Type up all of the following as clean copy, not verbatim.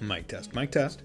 Mic test, mic test.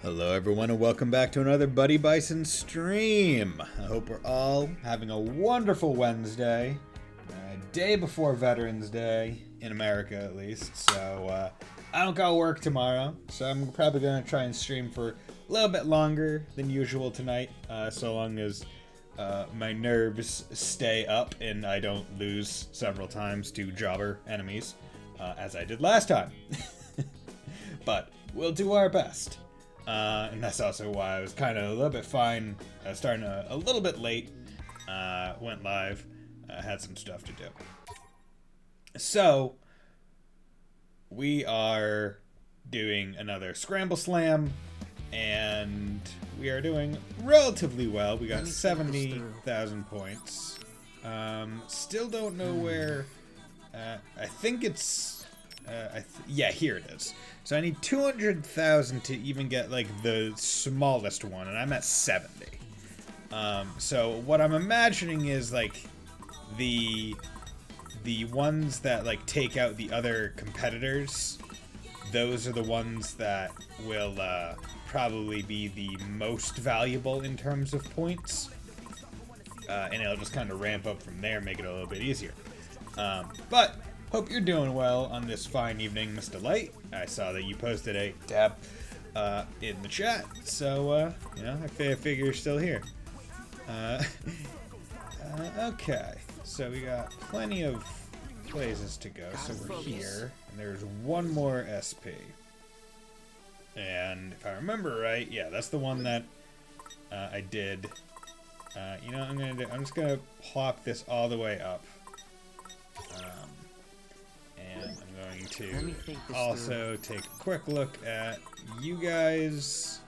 Hello everyone and welcome back to another Buddy Bison stream. I hope we're all having a wonderful Wednesday, day before Veterans Day, in America at least, so I don't got work tomorrow, so I'm probably going to try and stream for a little bit longer than usual tonight, so long as my nerves stay up and I don't lose several times to jobber enemies, as I did last time. But we'll do our best. And that's also why I was kind of a little bit fine, starting a little bit late, went live, had some stuff to do. So, we are doing another Scramble Slam, And we are doing relatively well. We got 70,000 points. Still don't know where. I think it's. Yeah, here it is. So I need 200,000 to even get like the smallest one, and I'm at 70. So what I'm imagining is like the ones that like take out the other competitors. Those are the ones that will probably be the most valuable in terms of points. And it'll just kind of ramp up from there, make it a little bit easier. But hope you're doing well on this fine evening, Mr. Light. I saw that you posted a tab in the chat, so you know, I figure you're still here. Okay, so we got plenty of places to go. So we're here, and there's one more SP. And if I remember right, yeah, that's the one that I did. You know what I'm just gonna plop this all the way up. And I'm going to also take a quick look at you guys.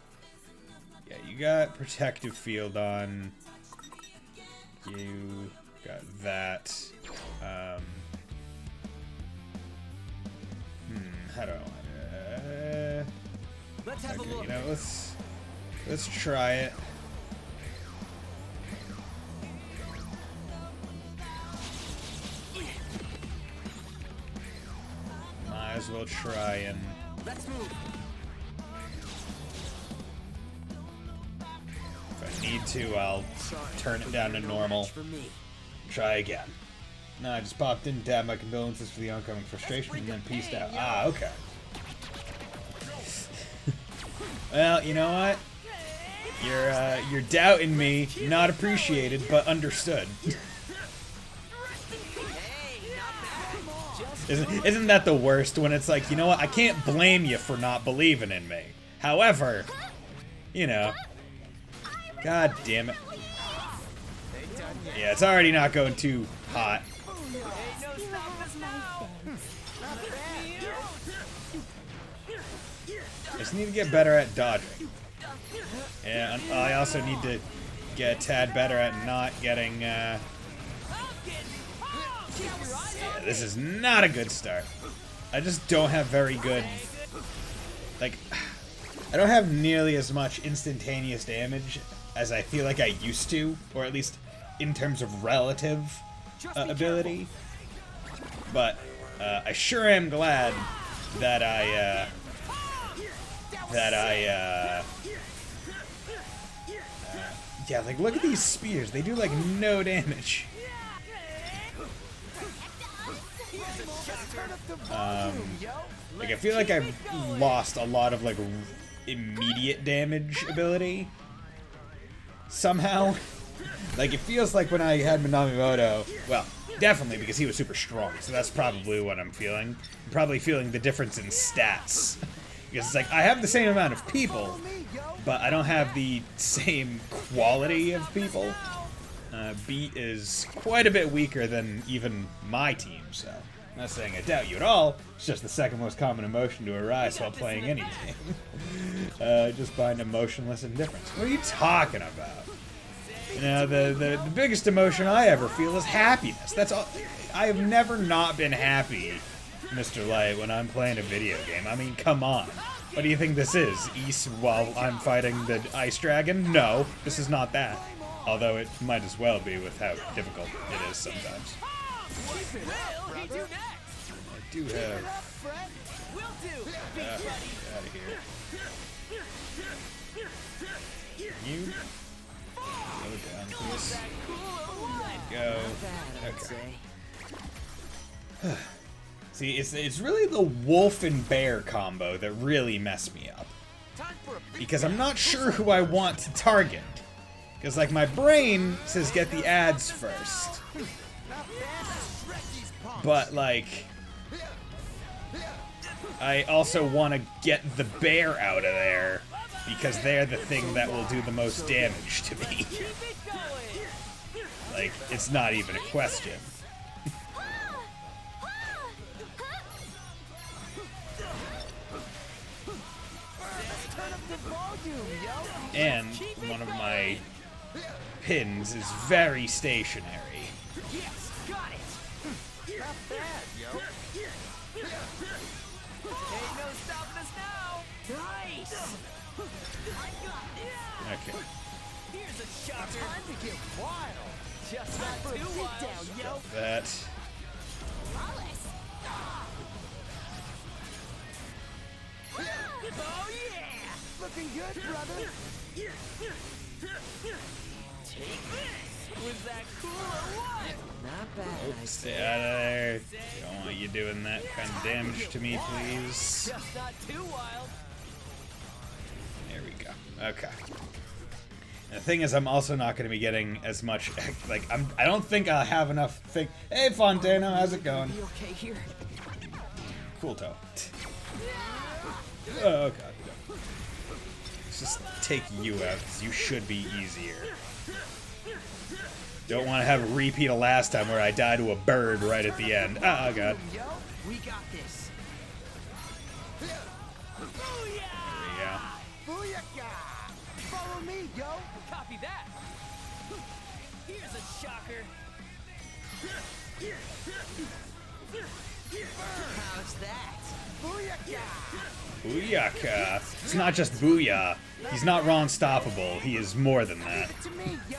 Yeah, you got protective field on. You got that. How do I want it? Let's have a look. You know, let's try it. Might as well try and. Let's move. If I need to, I'll turn it down to normal. Try again. No, I just popped in to have my condolences for the oncoming frustration and then peaced out. Ah, okay. Well, you know what? You're doubting me. Not appreciated, but understood. Isn't that the worst when it's like, you know what? I can't blame you for not believing in me. However, you know, God damn it. Yeah, it's already not going too hot. I just need to get better at dodging. And I also need to get a tad better at not getting, yeah, this is not a good start. I just don't have very good, like, I don't have nearly as much instantaneous damage as I feel like I used to, or at least in terms of relative ability. But I sure am glad that yeah, like look at these spears. They do like no damage. Like I feel like I've lost a lot of like immediate damage ability somehow. Like it feels like when I had Minamimoto, well, definitely because he was super strong, so that's probably what I'm feeling. I'm probably feeling the difference in stats. Because it's like, I have the same amount of people, but I don't have the same quality of people. Beat is quite a bit weaker than even my team, so I'm not saying I doubt you at all. It's just the second most common emotion to arise while playing any game. Just find emotionless indifference. What are you talking about? You know, the biggest emotion I ever feel is happiness. That's all. I have never not been happy, Mr. Light, when I'm playing a video game. I mean, come on. What do you think this is? Ys while I'm fighting the ice dragon? No, this is not that. Although it might as well be with how difficult it is sometimes. I do have... get out of here. You... Go down, please. Go. Okay. See, it's really the wolf and bear combo that really messed me up. Because I'm not sure who I want to target. Because, like, my brain says get the ads first. But, like, I also want to get the bear out of there. Because they're the thing that will do the most damage to me. Like, it's not even a question. And one of my pins is very stationary. Yes, got it. Not bad, yo. Ain't no stopping us now. Nice. I got this. Okay. Here's a shocker. Time to get wild. Just not too wild. Down, yo. That. Flawless. Oh yeah. Looking good, brother. Take this. Was that cool or what? Not bad. Stay out of there. Don't want you doing that kind of damage to me, please. Just not too wild. There we go. Okay. And the thing is, I'm also not going to be getting as much. Like, I don't think I'll have enough. Hey, Fontano, how's it going? You okay here? Cool toe. Oh god. Let's just take you out, because you should be easier. Don't want to have a repeat of last time where I died to a bird right at the end. Oh god. Yo, we got this. There Booyaka! Follow me, yo. Copy that. Here's a shocker. How's that? Booyaka! Booyaka. It's not just booyah. He's not raw unstoppable. He is more than that. To me, yo.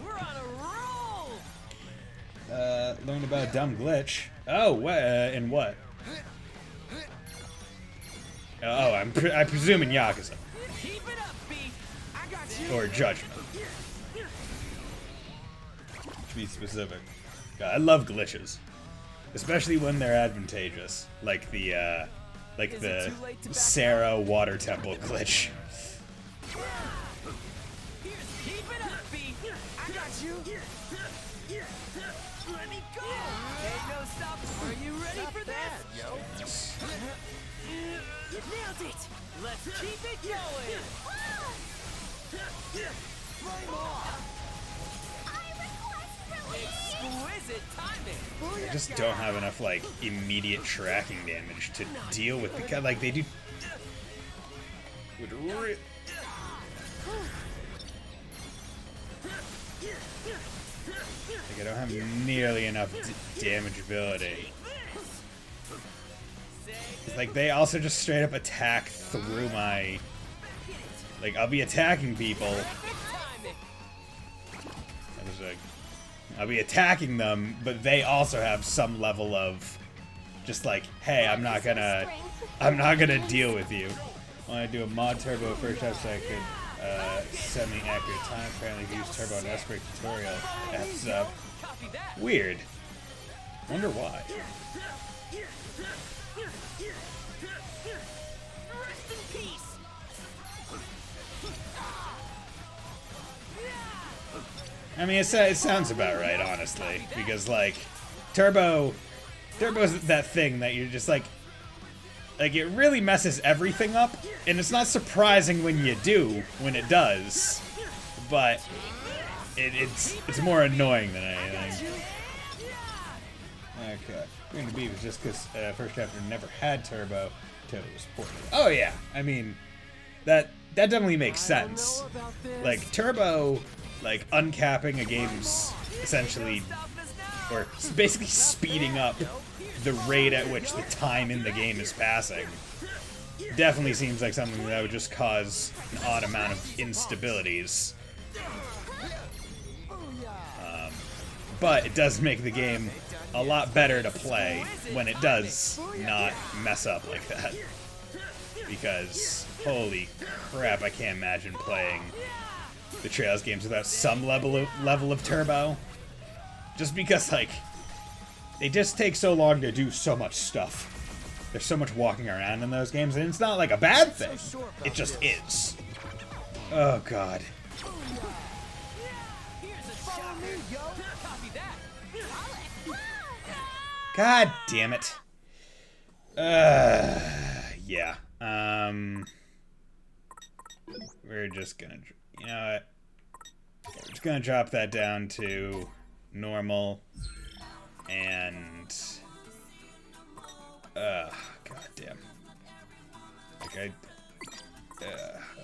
We're on a roll. Learned about a dumb glitch. Oh, what? In what? Oh, I presume in Yakuza. Keep it up, B. I got you. Or Judgment. To be specific. God, I love glitches. Especially when they're advantageous. Like the Sarah water temple glitch. Keep it up, B. I got you. Let me go. Ain't no stopping. Are you ready for this? Yo. Yes. Nailed it. Let's keep it going. Flame on. Exquisite timing. I just don't have enough, like, immediate tracking damage to deal with the like they do. Like, I don't have nearly enough damageability. It's like they also just straight up attack through my. Like, I'll be attacking people. I'll be attacking them, but they also have some level of just like, hey, I'm not gonna deal with you. I want to do a mod turbo first half so I could semi-accurate time. Apparently, use turbo in Esper tutorial. That's weird. Wonder why. Rest in peace. I mean, it sounds about right, honestly, because like, turbo's that thing that you're just like it really messes everything up, and it's not surprising when you do, when it does, but it's more annoying than anything. Okay, Green to Beef is just because first chapter never had turbo till it was ported. Oh yeah, I mean, that definitely makes sense. Like turbo. Like, uncapping a game's essentially, or basically speeding up the rate at which the time in the game is passing. Definitely seems like something that would just cause an odd amount of instabilities. But it does make the game a lot better to play when it does not mess up like that. Because, holy crap, I can't imagine playing the Trails games without some level of turbo. Just because, like, they just take so long to do so much stuff. There's so much walking around in those games, and it's not like a bad thing. It just is. Oh god. God damn it. Yeah. We're just gonna, you know what? We're just gonna drop that down to normal, and god damn. Okay.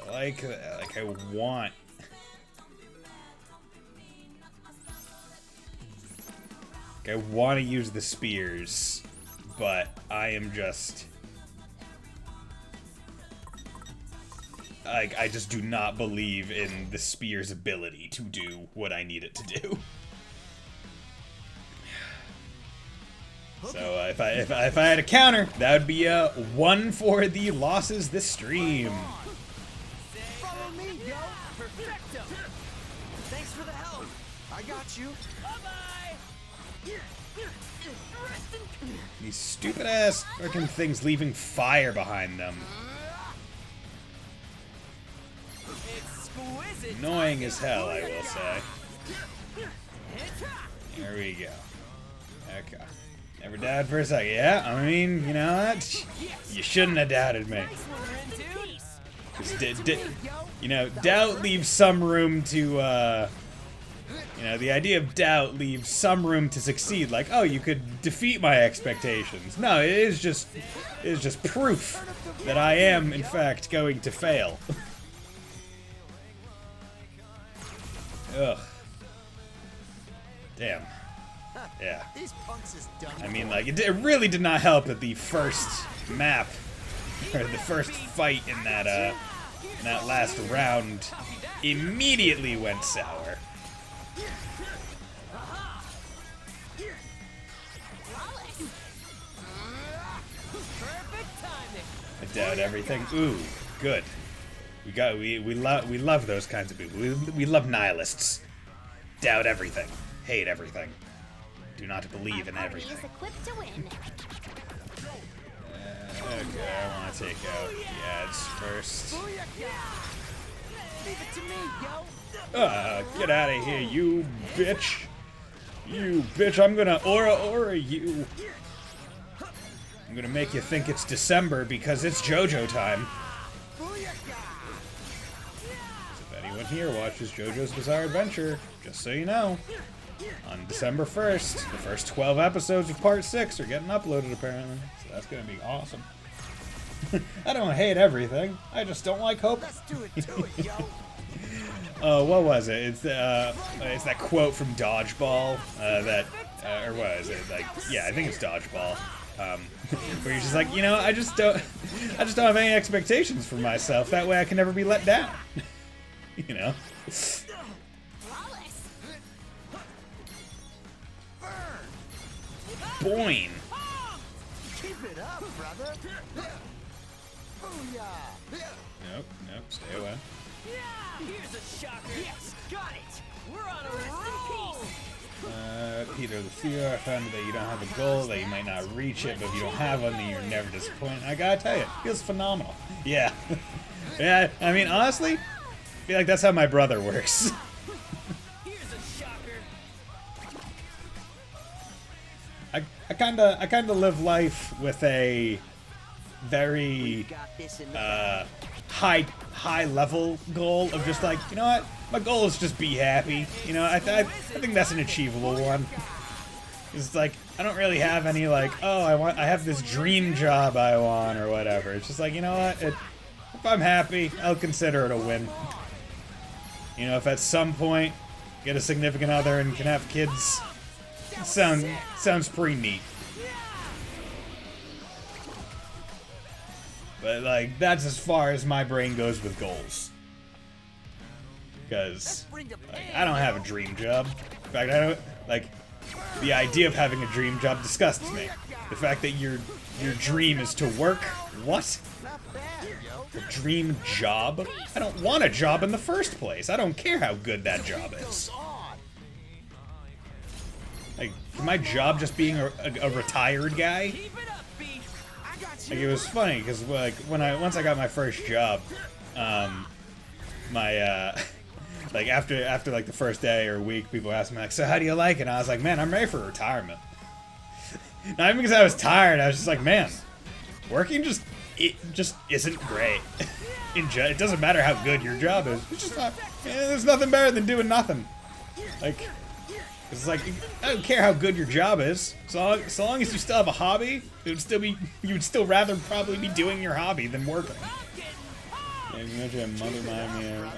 Like I want. I want to use the spears, but I am just like I just do not believe in the spear's ability to do what I need it to do. So if I had a counter, that would be a 1 for the losses this stream. Follow me, yo. Perfecto. Thanks for the help. I got you. Bye-bye. Rest in These stupid ass freaking things leaving fire behind them. exquisite. Annoying as hell, I will say. There we go. Okay. Never doubted for a second. Yeah, I mean, you know what? You shouldn't have doubted me. Nice one, Ren, dude. 'Cause you know, doubt leaves some room to, you know, the idea of doubt leaves some room to succeed. Like, oh, you could defeat my expectations. No, it is just proof that I am, in fact, going to fail. Ugh. Damn. Yeah. These punks is done. I mean, like, it really did not help that the first map, or the first fight in that last round immediately went sour. Perfect timing. I doubt everything. Ooh, good. We love those kinds of people. We love nihilists. Doubt everything. Hate everything. Do not believe in Our party everything. is equipped to win. Okay, I want to take out the ads first. Leave it to me, yo. Get out of here, you bitch. You bitch, I'm gonna aura you. I'm gonna make you think it's December because it's JoJo time. If anyone here watches JoJo's Bizarre Adventure, just so you know, on December 1st, the first 12 episodes of Part 6 are getting uploaded apparently. So that's gonna be awesome. I don't hate everything, I just don't like Hope. Let's do it to it, yo. What was it? It's that quote from Dodgeball, or what is it? Like, yeah, I think it's Dodgeball. Where you're just like, you know, I just don't have any expectations for myself. That way I can never be let down. You know? Flawless. Boing. Keep it up, brother. Booyah. Nope, stay away. Here's a shocker. Yes, got it. We're on a roll. Peter the Fear, I found that you don't have a goal, that you might not reach it, but if you don't have one, then you're never disappointed. I gotta tell you, it feels phenomenal. Yeah. Yeah, I mean, honestly, I feel like that's how my brother works. Here's a shocker. I kinda live life with a very high level goal of just like, you know what, my goal is just be happy. You know, I think that's an achievable one. It's like I don't really have any like, oh, I have this dream job I want or whatever. It's just like, you know what, if I'm happy, I'll consider it a win. You know, if at some point get a significant other and can have kids, it sounds pretty neat. But, like, that's as far as my brain goes with goals. Because, like, I don't have a dream job. In fact, I don't, like, the idea of having a dream job disgusts me. The fact that your dream is to work, what? Not bad, yo. A dream job? I don't want a job in the first place. I don't care how good that job is. On. Like, my job just being a retired guy? Keep it up, B. I got Like, you. it was funny because like once I got my first job, my like after like the first day or week, people asked me like, so how do you like it? And I was like, man, I'm ready for retirement. Not even because I was tired. I was just like, man, working just isn't great. It doesn't matter how good your job is. It's just not. There's nothing better than doing nothing. Like. It's like, I don't care how good your job is. So long as you still have a hobby, you would still rather probably be doing your hobby than working. Imagine Mother Mime,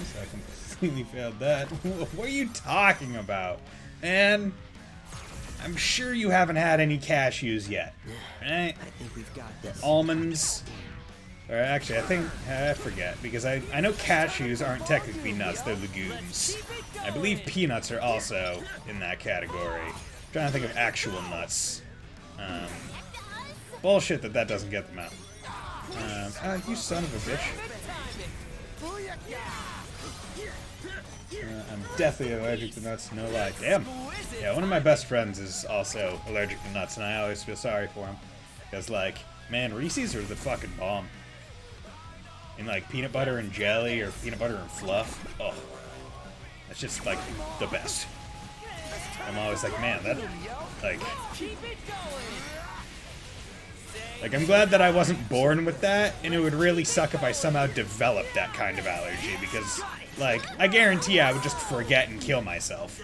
so I completely failed that. What are you talking about? And I'm sure you haven't had any cashews yet, right? I think we've got this. Almonds, or actually, I forget, because I know cashews aren't technically nuts, they're legumes. I believe peanuts are also in that category. I'm trying to think of actual nuts. Bullshit that doesn't get them out. You son of a bitch. I'm definitely allergic to nuts, no lie. Damn. Yeah, one of my best friends is also allergic to nuts, and I always feel sorry for him. Because, like, man, Reese's are the fucking bomb. And, like, peanut butter and jelly or peanut butter and fluff. Oh. That's just, like, the best. I'm always like, man, that, like... Like, I'm glad that I wasn't born with that, and it would really suck if I somehow developed that kind of allergy, because, like, I guarantee I would just forget and kill myself.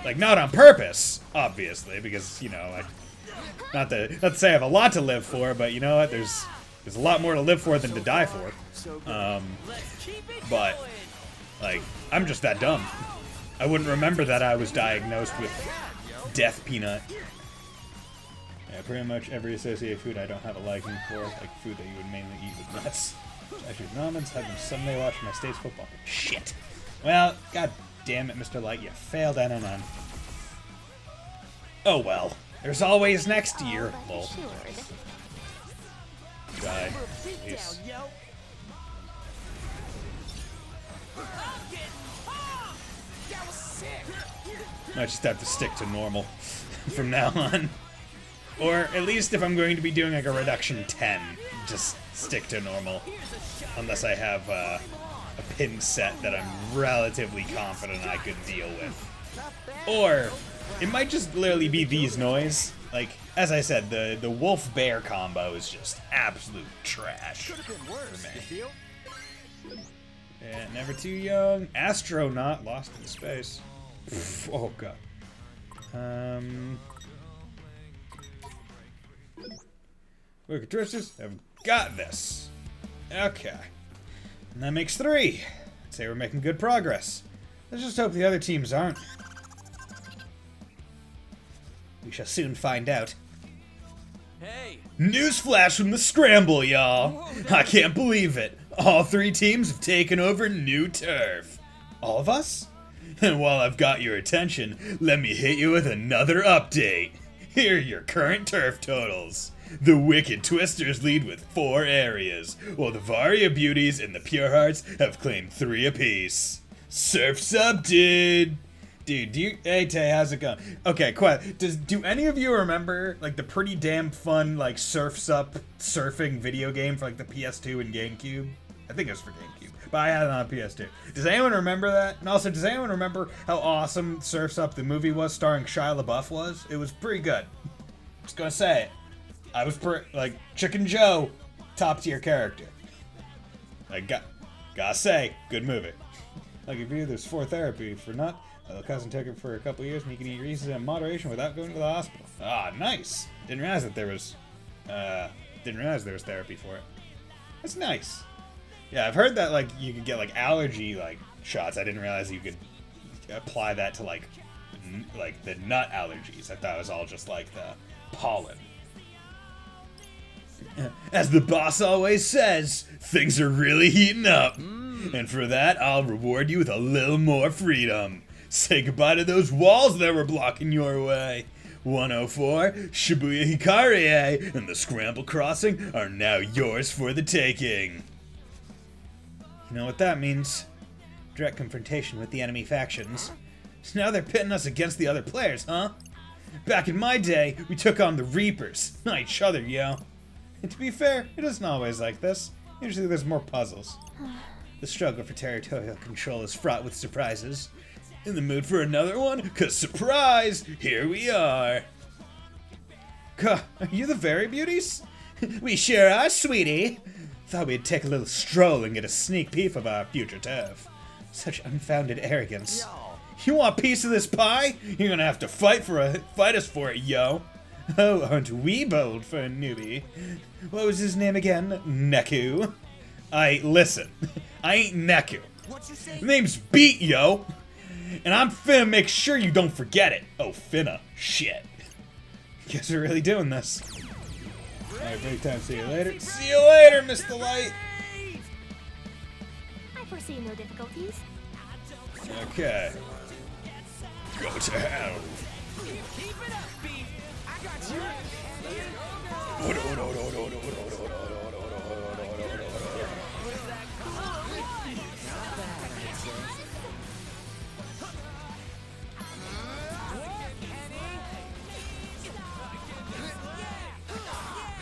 Like, not on purpose, obviously, because, you know, not to say I have a lot to live for, but you know what, there's a lot more to live for than to die for. But, like, I'm just that dumb. I wouldn't remember that I was diagnosed with Death Peanut. Yeah, pretty much every associated food I don't have a liking for, like food that you would mainly eat with nuts. Actually, almonds have them Sunday watching my state's football. Shit. Well, god damn it, Mr. Light, you failed NNN. Oh well. There's always next year. Lol. Die. Peace. Might just have to stick to normal from now on. Or at least if I'm going to be doing like a reduction 10, just stick to normal. Unless I have a pin set that I'm relatively confident I could deal with. Or it might just literally be these noise. Like, as I said, the wolf-bear combo is just absolute trash for me. Yeah, never too young. Astronaut lost in space. Oh god. Wicked Twisters have got this. Okay. And that makes 3. I'd say we're making good progress. Let's just hope the other teams aren't. We shall soon find out. Hey. Newsflash from the scramble, y'all. I can't believe it. All 3 teams have taken over new turf. All of us? And while I've got your attention, let me hit you with another update. Here are your current turf totals. The Wicked Twisters lead with 4 areas, while the Varia Beauties and the Pure Hearts have claimed 3 apiece. Surf's up, dude! Dude, hey Tay, how's it going? Okay, do any of you remember, like, the pretty damn fun, like, Surf's Up surfing video game for, like, the PS2 and GameCube? I think it was for GameCube, but I had it on PS2. Does anyone remember that? And also, does anyone remember how awesome Surf's Up the movie was, starring Shia LaBeouf was? It was pretty good. Just gonna say it. I was like, Chicken Joe, top tier character. Like, gotta say, good movie. I'll give you this 4 therapy for nut. My little cousin took it for a couple years, and you can eat Reese's in moderation without going to the hospital. Ah, nice. Didn't realize there was therapy for it. That's nice. Yeah, I've heard that, like, you could get, like, allergy, like, shots. I didn't realize you could apply that to, like the nut allergies. I thought it was all just, like, the pollen. As the boss always says, things are really heating up. And for that, I'll reward you with a little more freedom. Say goodbye to those walls that were blocking your way. 104, Shibuya Hikarie, and the Scramble Crossing are now yours for the taking. You know what that means? Direct confrontation with the enemy factions. So now they're pitting us against the other players, huh? Back in my day, we took on the Reapers, not each other, yo. And to be fair, it isn't always like this. Usually there's more puzzles. The struggle for territorial control is fraught with surprises. In the mood for another one? 'Cause surprise! Here we are! Are you the Very Beauties? We sure are, sweetie! Thought we'd take a little stroll and get a sneak peek of our future turf. Such unfounded arrogance. You want a piece of this pie? You're gonna have to fight us for it, yo! Oh, aren't we bold for a newbie? What was his name again? Neku? Listen. I ain't Neku. What you say? The name's Beat, yo. And I'm finna make sure you don't forget it. Oh, finna. Shit. Guess we're really doing this. Alright, break time. See you later. See you later, Mr. Light. I foresee no difficulties. Okay. Go to hell. Keep it up, B. I got you.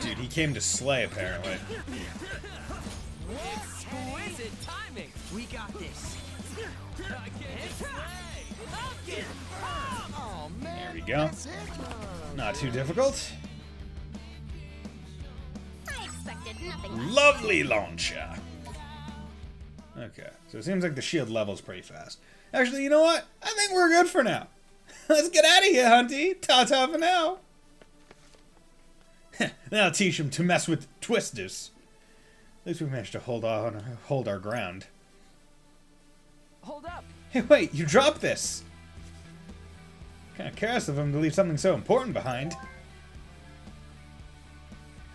Dude, he came to slay, apparently. Exquisite timing. We got this. Oh man. There we go. Not too difficult. I expected nothing less. Lovely launcher. Okay, so it seems like the shield level's pretty fast. Actually, you know what? I think we're good for now. Let's get out of here, Hunty. Ta-ta for now. That'll teach him to mess with twisters. At least we managed to hold our ground. Hold up. Hey, wait, you dropped this. Kind of careless of him to leave something so important behind. I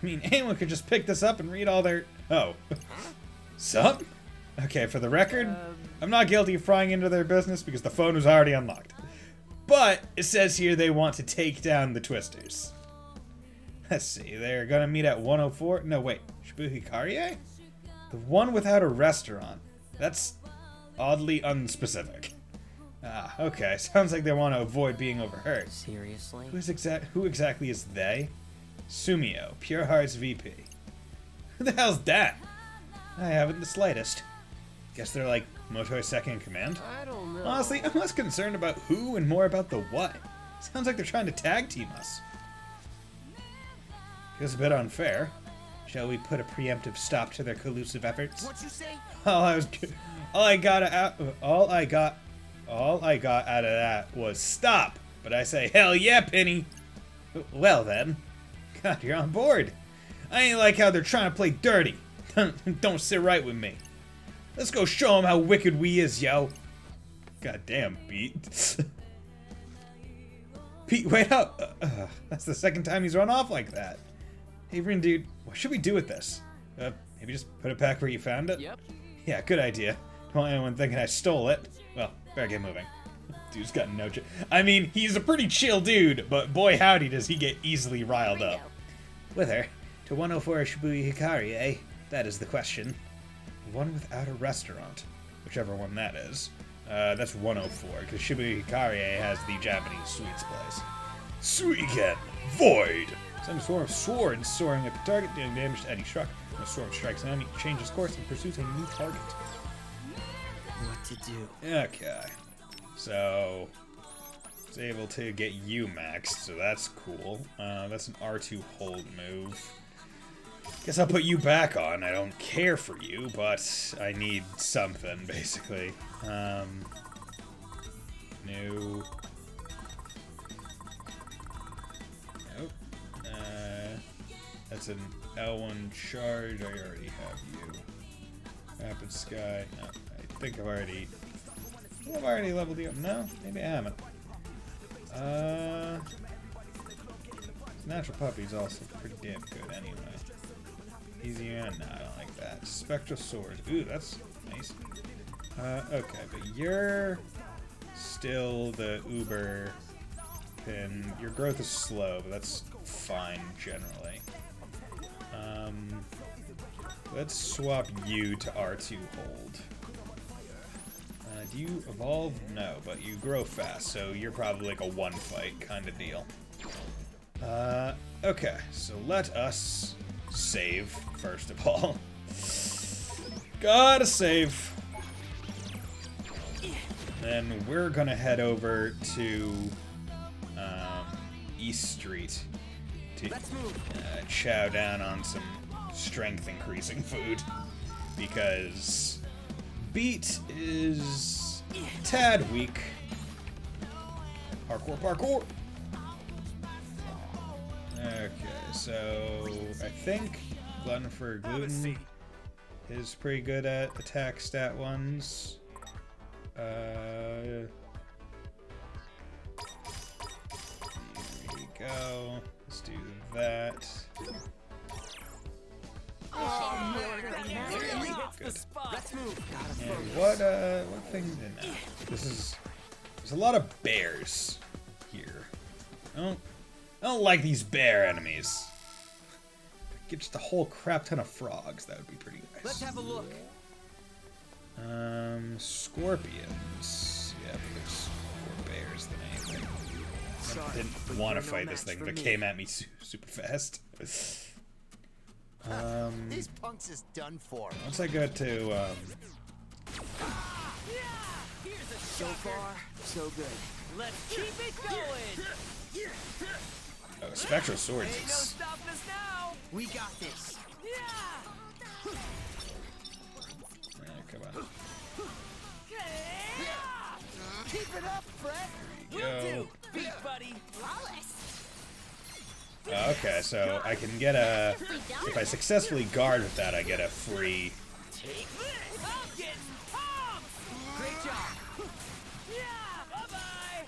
mean, anyone could just pick this up and read all their... Oh. Sup? Okay, for the record, I'm not guilty of prying into their business because the phone was already unlocked. But it says here they want to take down the twisters. Let's see, they're gonna meet at 104. No, wait, Shibuya Hikarie? The one without a restaurant. That's oddly unspecific. Ah, okay. Sounds like they want to avoid being overheard. Seriously? Who exactly is they? Sumio, Pure Heart's VP. Who the hell's that? I haven't the slightest. Guess they're like Motoi's second in command? I don't know. Honestly, I'm less concerned about who and more about the what. Sounds like they're trying to tag team us. Feels a bit unfair. Shall we put a preemptive stop to their collusive efforts? What you say? All I got out of that was stop. But I say, hell yeah, Penny. Well then, God, you're on board. I ain't like how they're trying to play dirty. Don't sit right with me. Let's go show them how wicked we is, yo. God damn, Pete. Pete, wait up. That's the second time he's run off like that. Hey, Rin, dude, what should we do with this? Maybe just put it back where you found it? Yep. Yeah, good idea. Don't want anyone thinking I stole it. Well, better get moving. Dude's got no I mean, he's a pretty chill dude, but boy howdy does he get easily riled up. With her, to 104 Shibuya Hikarie, eh? That is the question. One without a restaurant. Whichever one that is. That's 104, because Shibuya Hikarie has the Japanese sweets place. Suiken! Void! Some swarm of swords soaring at the target, dealing damage to any struck. When a swarm strikes an enemy, changes course and pursues a new target. What to do? Okay. So, it's able to get you maxed, so that's cool. That's an R2 hold move. Guess I'll put you back on. I don't care for you, but I need something, basically. New. Nope. That's an L1 charge. I already have you. Rapid Sky. No, I think I've already leveled you up. No, maybe I haven't. Natural Puppy's also pretty damn good anyway. Easy on? Nah, I don't like that. Spectral Sword. Ooh, that's nice. Okay, but you're still the Uber pin. Your growth is slow, but that's fine generally. Let's swap you to R2 hold. Do you evolve? No, but you grow fast, so you're probably like a one fight kind of deal. Okay, so let us save, first of all. Gotta save. Then we're gonna head over to East Street to chow down on some strength increasing food, because Beat is a tad weak. Parkour, parkour! Okay, so I think glutton for gluten. is pretty good at attack stat ones. Here we go. Let's do that. Really hits the spot. Let's move. And what thing did now? There's a lot of bears here. I don't like these bear enemies. Get just a whole crap ton of frogs. That would be pretty nice. Let's have a look. Scorpions. Yeah, but there's more bears than anything. Sorry, I didn't but want to you're no fight this match thing, for but it me. came at me super fast. These punks is done for. Once I got to So far, so good. Let's keep it going. oh, Spectral Swords Ain't no is stopping us now. We got this. Yeah. come on. Keep it up, Fred. Will Go. do. Beat, buddy. Flawless. Okay, so I can get a if I successfully guard with that, I get a free. Take this. I'm getting pumped. Great job. Yeah. Bye-bye.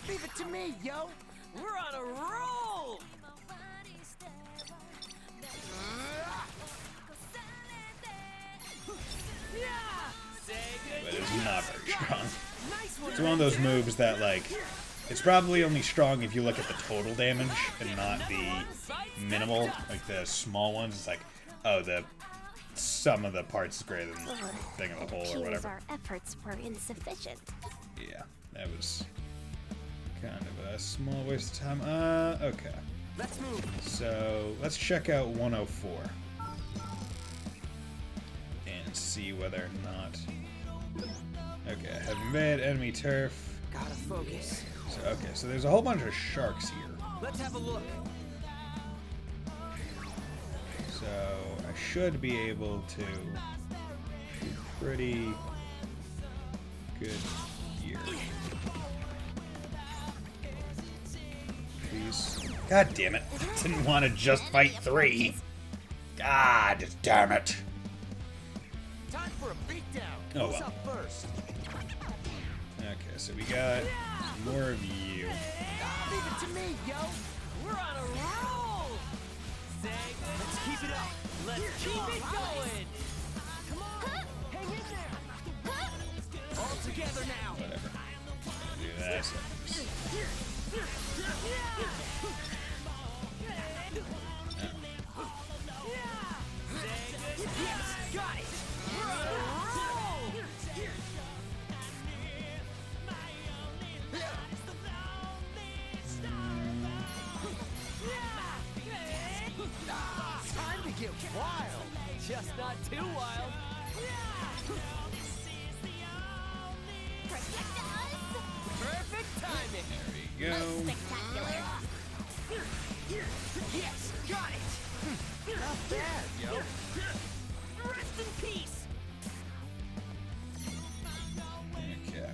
Leave it to me, yo. We're on a roll. Yeah. Say But good. it's not very strong. Nice one. It's one of those moves that like it's probably only strong if you look at the total damage and not the minimal, like the small ones. It's like, oh, the sum of the parts is greater than the thing of the whole or Appears whatever. our efforts were insufficient. Yeah, that was kind of a small waste of time. Okay. Let's move. So let's check out 104 and see whether or not. Okay, have invaded enemy turf. Gotta focus. So, okay, so there's a whole bunch of sharks here. Let's have a look. So I should be able to do pretty good here. Please. God damn it. Didn't want to just fight 3. God damn it. Time for a beatdown. Oh, Who's well. up first? Okay, so we got more of you. Leave it to me, yo. We're on a roll. Say good. Let's keep it up. Let's keep it going. Come on. Hang in there. All together now. Whatever. Do that. Yes, got it. We're on a roll. Time to get wild. Just not too wild. Protect us. Perfect timing. There we go. Spectacular. Yes, got it. Not bad, yo. Rest in peace. Okay.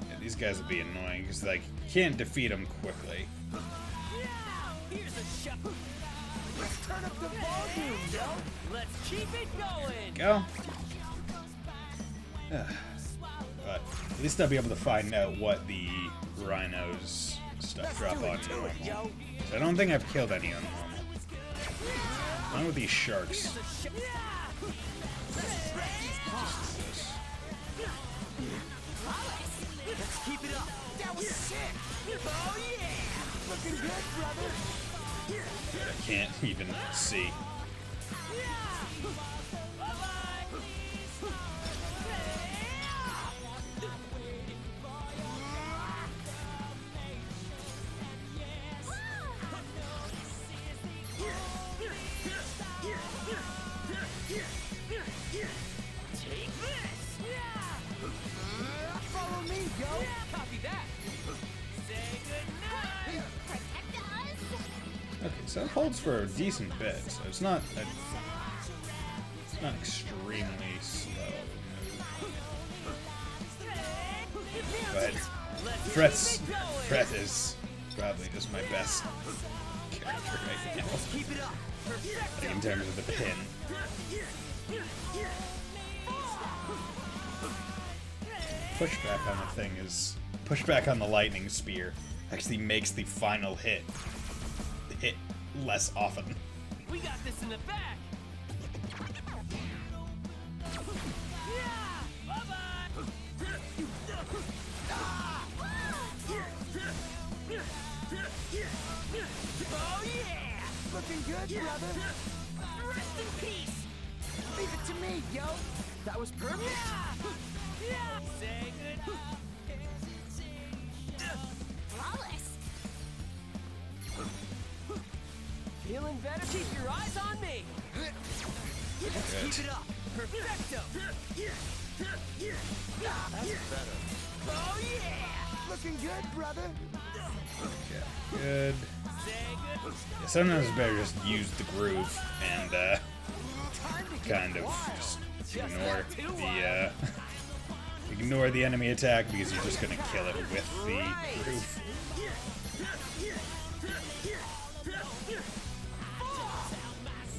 Yeah, these guys will be annoying because like you can't defeat them quickly. Here's a shot. Let's turn up the volume, yo. Let's keep it going. Go. But at least I'll be able to find out what the rhinos stuff drop on normal. Yo. So I don't think I've killed any on normal. Not with these sharks. This. Let's keep it up. That was sick. Oh, yeah. Looking good, brother. But I can't even see. Take this. Follow me, yo. Copy that. Say goodnight. Protect us. Okay, so it holds for a decent bit, so it's not extremely slow. But Fret is probably just my best character right now. Keep it up. Like in terms of the pin. Pushback on the thing is... Pushback on the lightning spear actually makes the final hit less often. We got this in the back. Yeah! Bye-bye! Oh yeah! Looking good, brother. Rest in peace! Leave it to me, yo. That was perfect. Yeah! Say good. Flawless. Feeling better? Keep your eyes on me! Let's Good. keep it up! Perfecto! That's better. Oh yeah! Looking good, brother. Okay, good. Say good. Yeah, sometimes it's better just use the groove and Time to get kind of wild. just ignore the enemy attack because you're just gonna kill it with the groove.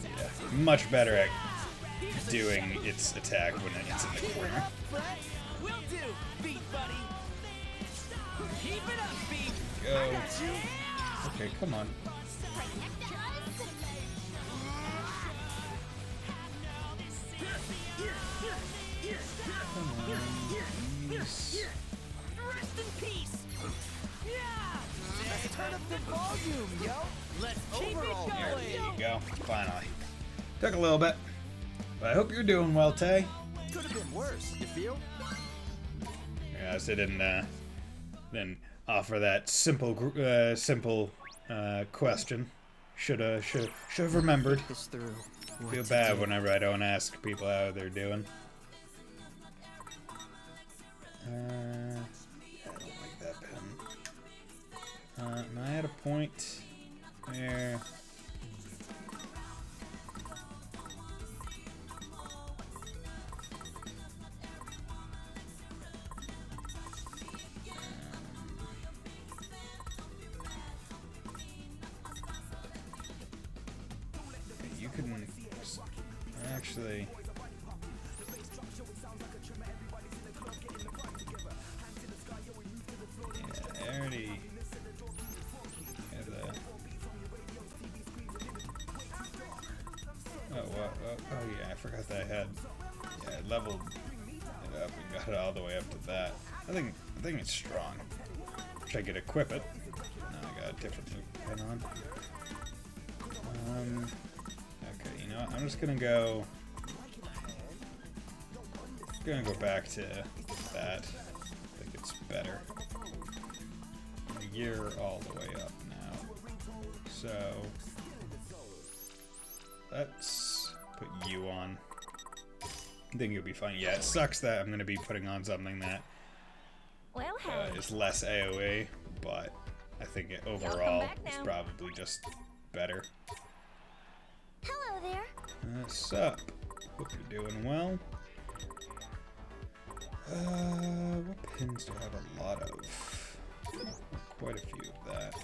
Yeah, much better at doing its attack when it's in the corner. Will do, beat buddy. Keep it up, beat. Go. Okay, come on. Rest in peace. Yeah. Let's turn up the volume, yo. Let's keep Overall, it There going. you go. Finally. Took a little bit. But I hope you're doing well, Tay. Could have been worse. You feel? Yeah, so didn't offer that simple question. Should have remembered. This through. Feel bad whenever I don't ask people how they're doing. I don't like that pen. Am I at a point where... You can actually... Yeah, I already have that. Oh yeah, I forgot that I had. Yeah, I leveled it up and got it all the way up to that. I think it's strong. Wish I could equip it. Now I got a different pen on. Okay, you know what? I'm just gonna go back to that. I think it's better. You're all the way up now. So let's put you on. I think you'll be fine. Yeah, it sucks that I'm gonna be putting on something that Well, hey. is less AoE, but I think it overall back is now. probably just better. Hello there. Sup? Hope you're doing well. What pins do I have a lot of? Quite a few of that.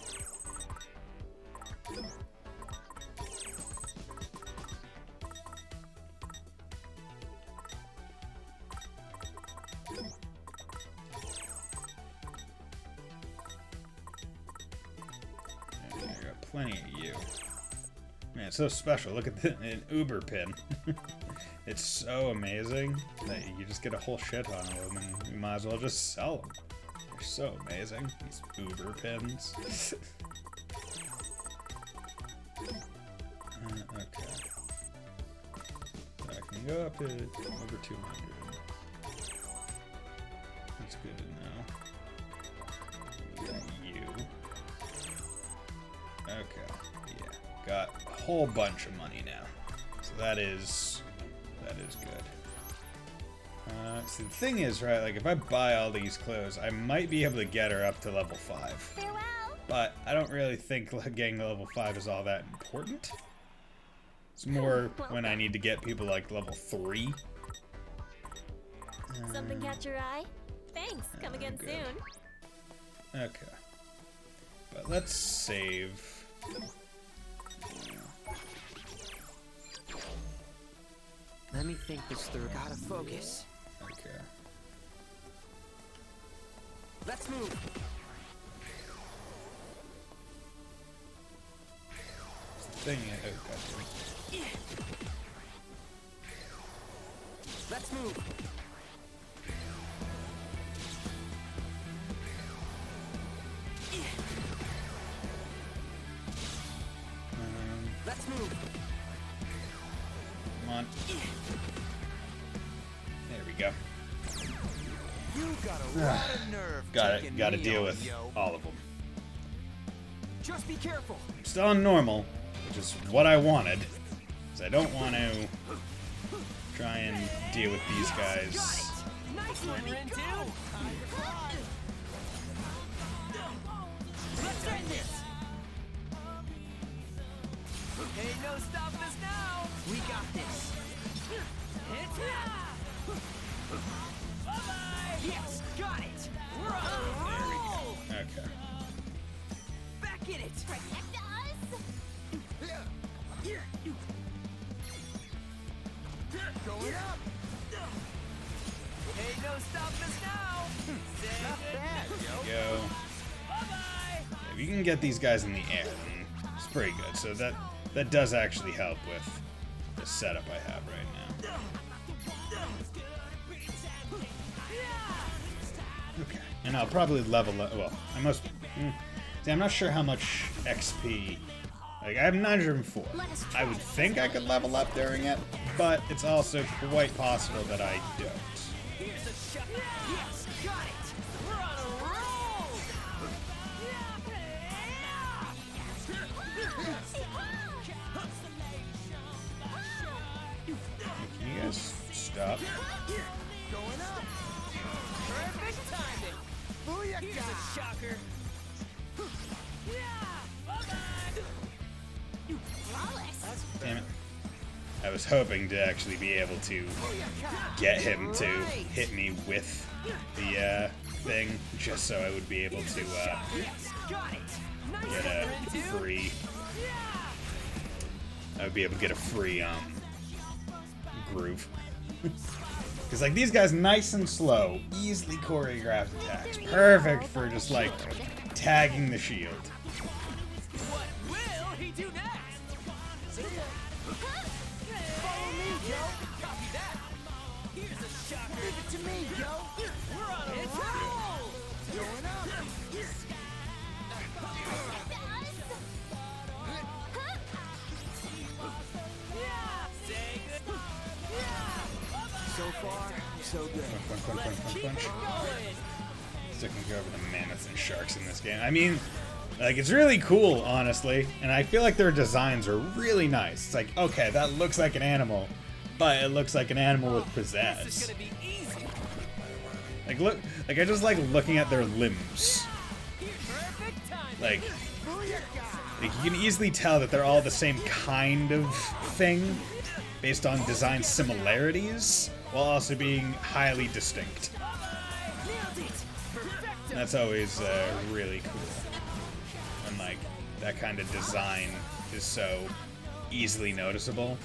And I got plenty of you. Man, it's so special. Look at an Uber pin. It's so amazing that you just get a whole shit ton of them and you might as well just sell them. They're so amazing, these Uber pins. Okay. I can go up to over 200. That's good to know. You. Okay, yeah. Got a whole bunch of money now. So that is good. See, the thing is, right, like, if I buy all these clothes, I might be able to get her up to level 5. Farewell. But I don't really think getting to level 5 is all that important. It's more when I need to get people, like, level 3. Something catch your eye? Thanks. Come again good. soon. Okay. But let's save. Let me think this through. Gotta focus. Okay. Let's move. Thing. Oh, gotcha. Let's move. Let's move. Come on. There we go. You got a lot of nerve. Got to deal with all of them. Just be careful. I'm still on normal, which is what I wanted. Because I don't want to try and deal with these guys. Nice one, Rindu. Let's end this. Ain't no stopping us now. We got this. It's bye-bye. Yes, got it. We're on a roll. Okay. Back in it. Protect us! Going up. Ain't no stopping us now. Say Not bad, yo. Go. bye-bye. If you can get these guys in the air, then it's pretty good. So that does actually help with the setup I have right now. Okay. And I'll probably level up. Well, I must. See, I'm not sure how much XP. Like, I have 904. I would think I could level up during it, but it's also quite possible that I don't. Here's a shot. Yes, got it. We're on a roll. Can you guys stop? Going up. Perfect timing. Booyaka. Here's a shocker. Flawless! Damn it. I was hoping to actually be able to get him to hit me with the thing, just so I would be able to Yes, got it. Nice get a free. I would be able to get a free groove. Because like these guys, nice and slow, easily choreographed attacks, perfect for just like tagging the shield. What will he do next? Follow me, yo. Copy that. Here's a shocker. Leave it to me, yo. We're on a roll. Going up. Say good. So far, so good. Punch, punch, punch, punch, Keep punch. it going. Sticking care of the mammoths and sharks in this game. I mean, like, it's really cool, honestly, and I feel like their designs are really nice. It's like, okay, that looks like an animal, but it looks like an animal with This is pizzazz. gonna be easy. Like, look, like I just like looking at their limbs. Perfect timing. Like, Booyaka. you can easily tell that they're all the same kind of thing, based on design similarities, while also being highly distinct. Nailed it. Perfecto. That's always really cool. And like that kind of design is so easily noticeable.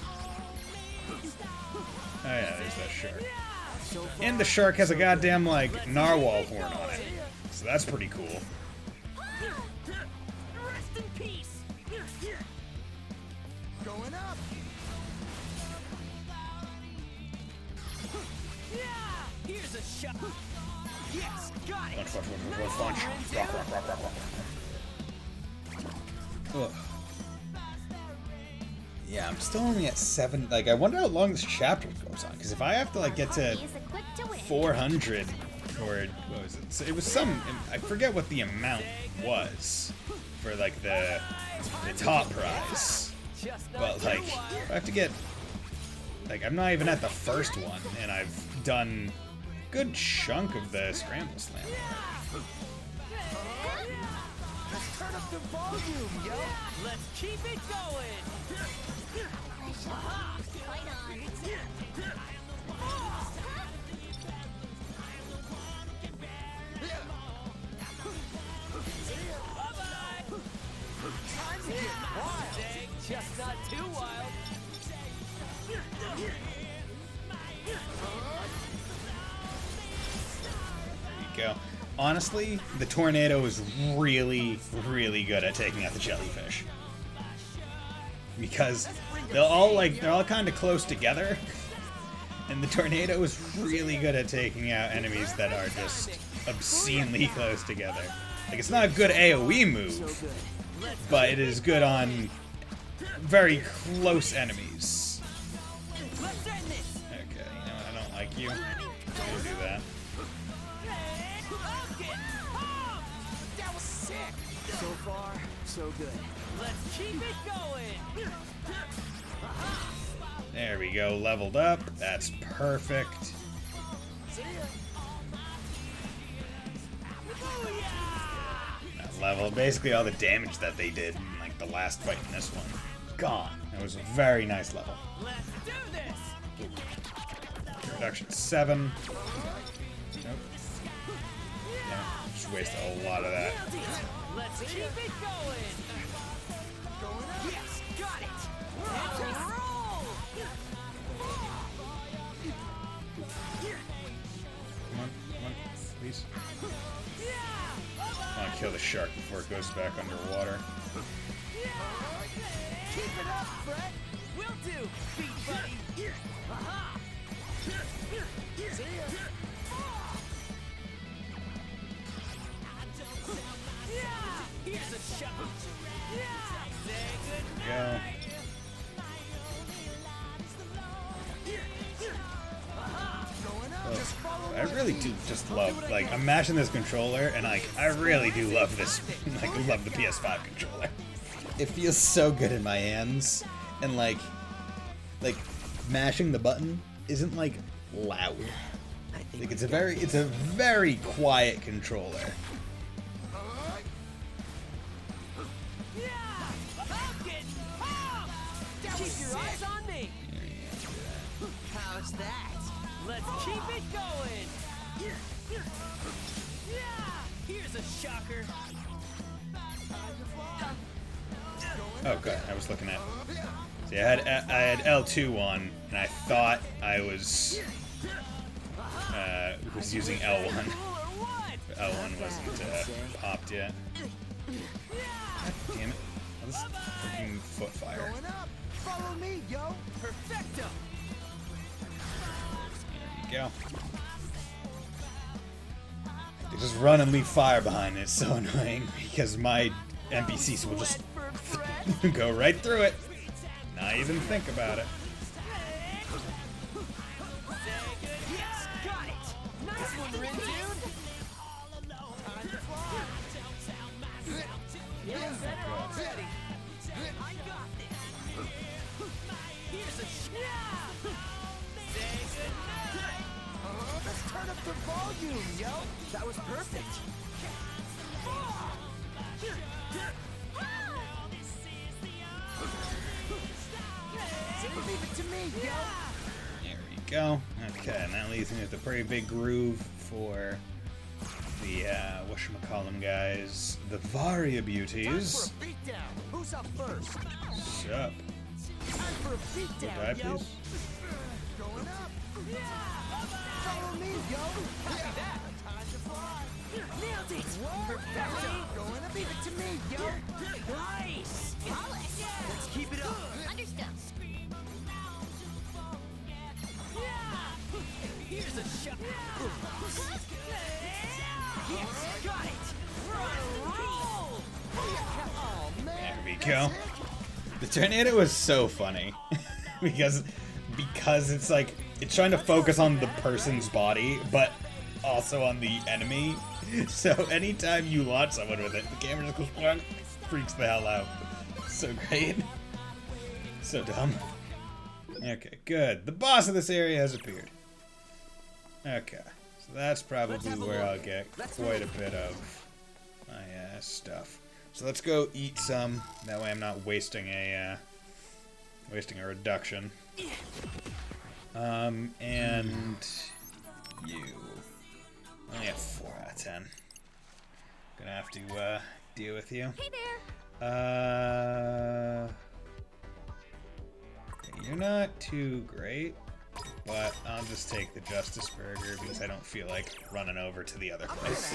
Oh yeah, there's that shark. So far, And the shark has a goddamn like narwhal horn on it. So that's pretty cool. Rest in peace. going up. Here's a shot. Yes, got it. Punch, punch, punch, punch, punch. Rock, rock, rock, rock, rock. Ugh. Yeah, I'm still only at 7. Like, I wonder how long this chapter goes on. Because if I have to like get to He's equipped to win. 400, or what was it? So it was some. I forget what the amount was for like the top prize. Just not But like, if I have to get, like, I'm not even at the first one, and I've done a good chunk of the Scramble Slam. Let's turn up the volume, yo. Let's keep it going. Fight on. Time to get wild. Dang, just not too wild. we go. Honestly, the tornado is really, really good at taking out the jellyfish. Because they're all kind of close together. And the tornado is really good at taking out enemies that are just obscenely close together. Like, it's not a good AoE move, but it is good on very close enemies. Okay, you know what? I don't like you. I'll do that. That was sick. So far, so good. Let's keep it going. There we go, leveled up. That's perfect. See ya. That level, basically all the damage that they did in like the last fight in this one, gone. It was a very nice level. Let's do this. Reduction 7. Nope. Yeah, just wasted a lot of that. Let's keep it going. Yes, got it. Let's roll. Come on, please. I want to kill the shark before it goes back underwater. Keep it up, Fred. Will do, feet buddy. Aha. See ya. Yeah. Here's a shot. Yeah. Say good Go. I really do just love, like, imagine this controller, and like, I really do love this, like, I love the PS5 controller. It feels so good in my hands, and like, mashing the button isn't like loud. Like, it's a very quiet controller. Yeah. Get up. Keep your eyes on me. How's that? Let's keep it going. Yeah. Here's a shocker. Okay, I was looking at. See, I had L2 on, and I thought I was using L1. But L1 wasn't popped yet. God damn it! Oh, this freaking foot fire. Going up. Follow me, yo. Perfecto. There you go. They just run and leave fire behind. It's so annoying because my NPCs will just go right through it. Not even think about it. Yes, got it. Nice one, Rin, dude. Yeah, better already. I got this. Here's a yeah. Say goodnight. Let's turn up the volume, yo. That was perfect. Leave it to me, yo. There we go. Okay, and that leaves me with a pretty big groove for the whatchamacallem guys, the Varia beauties. Time for a beatdown. Who's up first? Sup? Time for a Die, beatdown, yo. please. Going up. Follow me, yo. Copy that. Time to fly. Nailed it. Perfecto. Going up. Leave it to me, yo. Nice. Flawless. Let's keep it up. Understood. Here's a shot. Yes, got it. We're on a roll. Oh, man. There we go. The tornado is so funny because it's like it's trying to focus on the person's body, but also on the enemy. So anytime you launch someone with it, the camera just goes blank, freaks the hell out. So great. So dumb. Okay, good. The boss of this area has appeared. Okay, so that's probably where I'll get quite a bit of my stuff. So let's go eat some. That way I'm not wasting a reduction. And you only have 4 out of 10. Gonna have to deal with you. Hey there. You're not too great. But I'll just take the Justice Burger because I don't feel like running over to the other place.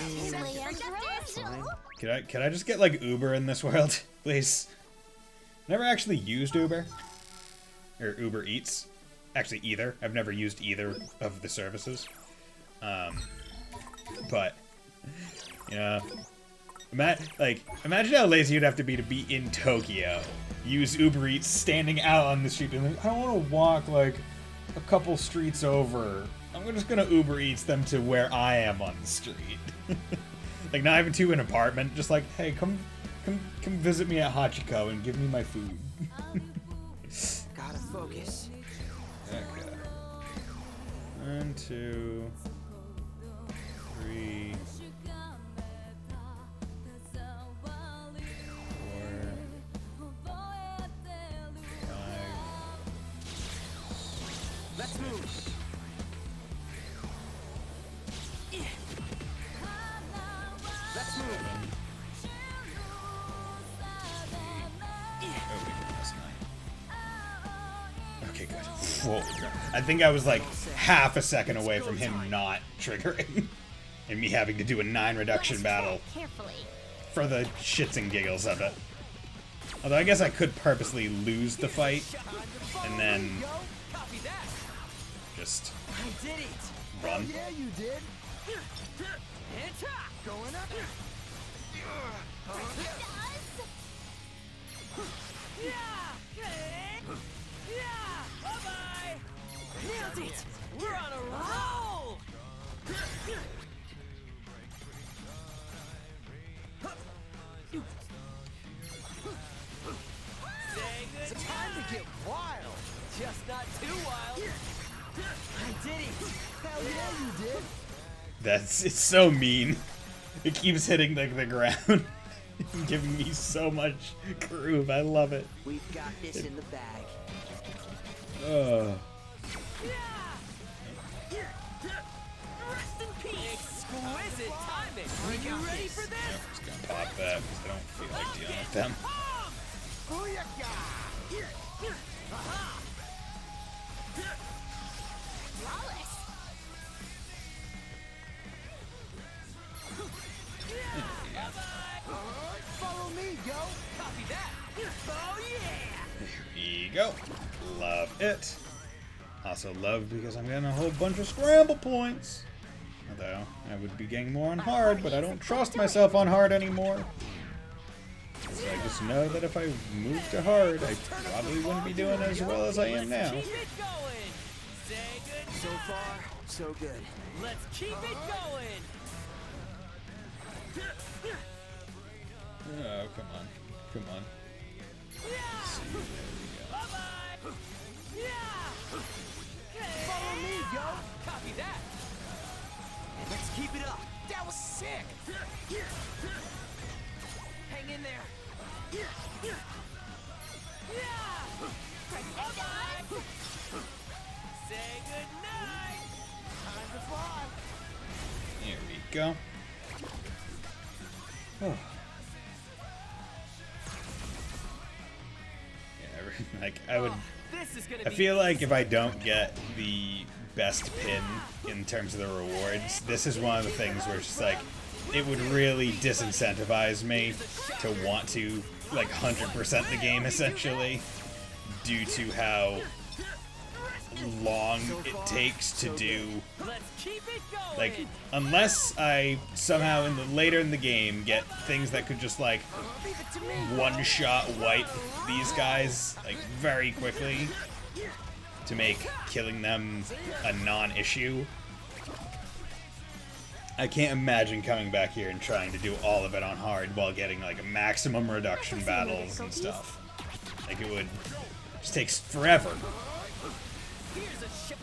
Could I just get like Uber in this world, please? Never actually used Uber. Or Uber Eats. Actually, either. I've never used either of the services. But, you know, imagine how lazy you'd have to be in Tokyo. Use Uber Eats standing out on the street and like, I don't want to walk like a couple streets over. I'm just gonna Uber Eats them to where I am on the street. Like not even to an apartment, just like, hey, come visit me at Hachiko and give me my food. Gotta focus. Okay. 1, 2, 3, 4, 5. Let's move. Let's move. Okay, good. Whoa. I think I was like half a second away from him not triggering and me having to do a 9 reduction battle Carefully. for the shits and giggles of it. Although I guess I could purposely lose the fight and then Copy that. just I did it. run. Yeah, you did. And top. Going up. Yeah. Yeah. Bye-bye. Nailed it. We're on a roll. Say good It's time to get wild. Just not too wild. I did it. Hell yeah, you did. It's so mean. It keeps hitting like the ground. Giving me so much groove. I love it. We've got this in the bag. Rest in peace. Exquisite timing. Are you ready for this? I'm just gonna pop that because I don't feel like dealing with them. Flawless. Follow me, yo. Copy that. Oh yeah. Here we go. Love it. Also love because I'm getting a whole bunch of scramble points. Although I would be getting more on hard, but I don't trust myself on hard anymore. So I just know that if I moved to hard, I probably wouldn't be doing as well as I am now. Keep it going. Say good. So far, so good. Let's keep it going. Oh, come on. Come on. See, there we go. Bye-bye. Yeah. Follow me, yo. Copy that. Let's keep it up. That was sick. Hang in there. Yeah. Bye-bye. Say goodnight. Time to fly. Here we go. Oh. Yeah, like I would. This is gonna I be feel like if I don't get the best pin in terms of the rewards, this is one of the things where it's just like it would really disincentivize me to want to like 100% the game essentially, due to how long it takes to do. Let's keep it going. Like, unless I somehow later in the game get things that could just like Leave it to me. one-shot wipe these guys like very quickly to make killing them a non-issue. I can't imagine coming back here and trying to do all of it on hard while getting like maximum reduction battles and stuff. Like it would just takes forever. Here's a ship.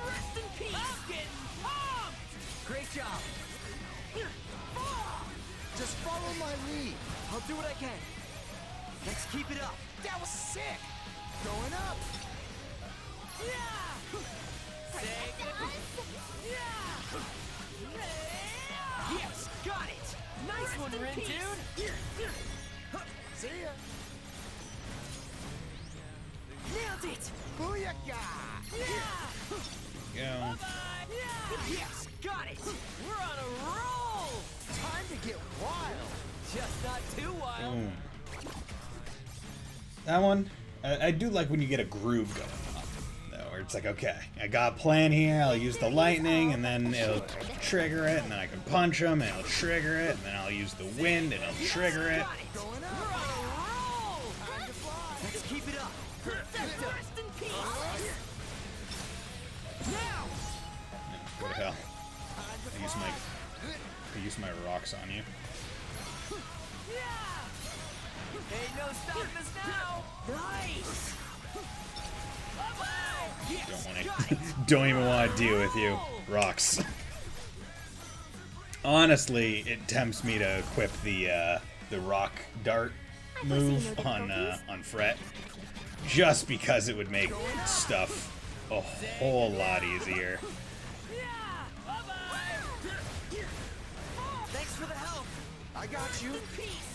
Rest in peace. I'm getting pumped. Great job. Just follow my lead. I'll do what I can. Let's keep it up. That was sick. Going up. Yeah. Say good. Yeah. Yes, got it. Nice one, Rin, dude. See ya. Nailed it! Booyaka! Go. Yes, got it! We're on a roll! Time to get wild! Just not too wild. Boom. That one, I do like when you get a groove going on. Though, where it's like, okay, I got a plan here. I'll use the lightning, and then it'll trigger it, and then I can punch them, and it'll trigger it, and then I'll use the wind, and it'll trigger it. Got it! Going We're up! on a roll! Time to fly! Let's keep it up. Perfecto. Rest in peace. Now! What the hell? Time to I use my rocks on you. Ain't no stopping us now. Nice. Bye-bye. Yes, Don't want got to. it. Don't even want to deal with you. Rocks. Honestly, it tempts me to equip the rock dart move on Fret, just because it would make stuff a whole lot easier. Thanks for the help. I got you! Peace.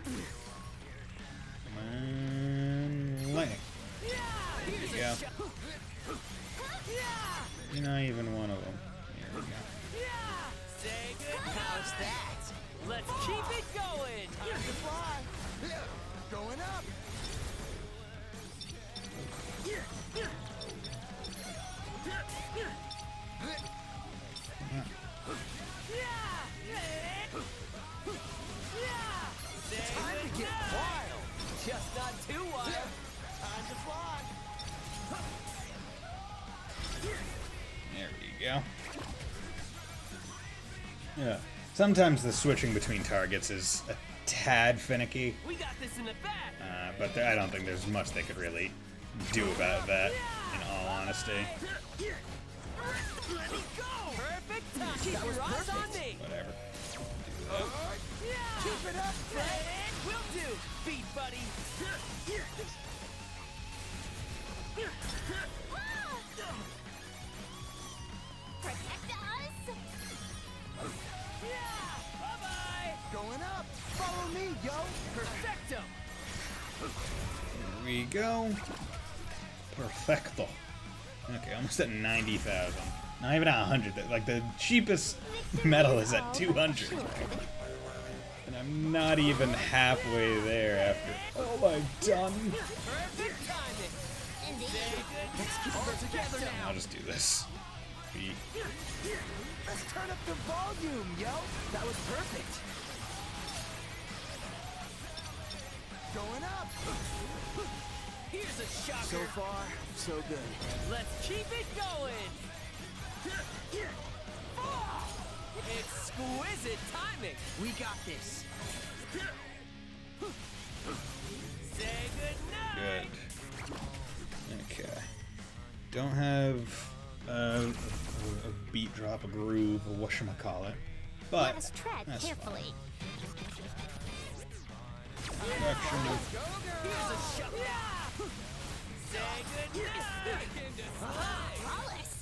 Come on, lightning. There you go. You're not even one of them. Here we go. Say good. How's that? Let's keep it going. Time to fly! Going up! Time to get wild! Just not too wild. Time to fly! There we go. Yeah. Sometimes the switching between targets is a tad finicky, We got this in the bag. but I don't think there's much they could really do about that, in all honesty. Let me go. Perfect time. Keep your eyes on me. Whatever. Keep it up! And will do. Beat buddy. Protect us! Bye-bye. Going up! Follow me, yo! Perfecto. Here we go. Perfecto. Okay, almost at 90,000. Not even at 100. Like, the cheapest metal is at 200. And I'm not even halfway there after all I've done. Perfect timing. Indeed. Let's keep it together now. I'll just do this. Beat. Let's turn up the volume, yo! That was perfect. Going up! Here's a shocker. So far, so good. Let's keep it going. Exquisite timing. We got this. Say good night. Good. Okay. Don't have a beat drop, a groove, or whatchamacallit. But Let us tread that's carefully. Action. Here's a shocker. Say good night. Flawless!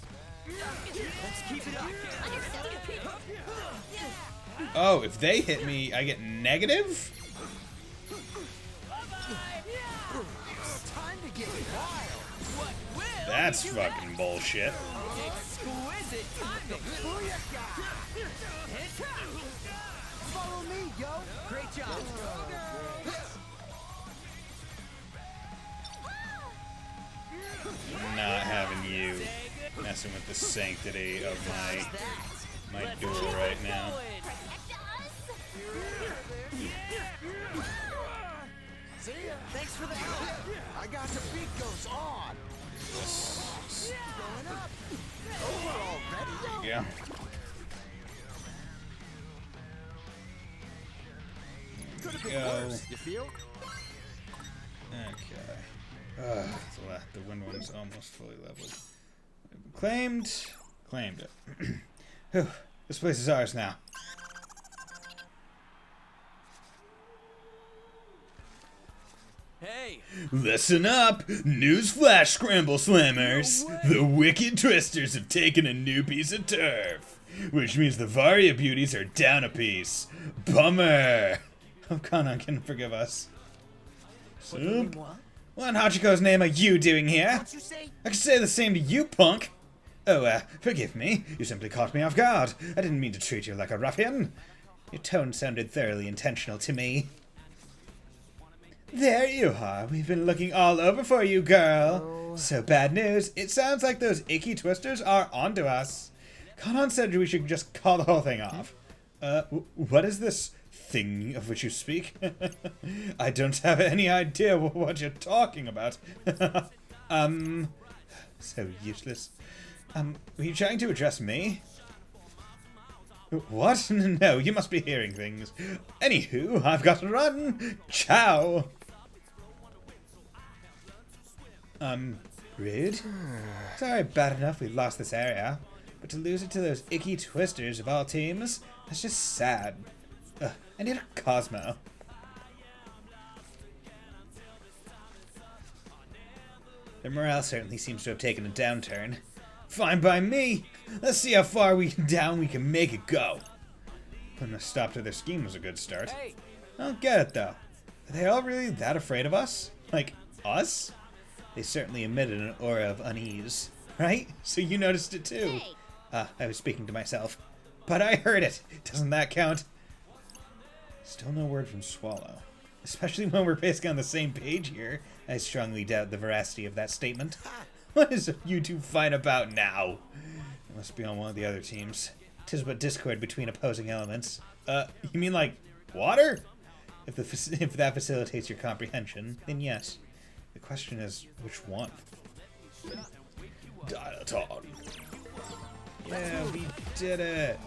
Let's keep it up. Understood. Oh, if they hit me, I get negative? Time to get wild! What will That's you fucking bullshit. exquisite timing. Booyaka! Follow me, yo! Great job. Not having you messing with the sanctity of my door right now. Protect us! See ya! Thanks for the help! I got the beat goes on! Going up! Over already, yo! Yeah. Could have been Go. worse, you feel? Okay. The wind one's almost fully leveled. Claimed it. Whew. This place is ours now. Hey, Listen up! Newsflash, Scramble Slammers! The Wicked Twisters have taken a new piece of turf, which means the Varia beauties are down a piece. Bummer! Hope Kanan can forgive us. Soup? What in Hachiko's name are you doing here? What you say? I could say the same to you, punk. Oh, forgive me. You simply caught me off guard. I didn't mean to treat you like a ruffian. Your tone sounded thoroughly intentional to me. There you are. We've been looking all over for you, girl. So bad news. It sounds like those icky twisters are onto us. Kanan said we should just call the whole thing off. What is this thing of which you speak? I don't have any idea what you're talking about. So useless. Were you trying to address me? What? No, you must be hearing things. Anywho, I've got to run. Ciao. Rude? It's alright, bad enough we lost this area. But to lose it to those icky twisters of all teams, that's just sad. I need a Cosmo. Their morale certainly seems to have taken a downturn. Fine by me! Let's see how far down we can make it go. Putting a stop to their scheme was a good start. Hey, I don't get it though. Are they all really that afraid of us? Like, us? They certainly emitted an aura of unease. Right? So you noticed it too. Hey. I was speaking to myself. But I heard it. Doesn't that count? Still no word from Swallow. Especially when we're basically on the same page here. I strongly doubt the veracity of that statement. What is you two fight about now? It must be on one of the other teams. 'Tis but discord between opposing elements. You mean like water? If that facilitates your comprehension, then yes. The question is, which one? Dilaton. Yeah, we did it.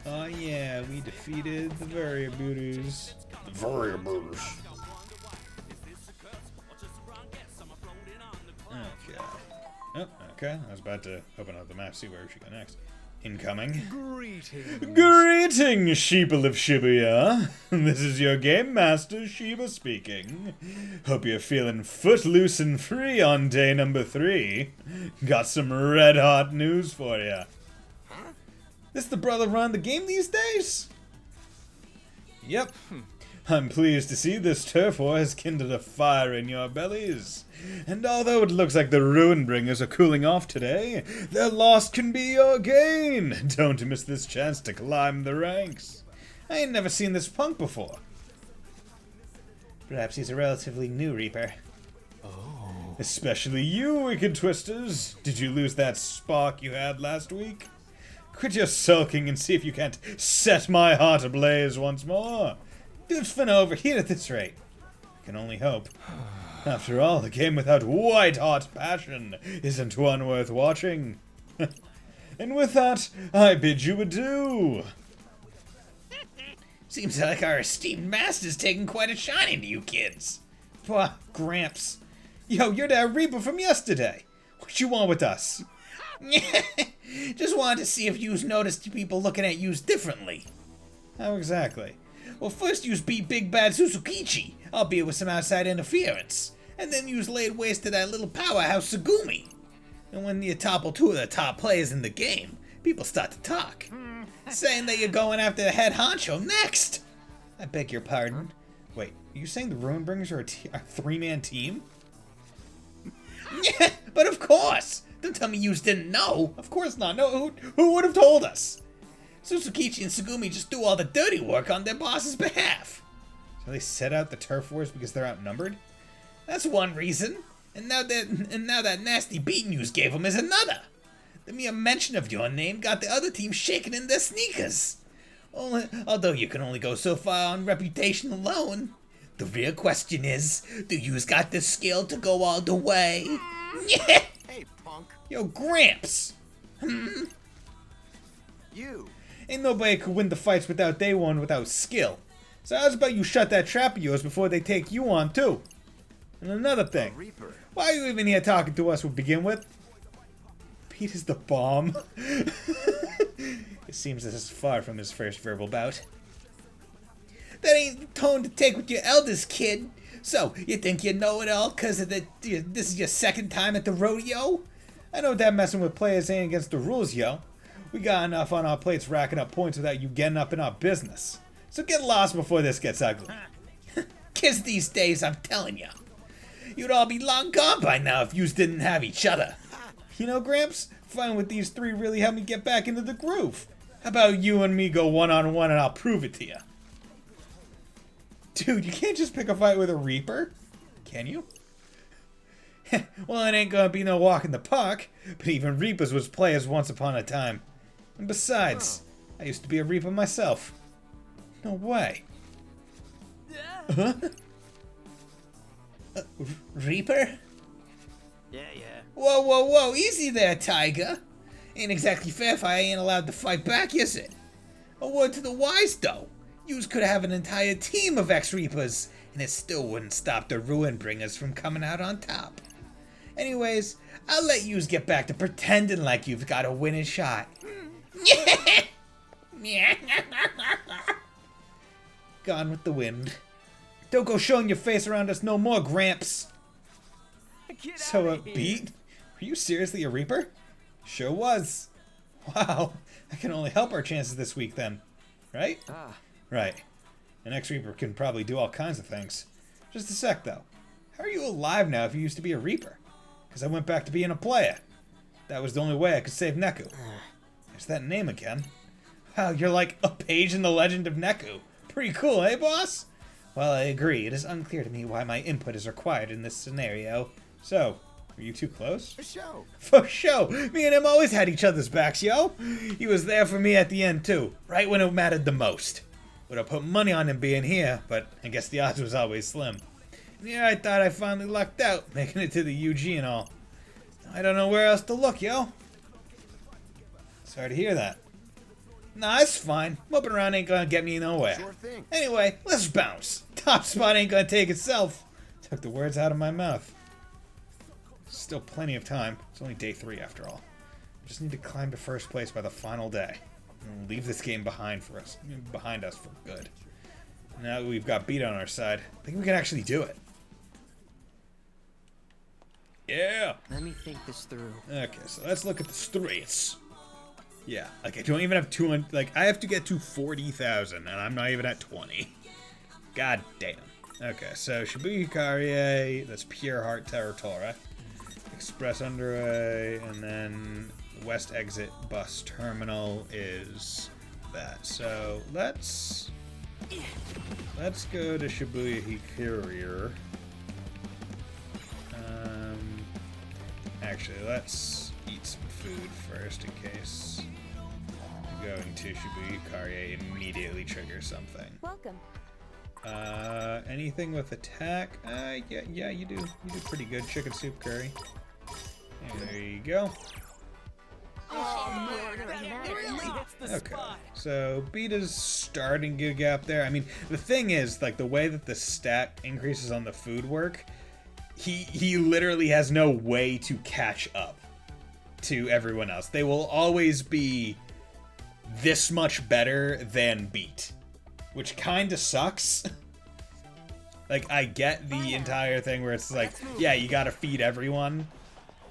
Oh yeah, we defeated the Variabooters. The Variabooters. Okay. Oh, okay. I was about to open up the map, see where we should go next. Incoming. Greetings. Greetings, sheeple of Shibuya. This is your game master, Shiba speaking. Hope you're feeling footloose and free on day number 3. Got some red-hot news for you. This the brother run the game these days? Yep. I'm pleased to see this turf war has kindled a fire in your bellies. And although it looks like the Ruinbringers are cooling off today, their loss can be your gain. Don't miss this chance to climb the ranks. I ain't never seen this punk before. Perhaps he's a relatively new Reaper. Oh. Especially you, Wicked Twisters. Did you lose that spark you had last week? Quit your sulking and see if you can't set my heart ablaze once more. Dude's finna overheat at this rate. I can only hope. After all, a game without white-hot passion isn't one worth watching. And with that, I bid you adieu. Seems like our esteemed master's taking quite a shine to you kids. Bah, Gramps. Yo, you're that Reaper from yesterday. What you want with us? Just wanted to see if you's noticed people looking at you's differently. How exactly? Well, first you's beat Big Bad Suzukichi, albeit with some outside interference. And then you's laid waste to that little powerhouse Sagumi. And when you topple 2 of the top players in the game, people start to talk. Saying that you're going after the head honcho next. I beg your pardon. Wait, are you saying the Ruinbringers are a 3-man team? Yeah, but of course! Don't tell me yous didn't know. Of course not. No, who would have told us? Suzukichi and Sagumi just do all the dirty work on their boss's behalf. So they set out the turf wars because they're outnumbered? That's one reason. And now that nasty beating yous gave them is another. The mere mention of your name got the other team shaking in their sneakers. Although you can only go so far on reputation alone. The real question is, do yous got the skill to go all the way? Yeah. Hey, punk. Yo, Gramps! You. Ain't nobody could win the fights without skill. So how's about you shut that trap of yours before they take you on too? And another thing, Reaper. why are you even here talking to us to begin with? Pete is the bomb. It seems this is far from his first verbal bout. That ain't the tone to take with your eldest, kid. So, you think you know it all because this is your second time at the rodeo? I know that messing with players ain't against the rules, yo. We got enough on our plates racking up points without you getting up in our business. So get lost before this gets ugly. Kids these days, I'm telling you. You'd all be long gone by now if yous didn't have each other. You know, Gramps, fighting with these three really helped me get back into the groove. How about you and me go one-on-one and I'll prove it to you? Dude, you can't just pick a fight with a Reaper. Can you? Well, it ain't gonna be no walk in the park, but even Reapers was players once upon a time. And besides, I used to be a Reaper myself. No way. Huh? Reaper? Yeah. Whoa, whoa, whoa, easy there, Tiger. Ain't exactly fair if I ain't allowed to fight back, is it? A word to the wise, though. Yous could have an entire team of ex-Reapers, and it still wouldn't stop the Ruin Bringers from coming out on top. Anyways, I'll let yous get back to pretending like you've got a winning shot. Gone with the wind. Don't go showing your face around us no more, Gramps. Get So outta here. upbeat? Were you seriously a Reaper? Sure was. Wow, that can only help our chances this week then. Right? Right. An ex-Reaper can probably do all kinds of things. Just a sec though. How are you alive now if you used to be a Reaper? Because I went back to being a player. That was the only way I could save Neku. There's that name again. Wow, you're like a page in the legend of Neku. Pretty cool, eh, boss? Well, I agree. It is unclear to me why my input is required in this scenario. So, are you too close? For show. For show! Me and him always had each other's backs, yo! He was there for me at the end, too. Right when it mattered the most. Would have put money on him being here, but I guess the odds was always slim. And yeah, I thought I finally lucked out, making it to the UG and all. I don't know where else to look, yo. Sorry to hear that. Nah, it's fine. Moping around ain't gonna get me nowhere. Sure thing. Anyway, let's bounce. Top spot ain't gonna take itself. Took the words out of my mouth. Still plenty of time. It's only day 3 after all. Just need to climb to first place by the final day. And leave this game behind us for good. Now that we've got beat on our side, I think we can actually do it. Yeah. Let me think this through. Okay, so let's look at the streets. Yeah, like I don't even have 200. Like I have to get to 40,000, and I'm not even at 20. God damn. Okay, so Shibuya Carrier, that's Pure Heart Territory. Express Underway, and then West Exit Bus Terminal is that. So let's go to Shibuya Courier. Actually, let's eat some food first in case going to Shibuya Carrier immediately triggers something. Welcome. Anything with attack? Yeah, you do. You do pretty good. Chicken soup curry. There you go. Hits the Okay, spot. so beat is starting to get up there. I mean, the thing is, like, the way that the stat increases on the food work, he literally has no way to catch up to everyone else. They will always be this much better than beat, which kind of sucks. Like, I get the entire thing where it's like, yeah, you gotta feed everyone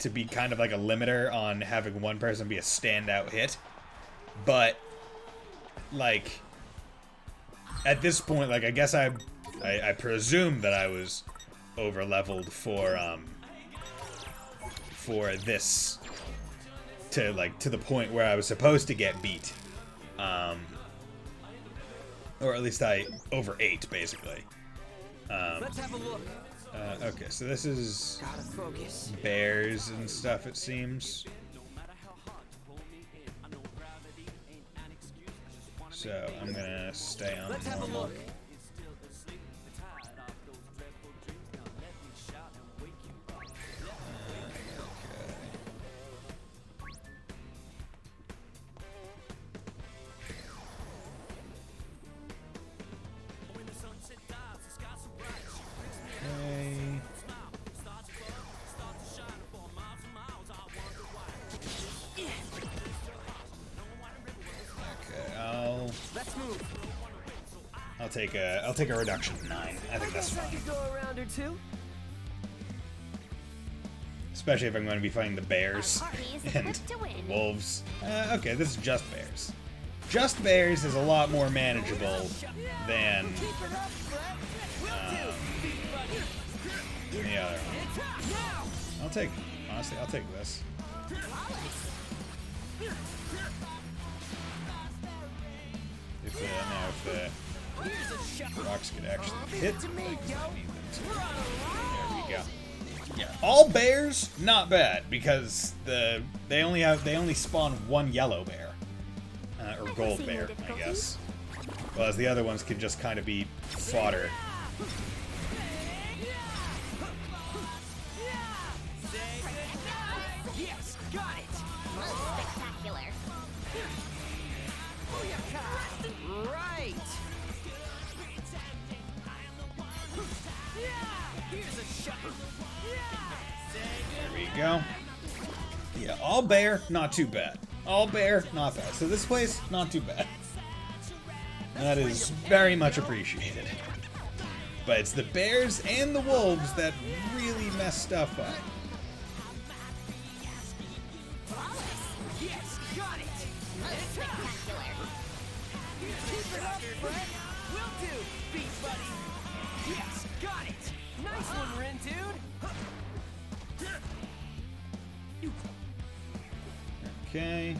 to be kind of like a limiter on having one person be a standout hit. But, like, at this point, like, I guess I presume that I was over-leveled for this to, like, to the point where I was supposed to get beat. Or at least I over-ate, basically. Let's have a look. Okay, so this is Gotta focus. bears and stuff, it seems. So I'm gonna stay on Let's have a normal. look. Okay. Okay, Let's move. I'll take a reduction to 9. I think that's Guess I fine. could go around or two. Especially if I'm going to be fighting the bears Our party is and equipped to win. wolves. Okay, this is just bears. just bears is a lot more manageable than the other one. Honestly, I'll take this. If the rocks could actually hit, I need them to. There we go. Yeah, all bears not bad because they only spawn one yellow bear or gold bear, I guess. Whereas the other ones can just kind of be fodder. Yes, got it. Spectacular. Right. Here's a shot. There we go. Yeah, all bear, not too bad. All bear, not bad. So this place, not too bad. That is very much appreciated. But it's the bears and the wolves that really mess stuff up. Yes, got it. Spectacular. Keep it up, Fred. Will do, beat buddy. Yes, got it. Nice one, Rin, dude. Okay.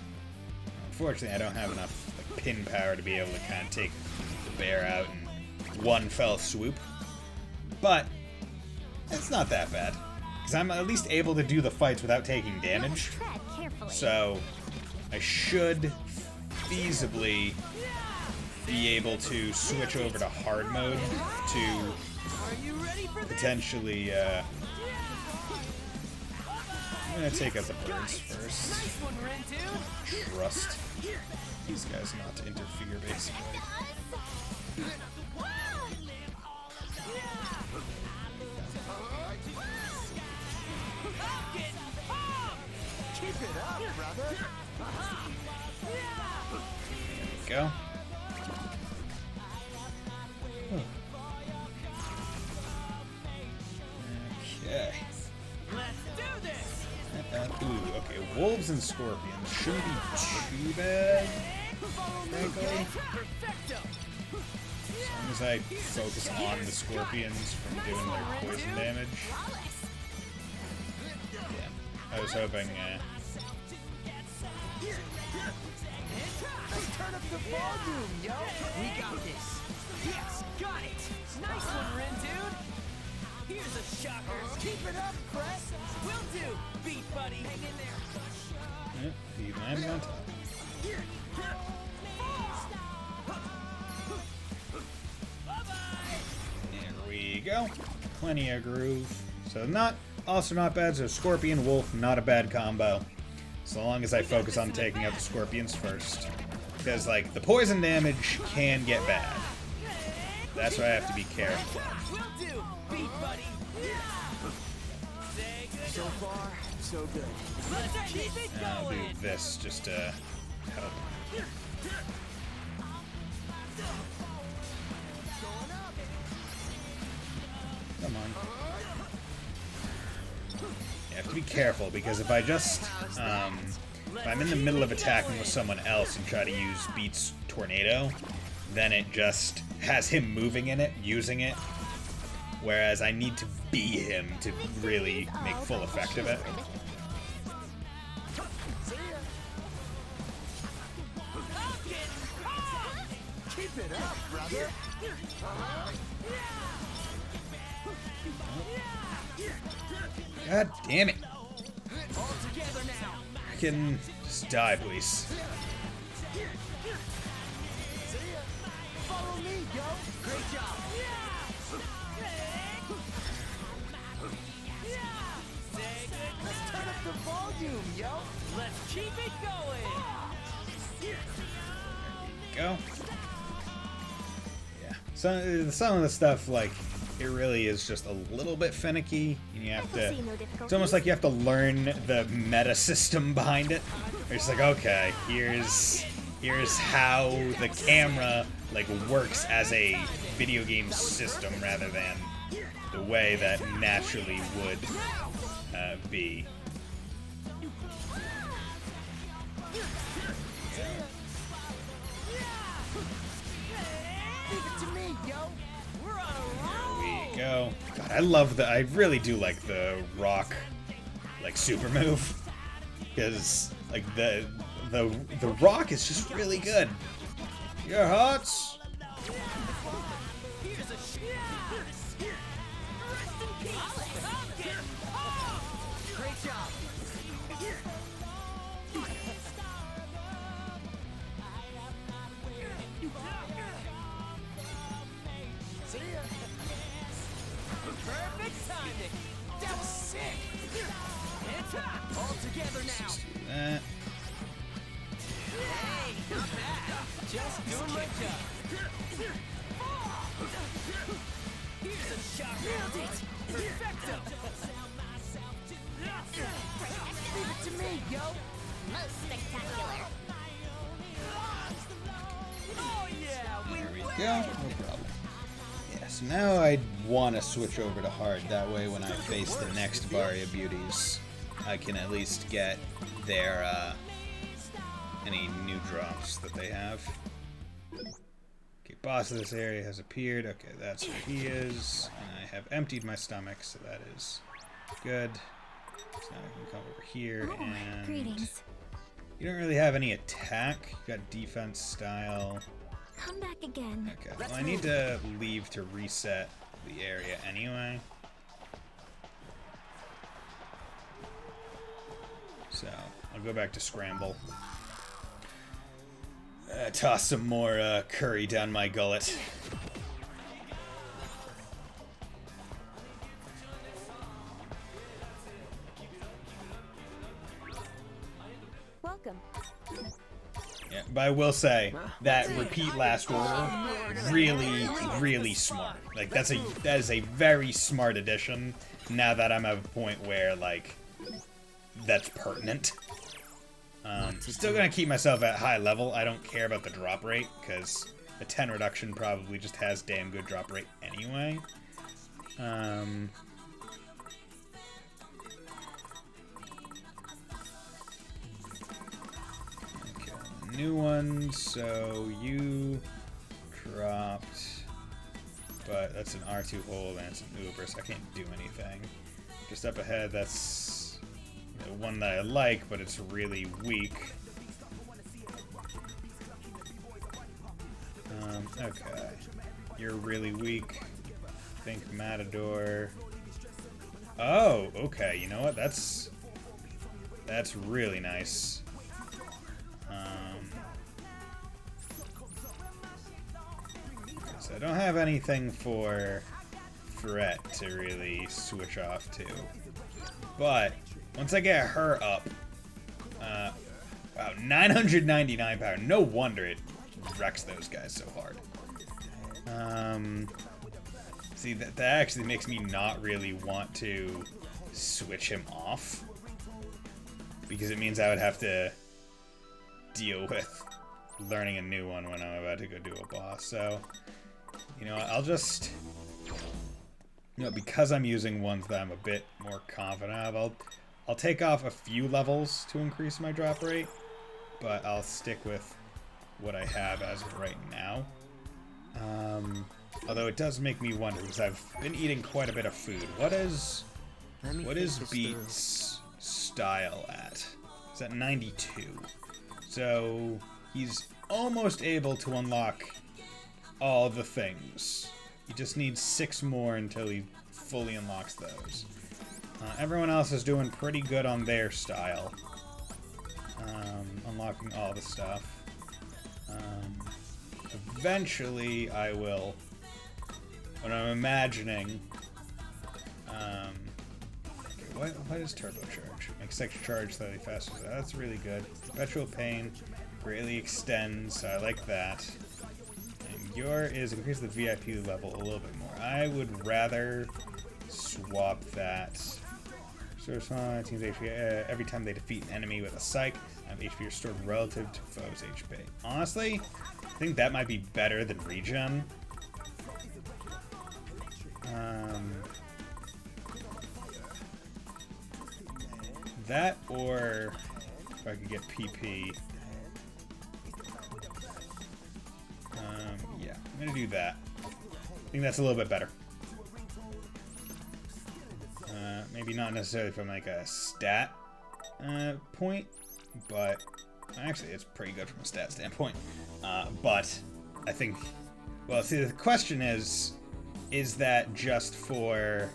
Unfortunately, I don't have enough pin power to be able to kind of take the bear out in one fell swoop. But it's not that bad. Because I'm at least able to do the fights without taking damage. Tread carefully. So I should feasibly be able to switch over to hard mode to Are you ready for this? potentially, I'm gonna take out the birds first. Nice one, Rin, dude. Trust these guys not to interfere, basically. Keep it up, brother. There we go. Okay. Let's do this. Ooh, okay. Wolves and scorpions shouldn't be too bad, frankly. Perfecto. As long as I focus on the scorpions from doing their poison damage. Yeah. I was hoping, Let's turn up the volume, yo. We got this. Yes, got it. Nice one, Rin, dude. Here's a shocker. Keep it up, Fred. Will do, beat buddy. Hang in there. yep, he landed on top. There we go. Plenty of groove. So also not bad. So scorpion, wolf, not a bad combo. So long as I focus on taking out the scorpions first. Because, like, the poison damage can get bad. That's why I have to be careful. Will do, beat buddy. So far, so good. Let's keep it I'll do going. this just to help. Come on. You have to be careful because if I just, if I'm in the middle of attacking with someone else and try to use Beat's tornado, then it just has him moving in it, using it, whereas I need to be him to really make full effect of it. Keep it up, brother. God damn it. All together now. Can just die, please. Follow me, yo. Great job. Let's turn up the volume, yo. Let's keep it going. Go. Yeah. Some of the stuff, like, it really is just a little bit finicky. And you have to. It's almost like you have to learn the meta system behind it. It's like, okay, here's how the camera like works as a video game system rather than the way that naturally would be. me, yo. We're on a roll. There we go. God, I love the. I really do like the rock, like super move, because like the rock is just really good. Your hearts. Here's a Rest in peace. Great job. See ya. Perfect timing. That was sick. It's up. All together now. That. Hey, not bad. Just doing my job. Here's a shot. Nailed it. Perfecto. Leave it to me, yo. Most spectacular. Oh yeah, There we go. No problem. Yeah, so now I want to switch over to hard. That way, when I face the next Varia beauties, I can at least get their any new drops that they have. Okay, boss of this area has appeared. Okay, that's where he is. And I have emptied my stomach, so that is good. So now I can come over here Oh, and... greetings. You don't really have any attack. You got defense style. Come back again. Okay, well I need to leave to reset the area anyway. So, I'll go back to scramble. Toss some more curry down my gullet. Welcome. Yeah, but I will say that repeat last order really, really smart. Like that is a very smart addition. Now that I'm at a point where like that's pertinent. Still gonna keep myself at high level. I don't care about the drop rate because the 10 reduction probably just has damn good drop rate anyway. New one, so you dropped, but that's an R2 hold and it's an Uber, so I can't do anything. Just up ahead, that's the one that I like, but it's really weak. Okay, you're really weak. Think Matador. Oh, okay, you know what? That's really nice. So I don't have anything for Threat to really switch off to. But once I get her up, wow, 999 power. No wonder it wrecks those guys so hard. See, that actually makes me not really want to switch him off. Because it means I would have to deal with learning a new one when I'm about to go do a boss. So, you know, I'll just... You know, because I'm using ones that I'm a bit more confident of, I'll take off a few levels to increase my drop rate. But I'll stick with what I have as of right now. Although it does make me wonder, because I've been eating quite a bit of food. What is Beat's style at? It's at 92. So he's almost able to unlock all the things. He just needs 6 more until he fully unlocks those. Everyone else is doing pretty good on their style. Unlocking all the stuff. Eventually I will, what I'm imagining, okay, what is turbocharge? Makes extra charge slightly faster. So that's really good. Perpetual pain greatly extends. I like that. And your is increase the VIP level a little bit more. I would rather swap that. Source teams HP every time they defeat an enemy with a psych. HP restored relative to foes' HP. Honestly, I think that might be better than regen. That or if I could get PP. Yeah, I'm gonna do that. think that's a little bit better. Maybe not necessarily from like a stat point, but actually it's pretty good from a stat standpoint. But I think, well, see, the question is that just for...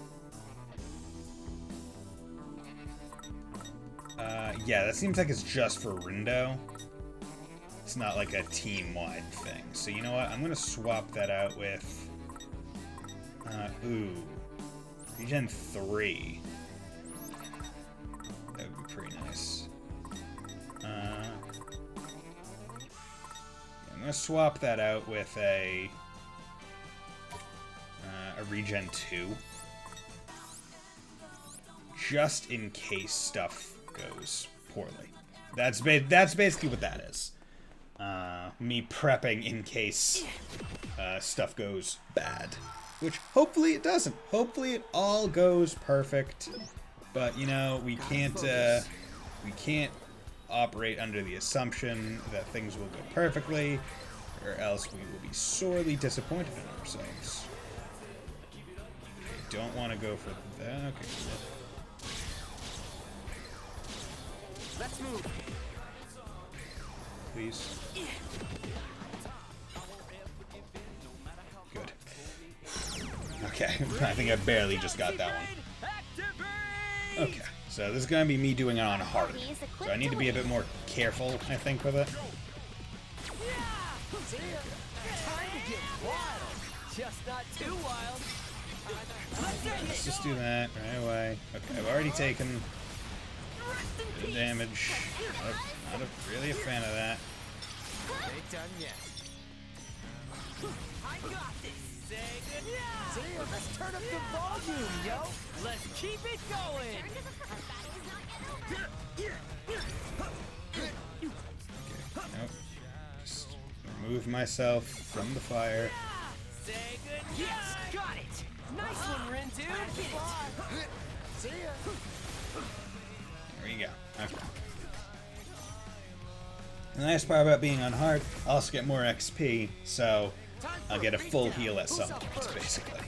yeah, that seems like it's just for Rindo. It's not like a team-wide thing. So you know what? I'm gonna swap that out with... ooh. Regen 3. That would be pretty nice. I'm gonna swap that out with a Regen 2. Just in case stuff goes poorly. That's basically what that is. Me prepping in case stuff goes bad. Which, hopefully it doesn't. Hopefully it all goes perfect. But, you know, we can't operate under the assumption that things will go perfectly, or else we will be sorely disappointed in ourselves. Okay, don't want to go for that. Okay, cool. Let's move. Please. Good. Okay, I think I barely just got that one. Okay, so this is going to be me doing it on hard. So I need to be a bit more careful, I think, with it. Time to get wild. Just not too wild. Let's just do that right away. Okay, I've already taken the damage. Not really a fan of that. Ain't done yet. I got this. Say good. See, let's turn up the volume, yo. Let's keep it going. Nope. Just remove myself from the fire. Say good. Yes, got it. Nice one, Rin, dude. Get it. See ya. There you go. Okay. The nice part about being on hard, I'll also get more XP, so I'll get a full heal at some point, basically.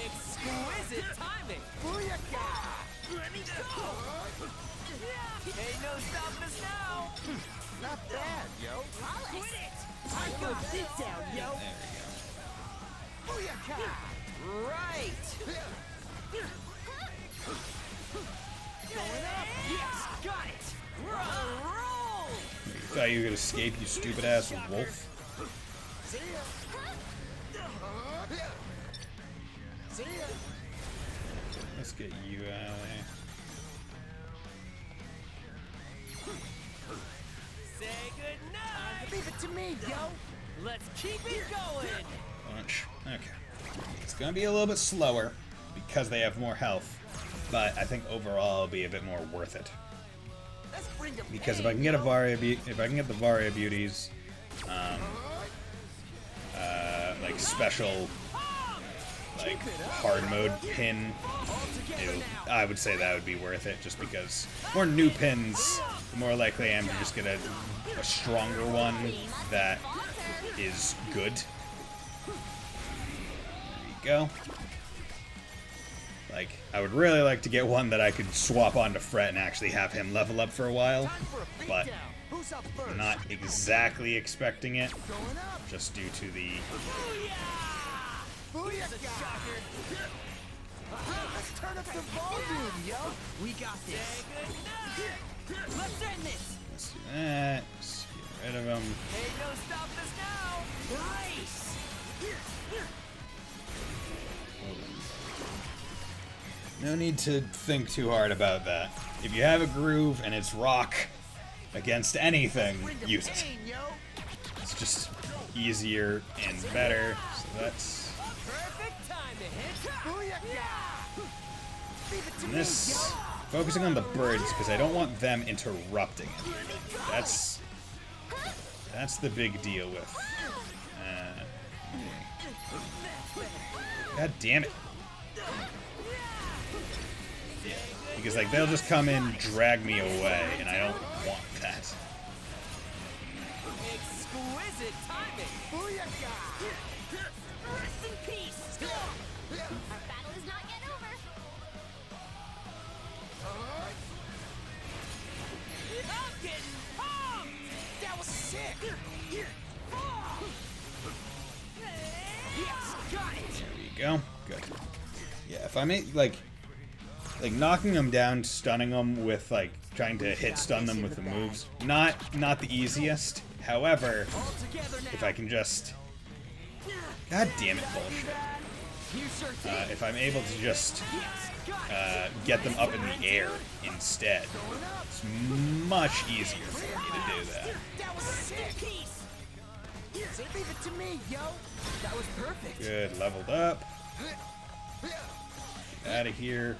Exquisite timing. Ain't no stopping us now. Not bad, yo. Quit it. I got this down, yo. There we go. Right. Going up. Yes, got it. We're on a roll. You thought you could escape, you stupid ass wolf? See ya. See ya. Let's get you out of there. Say goodnight. Leave it to me, yo. Let's keep it going. Punch. Okay. It's gonna be a little bit slower because they have more health, but I think overall it'll be a bit more worth it. Let's bring the Because if I can get a Varia, if I can get the Varia beauties, like special, like hard mode pin, I would say that would be worth it. Just because more new pins, the more likely I am to just get a stronger one that is good. There you go. Like, I would really like to get one that I could swap onto Fret and actually have him level up for a while, but I'm not exactly expecting it, just due to the... Let's turn up the volume, yo. We got this. Let's end this. Let's do that. Let's get rid of him. Ain't no stopping us now. Nice. No need to think too hard about that. If you have a groove and it's rock against anything, use it. It's just easier and better, so that's... Perfect time to hit. And this... Focusing on the birds, because I don't want them interrupting anything. That's the big deal with... God damn it. Yeah, because like they'll just come in, drag me away, and I don't want that. Exquisite Sick timing. Booyaka! Rest in peace. Our battle is not yet over. I'm getting pumped. That was sick! Yes, got it. There we go. Good. Yeah, if I make like knocking them down, stunning them with like trying to hit stun them with the moves, not the easiest. However, All together now. if I can just, god damn it, bullshit. You sure did. If I'm able to just Yes, got it. get them up in the air instead, it's much easier for me to do that. That was Rest in sick! peace. So leave it to me, yo! That was perfect. Good, leveled up. Get out of here.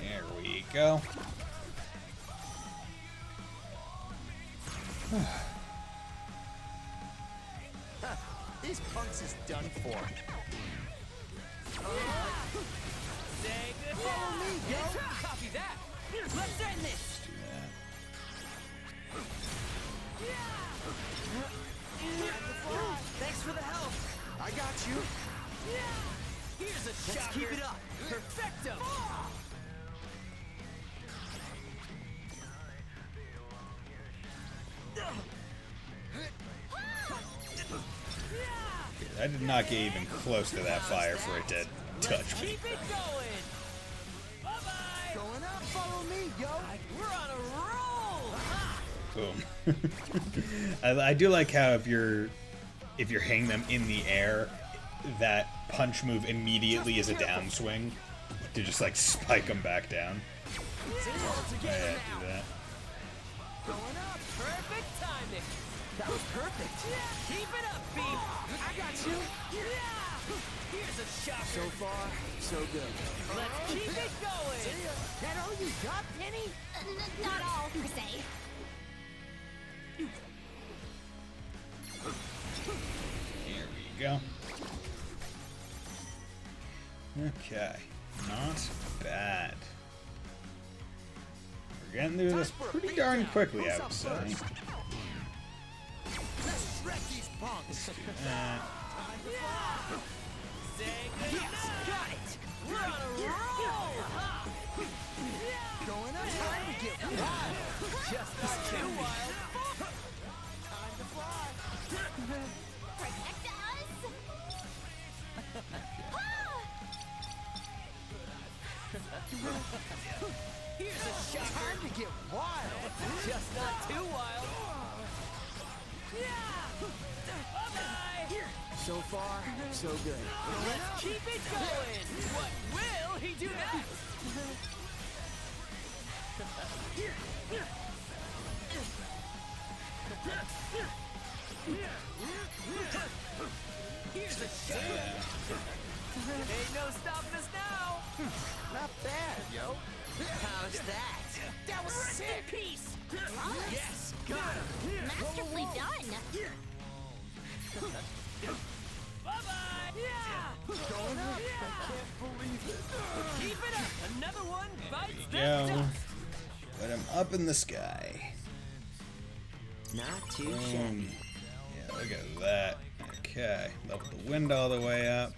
There we go. These punks is done for. Say good. Follow me, yo! Copy that. Let's end this. Do that. Thanks for the help. I got you. Here's a shot. Let's keep it up. Perfecto. I did not get even close to that fire for it to touch me. Keep it going. Bye-bye. Going up, follow me, yo! We're on a roll. Boom. I do like how if you're hanging them in the air, that punch move immediately is a downswing to just like spike them back down. All together Yeah, now. do that. Going up. Perfect timing. That was perfect. Keep it up, B. I got you! Here's a shocker. So far, so good. Let's keep it going. That all you got, Penny? Not all, per se. Here we go. Okay, not bad. We're getting through this pretty darn quickly, I would say. Let's shred these punks! Uh, Say good. Got it. We're on a roll. Going up, time to get wild! Just not too wild. Time to fly! Protect us. Here's a shocker. Time to get wild! Just not too wild. Bye-bye. So far, so good. Let's keep it going. What will he do next? Here's a shot. Ain't no stopping us now. Not bad, yo. How's that? That was sick! Peace. Yes. Got him. Masterfully done. Bye-bye. Yeah. Going up! I can't believe it. Keep it up. Another one bites the go. dust. Put him up in the sky. Not too Boom. Yeah, look at that. Okay, level the wind all the way up.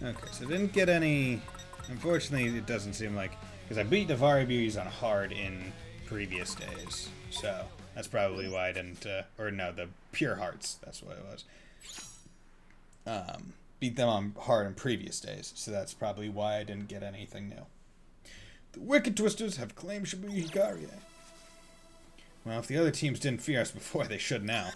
Okay, so didn't get any. Unfortunately, it doesn't seem like, because I beat the Vari Beauties on hard in previous days, so that's probably why I didn't. Or no, the Pure Hearts. That's what it was. Beat them on hard in previous days, so that's probably why I didn't get anything new. The Wicked Twisters have claimed Shibuya Hikaria. Well, if the other teams didn't fear us before, they should now.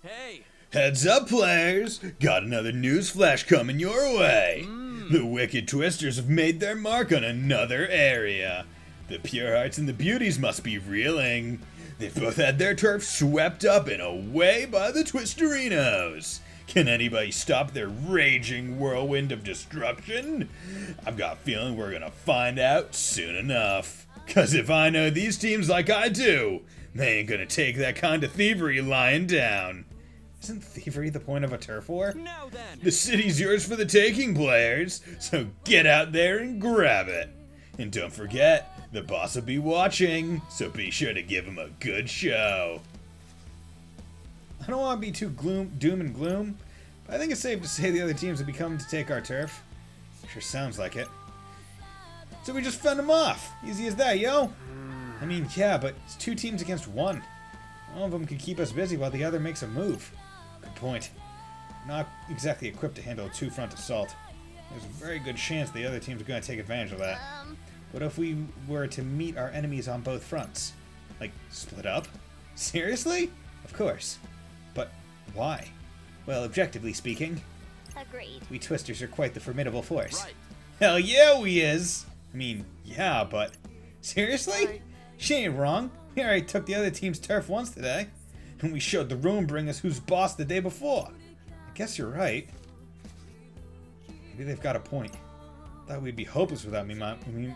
Hey. Heads up, players! Got another news flash coming your way! The Wicked Twisters have made their mark on another area. The Pure Hearts and the Beauties must be reeling. They've both had their turf swept up and away by the Twisterinos. Can anybody stop their raging whirlwind of destruction? I've got a feeling we're gonna find out soon enough. 'Cause if I know these teams like I do, they ain't gonna take that kind of thievery lying down. Isn't thievery the point of a turf war? Now then. The city's yours for the taking, players, so get out there and grab it. And don't forget, the boss will be watching, so be sure to give him a good show. I don't want to be too doom and gloom, but I think it's safe to say the other teams have become to take our turf. Sure sounds like it. So we just fend them off. Easy as that, yo. I mean, yeah, but it's 2 teams against 1. One of them could keep us busy while the other makes a move. Good point. Not exactly equipped to handle a 2-front assault. There's a very good chance the other team's going to take advantage of that. What if we were to meet our enemies on both fronts? Like, split up? Seriously? Of course. But why? Well, objectively speaking, Agreed. we Twisters are quite the formidable force. Right. Hell yeah, we is! I mean, yeah, but... Seriously? Right. She ain't wrong. We already took the other team's turf once today. And we showed the room bring us who's boss the day before. I guess you're right. Maybe they've got a point. Thought we'd be hopeless without Mojo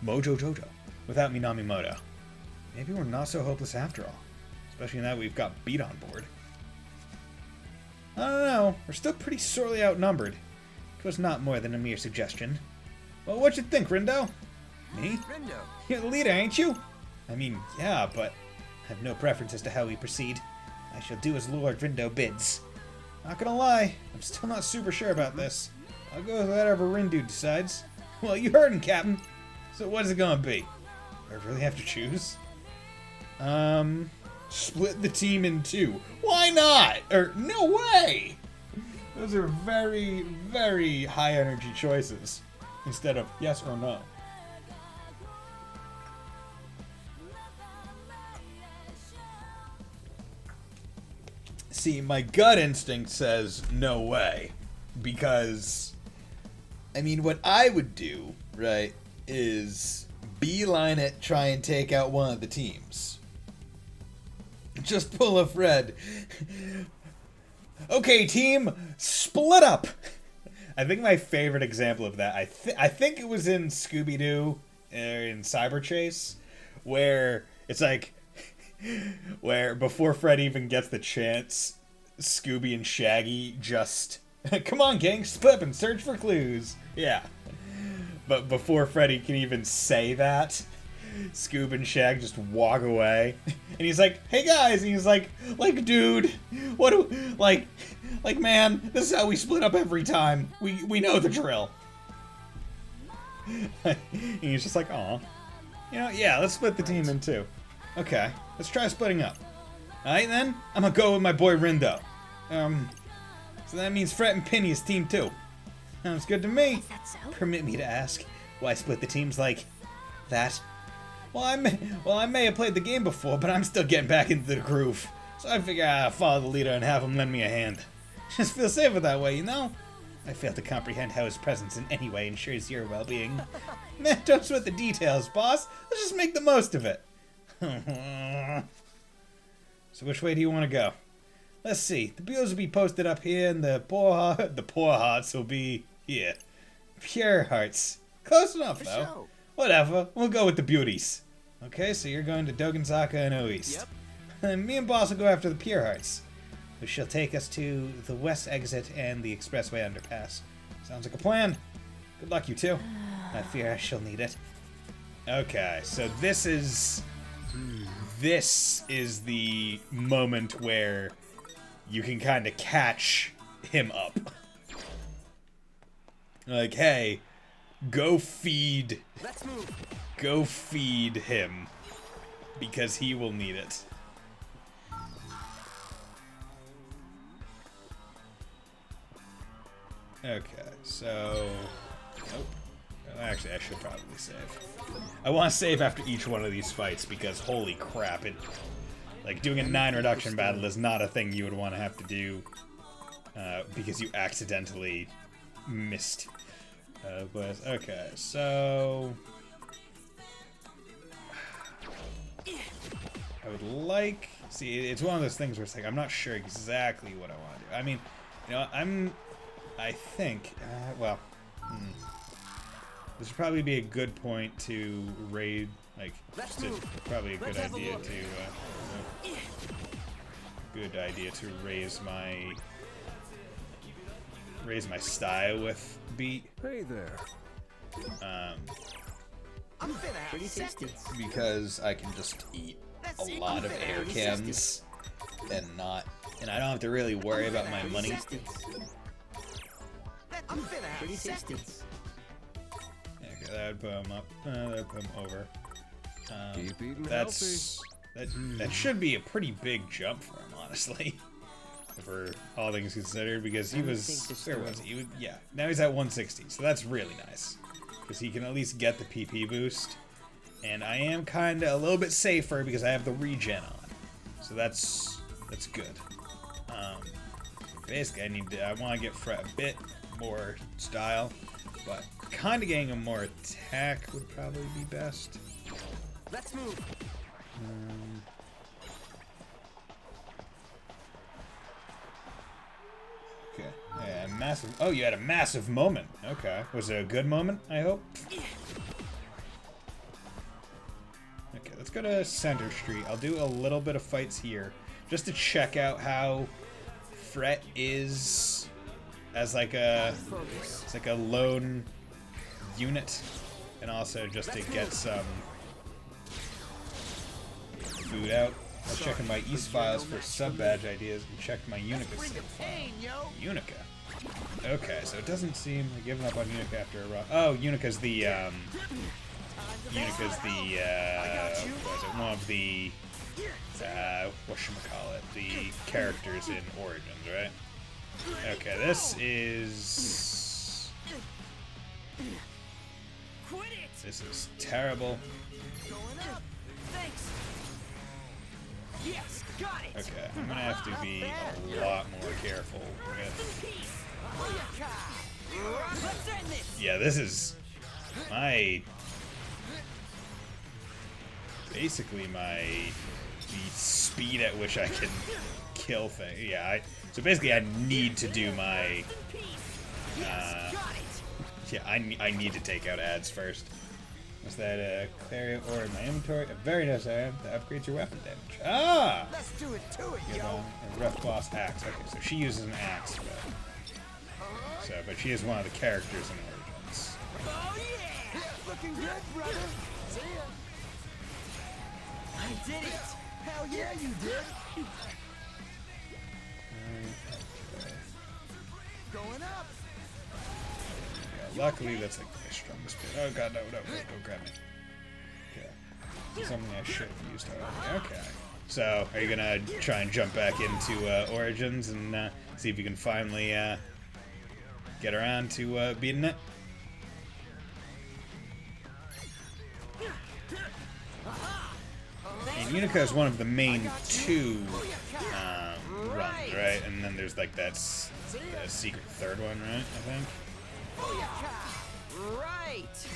Jojo. Without Minamimoto. Maybe we're not so hopeless after all. Especially now we've got Beat on board. I don't know. We're still pretty sorely outnumbered. It was not more than a mere suggestion. Well, what you think, Rindo? Me? Rindo. You're the leader, ain't you? I mean, yeah, but I have no preference as to how we proceed. I shall do as Lord Rindo bids. Not gonna lie, I'm still not super sure about this. I'll go with whatever Rindu decides. Well, you heard him, Captain. So what is it gonna be? Do I really have to choose? Split the team in 2. Why not? Or, no way! Those are very, very high energy choices. Instead of yes or no. See, my gut instinct says no way. Because, I mean, what I would do, right, is beeline it, try and take out one of the teams. Just pull a Fred. Okay, team, split up! I think my favorite example of that, I think it was in Scooby-Doo, in Cyber Chase, where it's like, where before Fred even gets the chance, Scooby and Shaggy just, come on gang, split up and search for clues. Yeah. But before Freddy can even say that, Scoob and Shag just walk away. And he's like, hey guys, and he's like, dude, what do, like, man, this is how we split up every time. We know the drill. And he's just like, aw. You know, yeah, let's split the team in 2. Okay, let's try splitting up. Alright then, I'm gonna go with my boy Rindo. So that means Fret and Penny is team 2. Sounds good to me. Is that so? Permit me to ask, why split the teams like that? Well, I may have played the game before, but I'm still getting back into the groove. So I figure I'll follow the leader and have him lend me a hand. Just feel safer that way, you know? I fail to comprehend how his presence in any way ensures your well-being. Man, don't sweat the details, boss. Let's just make the most of it. So which way do you want to go? Let's see. The bills will be posted up here, and the poor hearts will be here. Pure hearts. Close enough, For though. show. Whatever. We'll go with the beauties. Okay, so you're going to Dogenzaka and Oeast. Yep. And me and Boss will go after the Pure Hearts, which shall take us to the west exit and the expressway underpass. Sounds like a plan. Good luck, you two. I fear I shall need it. Okay, so this is the moment where you can kind of catch him up. Like, hey, go feed Let's move. him, because he will need it. Okay, so... Nope. Actually, I should probably save. I want to save after each one of these fights, because holy crap, like, doing a 9 reduction battle is not a thing you would want to have to do, because you accidentally missed. But, okay, so... I would like... See, it's one of those things where it's like, I'm not sure exactly what I want to do. I mean, you know, I think... well... This would probably be a good point to raid... Like, Let's just move. probably a good Let's have a idea look. to... good idea to raise my style with beat. Hey there. I'm finna have Pretty tasty. because I can just eat a lot of air cans and I don't have to really worry about my money. I'm finna have Pretty tasty. Okay, that would put him up. That would put him over. Keep eating That should be a pretty big jump for him, honestly. For all things considered, because he was, where was he? Yeah, now he's at 160, so that's really nice. Because he can at least get the PP boost. And I am kind of a little bit safer because I have the regen on. So that's good. Basically, I want to get Fred a bit more style, but kind of getting him more attack would probably be best. Let's move. Okay. Yeah, massive. Oh, you had a massive moment. Okay. Was it a good moment, I hope? Okay, let's go to Center Street. I'll do a little bit of fights here just to check out how Fret is as like a lone unit, and also just to get some food out. I was checking my East files for sub badge ideas and checked my Unica sub file. Unica. Okay, so it doesn't seem like giving up on Unica after a run. Oh, Unica's the what was it? One of the whatchamacallit, the characters in Origins, right? Okay, this is terrible. Thanks. Yes, got it. Okay, I'm gonna have to be a lot more careful with. Let's end this. Yeah, this is basically the speed at which I can kill things. Yeah, so basically I need to do my I need to take out ads first. Was that a Clarion or in my inventory? A very nice item that upgrades your weapon damage. Ah! Let's do it to it, You yo. know, a rough boss axe. Okay, so she uses an axe, but she is one of the characters in Origins. Oh yeah! Looking good, brother. See ya. I did it. Hell yeah, you did. Going up. Yeah, luckily, that's like my strongest bit. Oh god, no, don't grab me. Okay. Something I should have used already. Okay. So, are you gonna try and jump back into Origins and see if you can finally get around to beating it? And Unica is one of the main two runs, right? And then there's like that secret third one, right? I think. Right.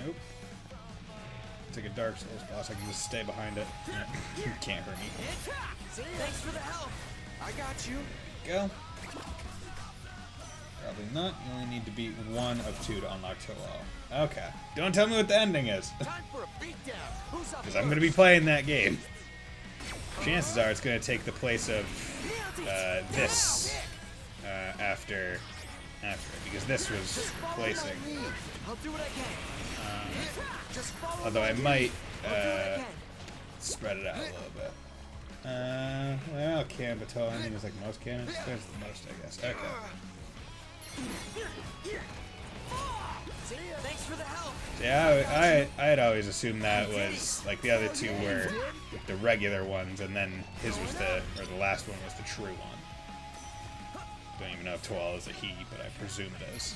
Nope. It's like a Dark Souls boss. I can just stay behind it. You can't hurt me. Thanks for the help. I got you. Go. Probably not. You only need to beat one of two to unlock Toal. Okay. Don't tell me what the ending is. Time for a beatdown. Who's up Because I'm going to be playing that game. Chances are it's going to take the place of this after it, because this was replacing. I'll do what I can. Just follow Although I me. might I'll do what I can. spread it out a little bit. Well, Canvato, I think it's like most cannons. There's the most, I guess. Okay. Thanks for the help. Yeah, I had always assumed that was like the other two were the regular ones, and then his was the last one was the true one. Don't even know if Toal is a he, but I presume it is.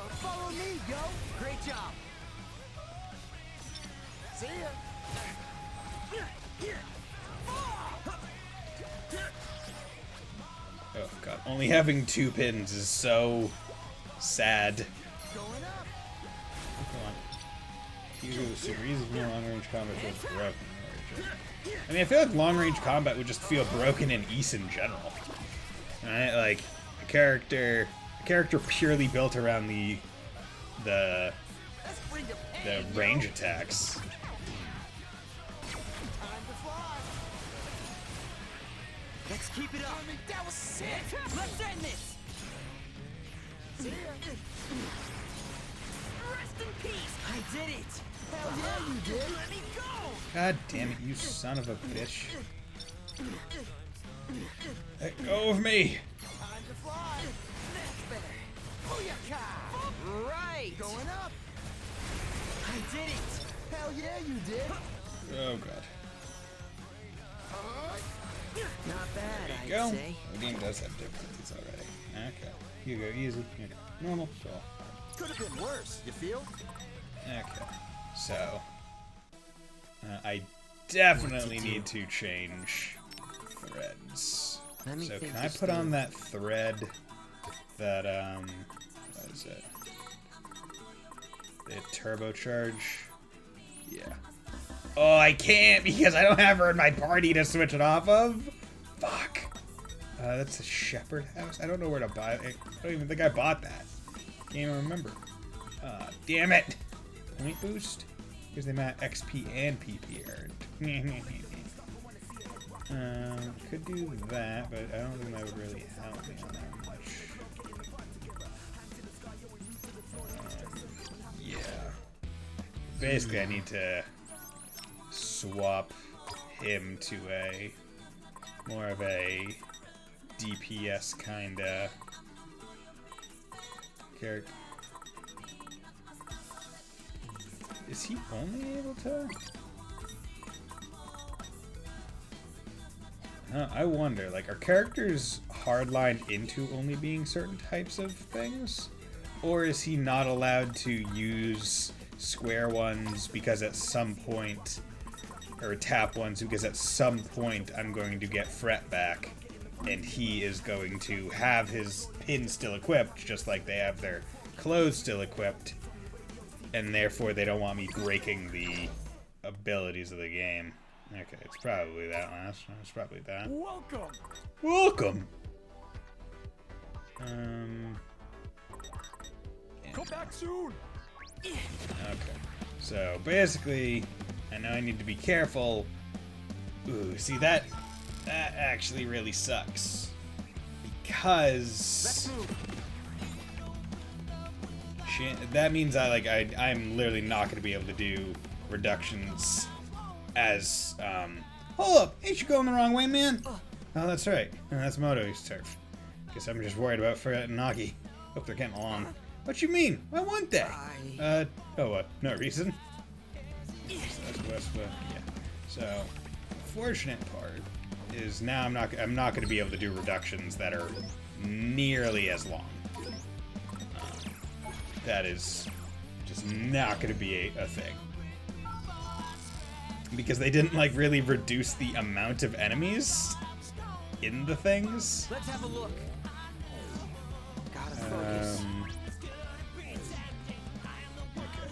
Follow me, yo. Great job. See ya. Oh god, only having 2 pins is so sad. Going up. Come on. Usually was super easy. No long range combat feels broken. I mean, I feel like long range combat would just feel broken in Ys in general. Right? Like a character purely built around the Let's bring the pain. range attacks. Time to fly. Let's keep it up. I mean, that was sick. Let's end this. Rest in peace. I did it. Hell yeah, you did. Let me go. God damn it, you son of a bitch. Let go of me. Time to fly. That's better. Booyaka. Right. Going up. I did it. Hell yeah, you did. Oh god. Not bad, I'd Go. say. The game does have difficulties already. Okay. You go easy. You go normal. So. Could have been worse, you feel? Okay. So. I definitely need to change threads. Let me So think can I this put on through. that thread that what is it? The turbocharge? Yeah. Oh, I can't because I don't have her in my party to switch it off of. Fuck. That's a shepherd house. I don't know where to buy it. I don't even think I bought that. Can't even remember. Damn it. Point boost? Because they meant XP and PP earned. Could do that, but I don't think that would really help me all that much. Yeah. Basically, I need to swap him to a more of a DPS kind of character. Is he only able to? I wonder, like, are characters hardlined into only being certain types of things? Or is he not allowed to use square ones because at some point, or tap ones because at some point I'm going to get Fret back and he is going to have his pin still equipped, just like they have their clothes still equipped, and therefore they don't want me breaking the abilities of the game. Okay, it's probably that last one. It's probably that. Welcome. Welcome! Come back soon. Okay. So, basically, I know I need to be careful. Ooh, see, that actually really sucks. Because... that means I'm literally not going to be able to do reductions as, hold up! Ain't you going the wrong way, man? Oh, that's right. That's Moto's turf. Guess I'm just worried about Fred and Nagi. Hope they're getting along. What you mean? Why won't they? Oh what? No reason? Southwest, yeah. So, fortunate part is now I'm not going to be able to do reductions that are nearly as long. That is just not going to be a thing. Because they didn't, like, really reduce the amount of enemies in the things. Let's have a look. Gotta focus. Okay,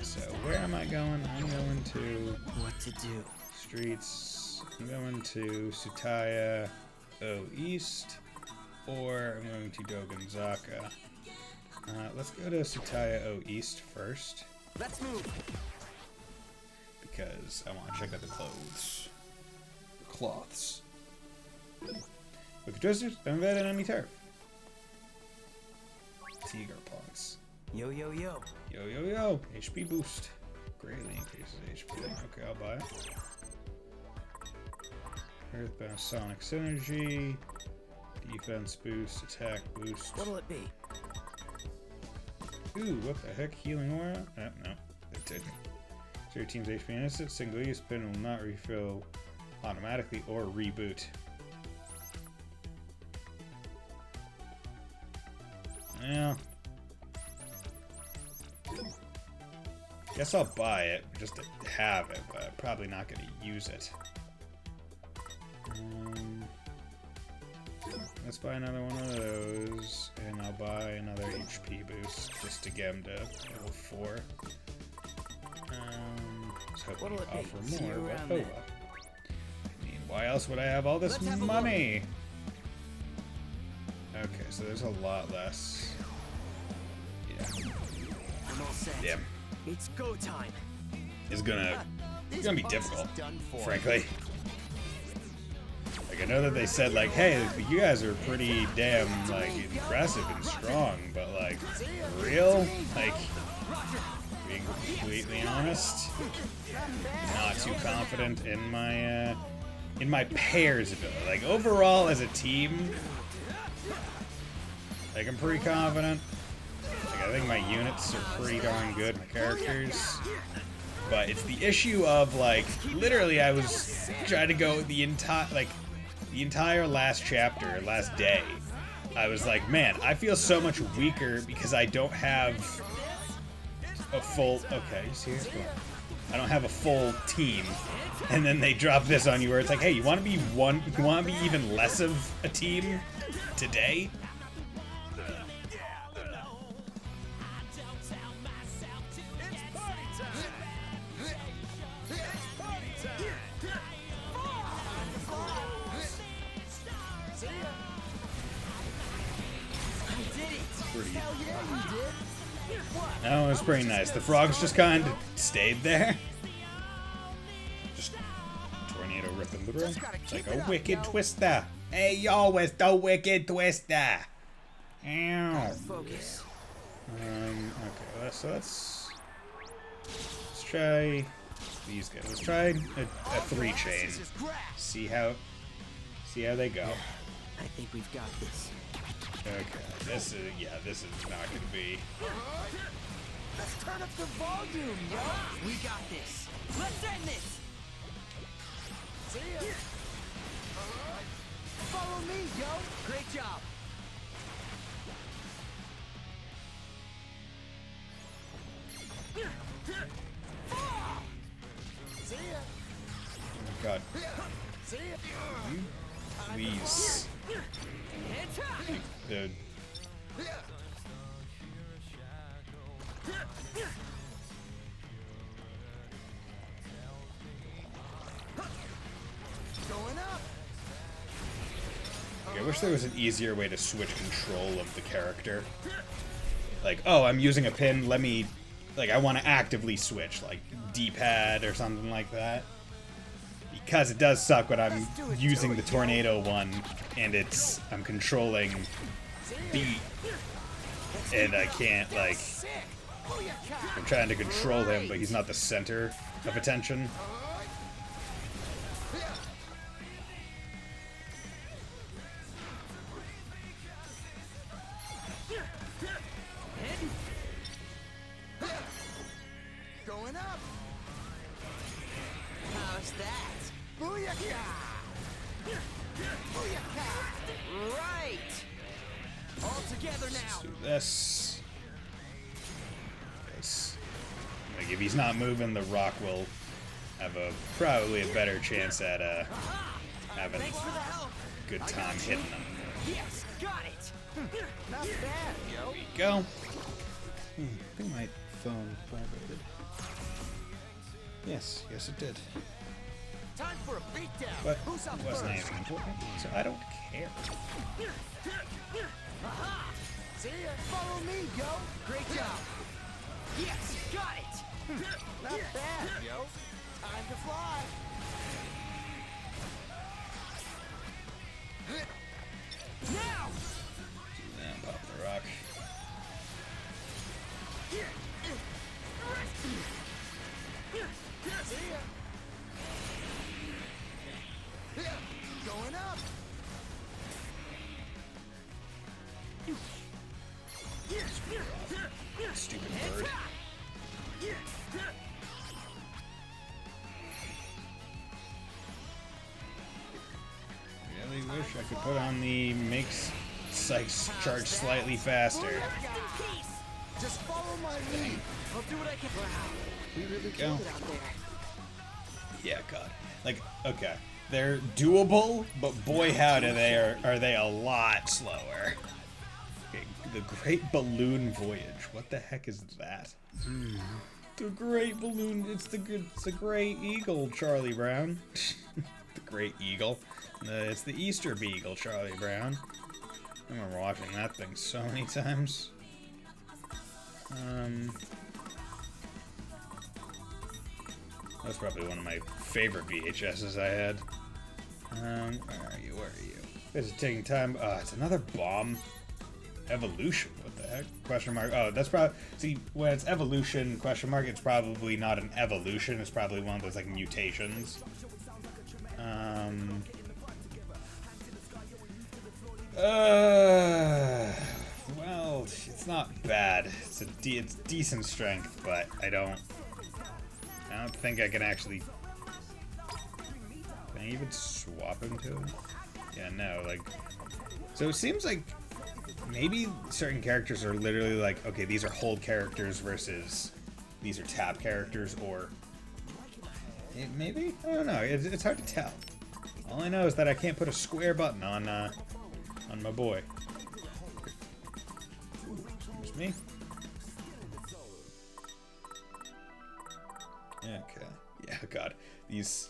so where am I going? I'm going to What to do? streets. I'm going to Sutaya O East, or I'm going to Whydontcha. Let's go to Sutaya O East first. Let's move. Because I want to check out the clothes. The cloths. Look at Dressers, invade enemy turf. Tiger Pogs. Yo, yo, yo. Yo, yo, yo. HP boost. Greatly increases HP. Okay, I'll buy it. Earthbound Sonic Synergy. Defense boost. Attack boost. What'll it be? Ooh, what the heck? Healing aura? Oh, no. It didn't. So your team's HP innocent. Single use pin will not refill automatically or reboot. Yeah. Guess I'll buy it just to have it, but I'm probably not going to use it. Let's buy another one of those, and I'll buy another HP boost just to get him to level 4. I was hoping to offer See more, you but around oh then. well. I mean, why else would I have all this Let's have a money? Okay, so there's a lot less. Yeah. I'm all set. Yeah. It's go time. It's gonna be difficult, frankly. Like, Like, I know that they said, like, hey, you guys are pretty damn, like, impressive and strong, but, like, for real? Like, being completely honest, not too confident in my pairs ability. Like, overall, as a team, like, I'm pretty confident. Like, I think my units are pretty darn good, my characters. But it's the issue of, like, literally I was trying to go the entire last chapter, last day. I was like, man, I feel so much weaker because I don't have a full, okay, you serious? I don't have a full team. And then they drop this on you where it's like, hey, you want to be even less of a team today? That was pretty nice. The frogs just kind of stayed there. Just tornado ripping through. It's like a wicked twister. Hey, yo, it's the wicked twister. Ow. Focus. Okay, so let's try these guys. Let's try a 3-chain. See how they go. I think we've got this. Okay, this is not gonna be. Let's turn up the volume, yo. We got this. Let's end this. See ya. Follow me, yo. Great job. See ya. Oh God. See ya. Please. The Going up. I wish there was an easier way to switch control of the character. Like, oh, I'm using a pin, let me, like, I want to actively switch, like D-pad or something like that. Because it does suck when I'm using the tornado one and I'm controlling B and I can't, like, I'm trying to control him, but he's not the center of attention. Going up. How's that? Booyaka. Booyaka. Right. All together now. Do this. Like, if he's not moving, the rock will have probably a better chance at having Thanks for the help. a good time hitting them. Yes, got it. Not bad, yo. There we go. I think my phone vibrated. Yes, it did. Time for a beatdown. But Who's up it wasn't first? anything important, so I don't care. See ya. Follow me, yo. Great job. Yes, got it. Not bad, yo. Time to fly. Now. And pop the rock. See ya. Going up. Stupid bird. Really wish I could put on the makes Sykes charge slightly faster. Rest in peace. Just follow my lead. I'll do what I can. Wow. We really Go. killed it out there. Yeah, God. Like, okay. They're doable, but boy howdy are they a lot slower. Okay, the Great Balloon Voyage. What the heck is that? The Great Balloon. It's the Great Eagle, Charlie Brown. The Great Eagle. It's the Easter Beagle, Charlie Brown. I remember watching that thing so many times. That's probably one of my favorite VHSs I had. Where are you? Where are you? This is taking time. It's another bomb. Evolution. What the heck? Question mark. Oh, that's probably... See, when it's evolution, question mark, it's probably not an evolution. It's probably one of those, like, mutations. Well, it's not bad. It's decent strength, but I don't think I can actually... Can I even swap him to it? Yeah, no, like... So it seems like maybe certain characters are literally like, okay, these are hold characters versus these are tap characters, or... Maybe? I don't know. It's hard to tell. All I know is that I can't put a square button on my boy. Excuse me. Okay. Yeah, God. These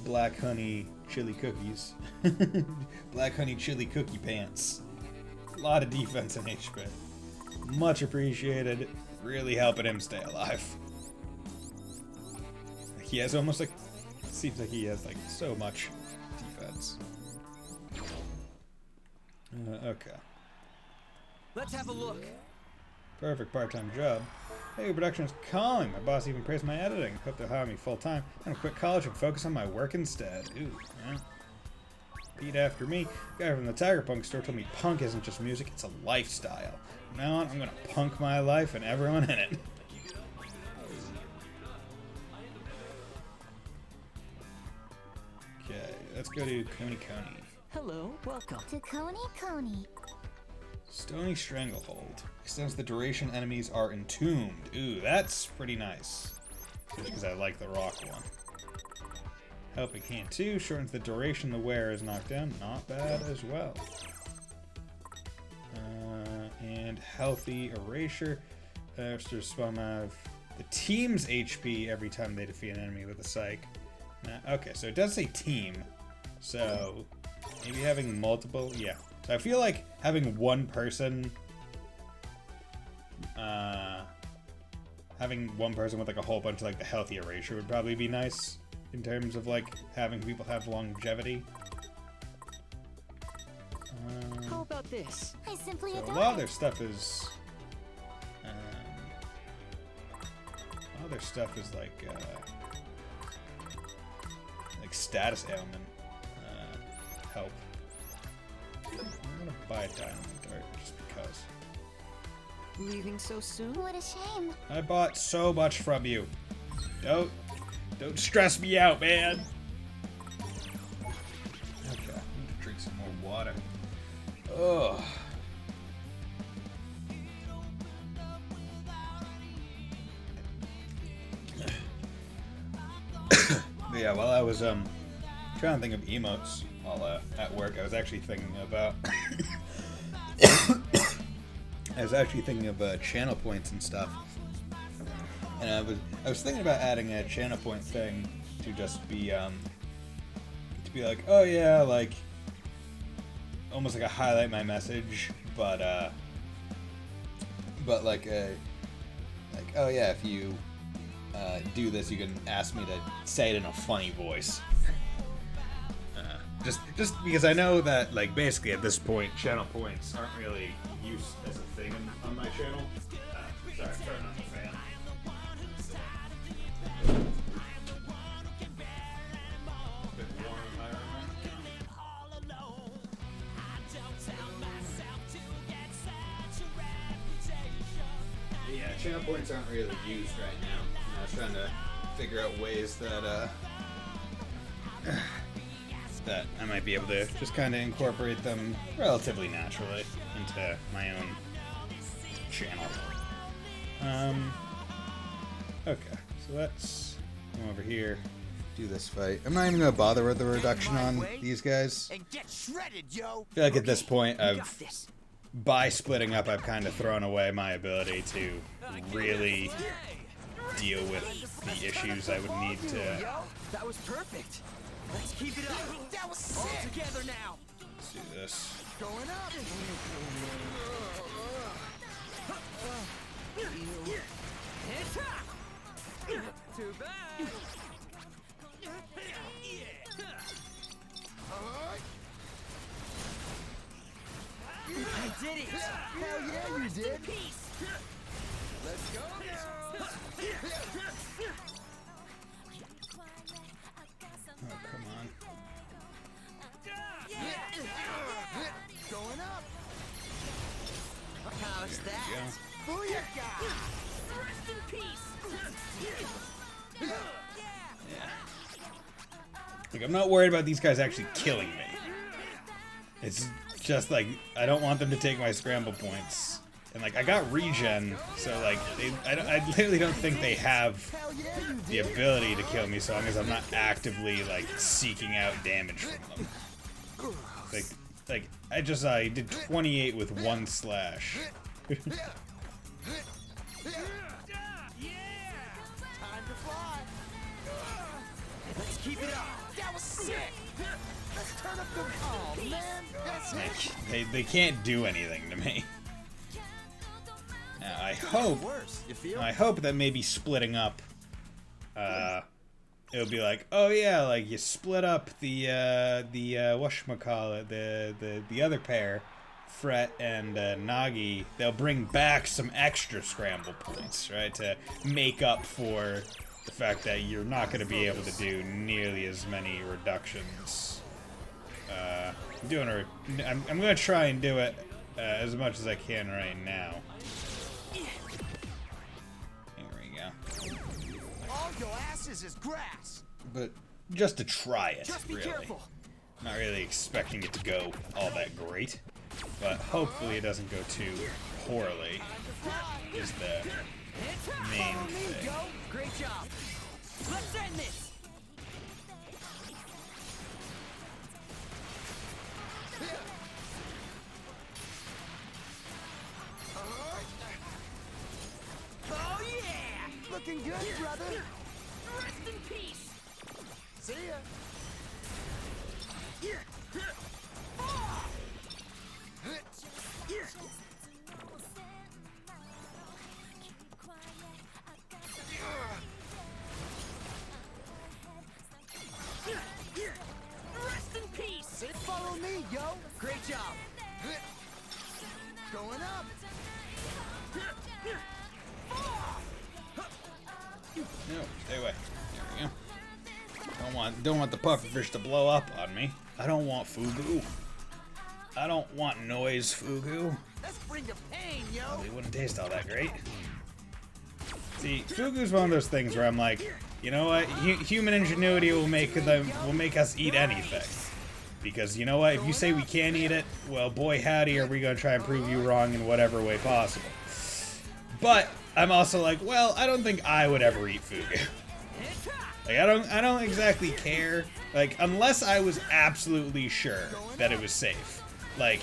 black honey chili cookies. Black honey chili cookie pants. A lot of defense in HP. Much appreciated. Really helping him stay alive. He has almost like... Seems like he has like so much defense. Okay. Let's have a look. Perfect part-time job. Hey, production is calling. My boss even praised my editing. Hope they'll hire me full-time. I'm gonna quit college and focus on my work instead. Ooh, yeah. Repeat after me. The guy from the Tiger Punk store told me punk isn't just music, it's a lifestyle. From now on, I'm gonna punk my life and everyone in it. Okay, let's go to Coney. Hello, welcome. To Coney. Stony Stranglehold. Extends the duration enemies are entombed. Ooh, that's pretty nice. Just because I like the rock one. Helping Hand 2 shortens the duration the wearer is knocked down. Not bad as well. And Healthy Erasure. Extra spawn of the team's HP every time they defeat an enemy with a psych. Okay, so it does say team. So maybe having multiple, yeah. So I feel like having one person, with like a whole bunch of like the healthy erasure would probably be nice in terms of like having people have longevity. How about this? I simply So a adore lot of it. their stuff is, like status ailment help. I'm gonna buy a dynamite dart just because. Leaving so soon? What a shame. I bought so much from you. Don't stress me out, man. Okay, I need to drink some more water. Ugh. But yeah, while I was trying to think of emotes while at work, I was actually thinking about channel points and stuff. And I was thinking about adding a channel point thing to just be like, oh yeah, like almost like a highlight my message, but like oh yeah, if you do this, you can ask me to say it in a funny voice. Just because I know that, like, basically at this point, channel points aren't really used as a thing on my channel. Sorry, turn on the fan. Bit warm in my room. Yeah, channel points aren't really used right now. I was trying to figure out ways that that I might be able to just kind of incorporate them relatively naturally into my own channel. Okay, so let's come over here, do this fight. I'm not even gonna bother with the reduction on these guys. And get shredded, yo. I feel like at this point, by splitting up, I've kind of thrown away my ability to really deal with the issues I would need to. Yo, that was perfect. Let's keep it up. That was All sick. together now. Let's do this. Going up. Too bad. I did it! Hell yeah, you did. Peace! Let's go, girls. Oh, come on. Going up. How's that? Yeah. Booyah! Rest in peace! Like, I'm not worried about these guys actually killing me. It's just like, I don't want them to take my scramble points. And like, I got regen, so like, I literally don't think they have Hell yeah, you the did. ability to kill me so long as I'm not actively like seeking out damage from them. Like I did 28 with 1 slash. Time to fly. Let's keep it up! That was sick. Let's turn up the. Oh man, that's it. They can't do anything to me. Now I hope that maybe splitting up, it'll be like, oh yeah, like you split up the whatchamacallit, the other pair, Fret and Nagi. They'll bring back some extra scramble points, right, to make up for the fact that you're not going to be able to do nearly as many reductions. I'm going to try and do it as much as I can right now. There we go. All your asses is grass. But just to try it, Just be really. careful! Not really expecting it to go all that great, but hopefully it doesn't go too poorly. Is the main Follow me, thing. yo. Great job! Let's end this! Oh yeah! Looking good, brother. Rest in peace! See ya. Rest in peace! Follow me, yo. Great job! Going up. No, stay away. There we go. Don't want the pufferfish to blow up on me. I don't want fugu. I don't want noise fugu. Let's bring the pain, yo. They wouldn't taste all that great. See, fugu's one of those things where I'm like, you know what? Human ingenuity will make us eat anything. Because you know what? If you say we can't eat it, well, boy howdy, are we gonna try and prove you wrong in whatever way possible. But I'm also like, well, I don't think I would ever eat fugu. Like, I don't exactly care. Like, unless I was absolutely sure that it was safe. Like,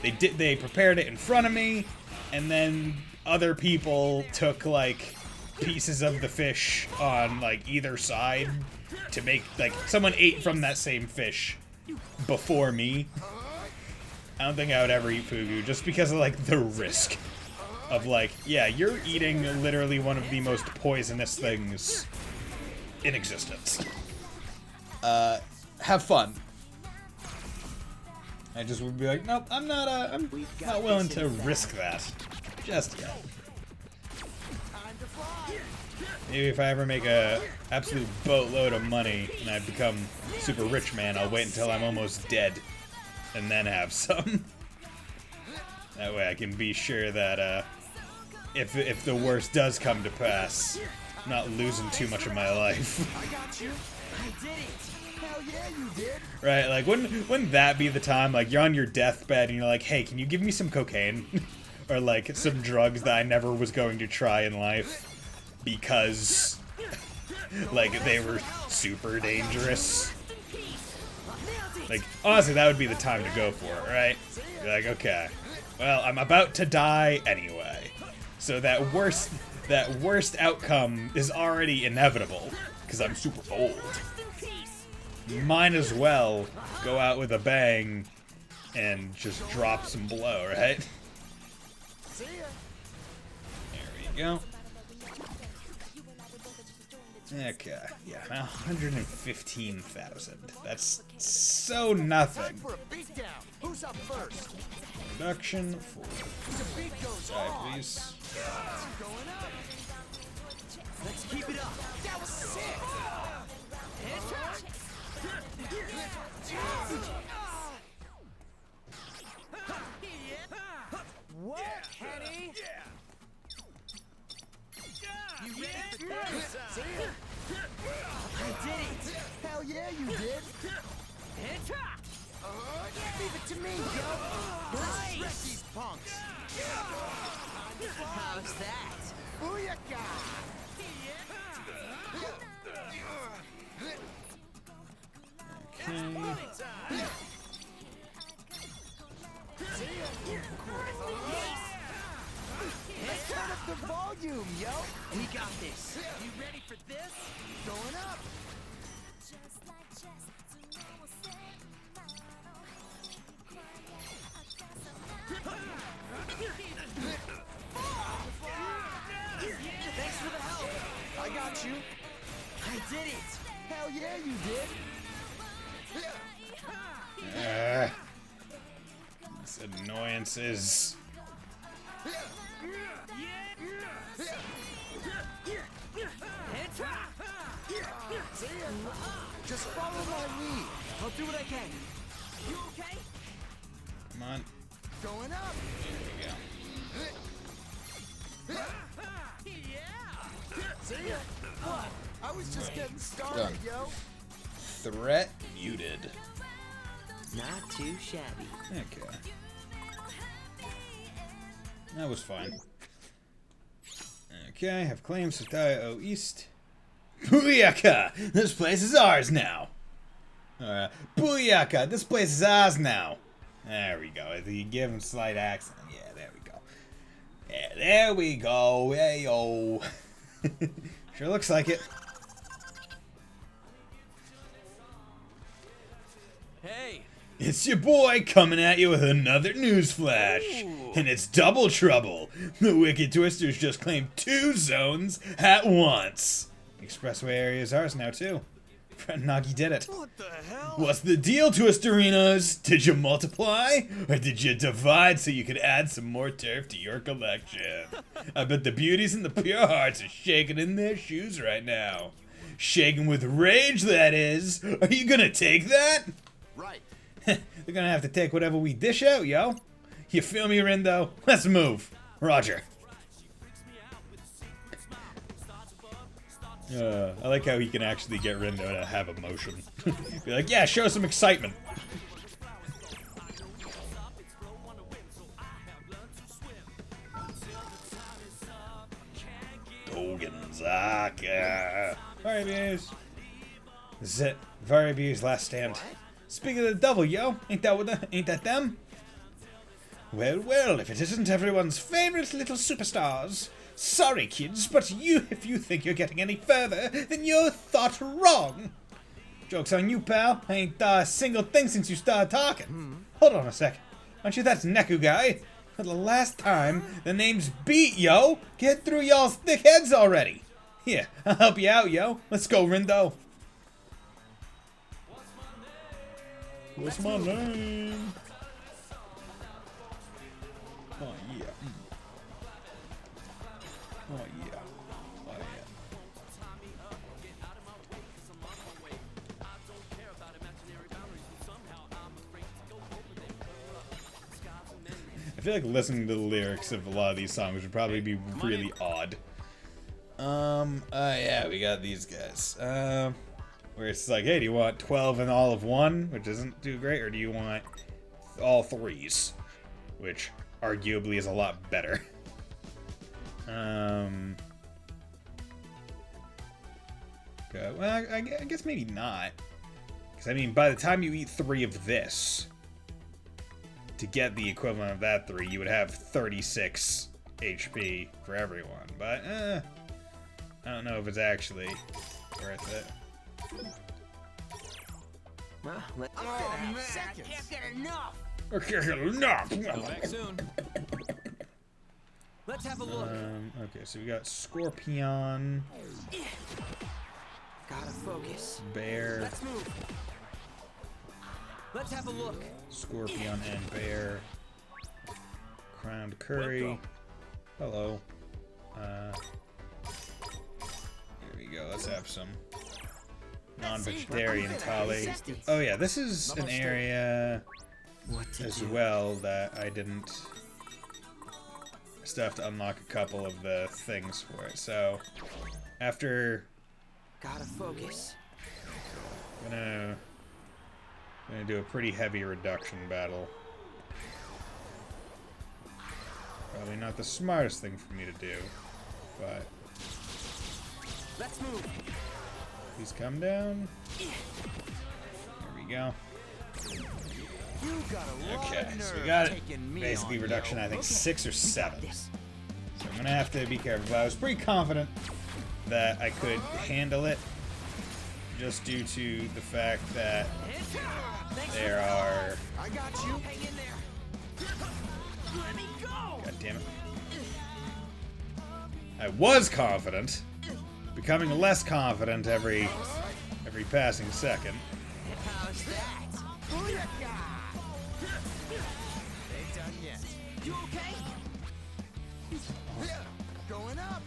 they prepared it in front of me, and then other people took like pieces of the fish on like either side to make, like, someone ate from that same fish before me. I don't think I would ever eat fugu just because of like the risk of like, yeah, you're eating literally one of the most poisonous things in existence. Have fun. I just would be like, nope, I'm not willing to risk that just yet. Time to fly. Maybe if I ever make a absolute boatload of money and I become super rich man, I'll wait until I'm almost dead and then have some. That way I can be sure that if the worst does come to pass, I'm not losing too much of my life. I got you. I did it! Hell yeah, you did. Right, like, wouldn't that be the time, like, you're on your deathbed and you're like, hey, can you give me some cocaine? Or, like, some drugs that I never was going to try in life because, like, they were super dangerous. Like, honestly, that would be the time to go for it, right? You're like, okay, well, I'm about to die anyway. So that worst outcome is already inevitable, because I'm super old. Might as well go out with a bang and just drop some blow, right? See ya. There we go. Okay, yeah, 115,000. That's so nothing. Time for a beatdown. Who's up first? reduction for die, please. Going up. Let's keep it up. That was sick. What, Henny? You ready for this? I did it. Hell yeah, you did. Leave it to me, yo. Let's wreck these punks. How's that? Booyaka! Okay. Let's turn up the volume, yo. We got this. You ready for this? Going up. Thanks for the help. I got you. I did it. Hell yeah, you did. These annoyances. Just follow my lead. I'll do what I can. You okay? Come on. Going up. There we go. See ya. What? I was just getting started, yo. Threat muted. Not too shabby. Okay. That was fine. Okay, have claims to Taio East. Booyaka! This place is ours now! Booyaka! This place is ours now! There we go. You give him slight accent. Yeah, there we go. Yeah, there we go. Hey, yo. Sure looks like it. Hey. It's your boy coming at you with another news flash. Ooh. And it's double trouble. The Wicked Twisters just claimed 2 zones at once. Expressway area is ours now, too. Friend Nagi did it. What the hell? What's the deal, Twisterinos? Did you multiply? Or did you divide so you could add some more turf to your collection? I bet the beauties and the pure hearts are shaking in their shoes right now. Shaking with rage, that is. Are you gonna take that? Right. They're gonna have to take whatever we dish out, yo. You feel me, Rindo? Let's move. Roger. I like how he can actually get Rindo to have emotion. Be like, yeah, show some excitement. Whydontcha. Variables. This is it. Variables last stand. Speak of the devil, yo. Ain't that them? Well, well, if it isn't everyone's favorite little superstars. Sorry, kids, but if you think you're getting any further, then you're thought wrong. Joke's on you, pal. I ain't thought a single thing since you started talking. Hold on a sec. Aren't you that Neku guy? For the last time, the name's beat, yo. Get through y'all's thick heads already. Here, I'll help you out, yo. Let's go, Rindo. What's my name? Oh, yeah. Oh, yeah. Oh, yeah. I feel like listening to the lyrics of a lot of these songs would probably be really odd. Yeah, we got these guys. Where it's like, hey, do you want 12 and all of one, which isn't too great, or do you want all 3s, which arguably is a lot better. Okay, well, I guess maybe not. Because, I mean, by the time you eat 3 of this, to get the equivalent of that 3, you would have 36 HP for everyone. But, I don't know if it's actually worth it. Oh, man, I can't get enough. Back soon. Let's have a look. Okay, so we got Scorpion, Gotta focus. Bear, Let's move. Let's have a look. Scorpion and Bear. ground curry. Hello. Here we go. Let's have some non-vegetarian thali. Oh yeah, this is an area as well that I didn't. I still have to unlock a couple of the things for it. So after, Gotta focus. I'm gonna do a pretty heavy reduction battle. Probably not the smartest thing for me to do, but Let's move. please come down. There we go. You got a lot Okay, of so we nerve got it. taking me Basically on, reduction, yo. I think Okay, 6 or you got 7. this. So I'm gonna have to be careful. But I was pretty confident that I could handle it, just due to the fact that there are. I got you. Hang in there. Let me go. God damn it! I was confident, becoming less confident every passing second. How's that? Booyaka! Ain't done yet. You okay? Going up.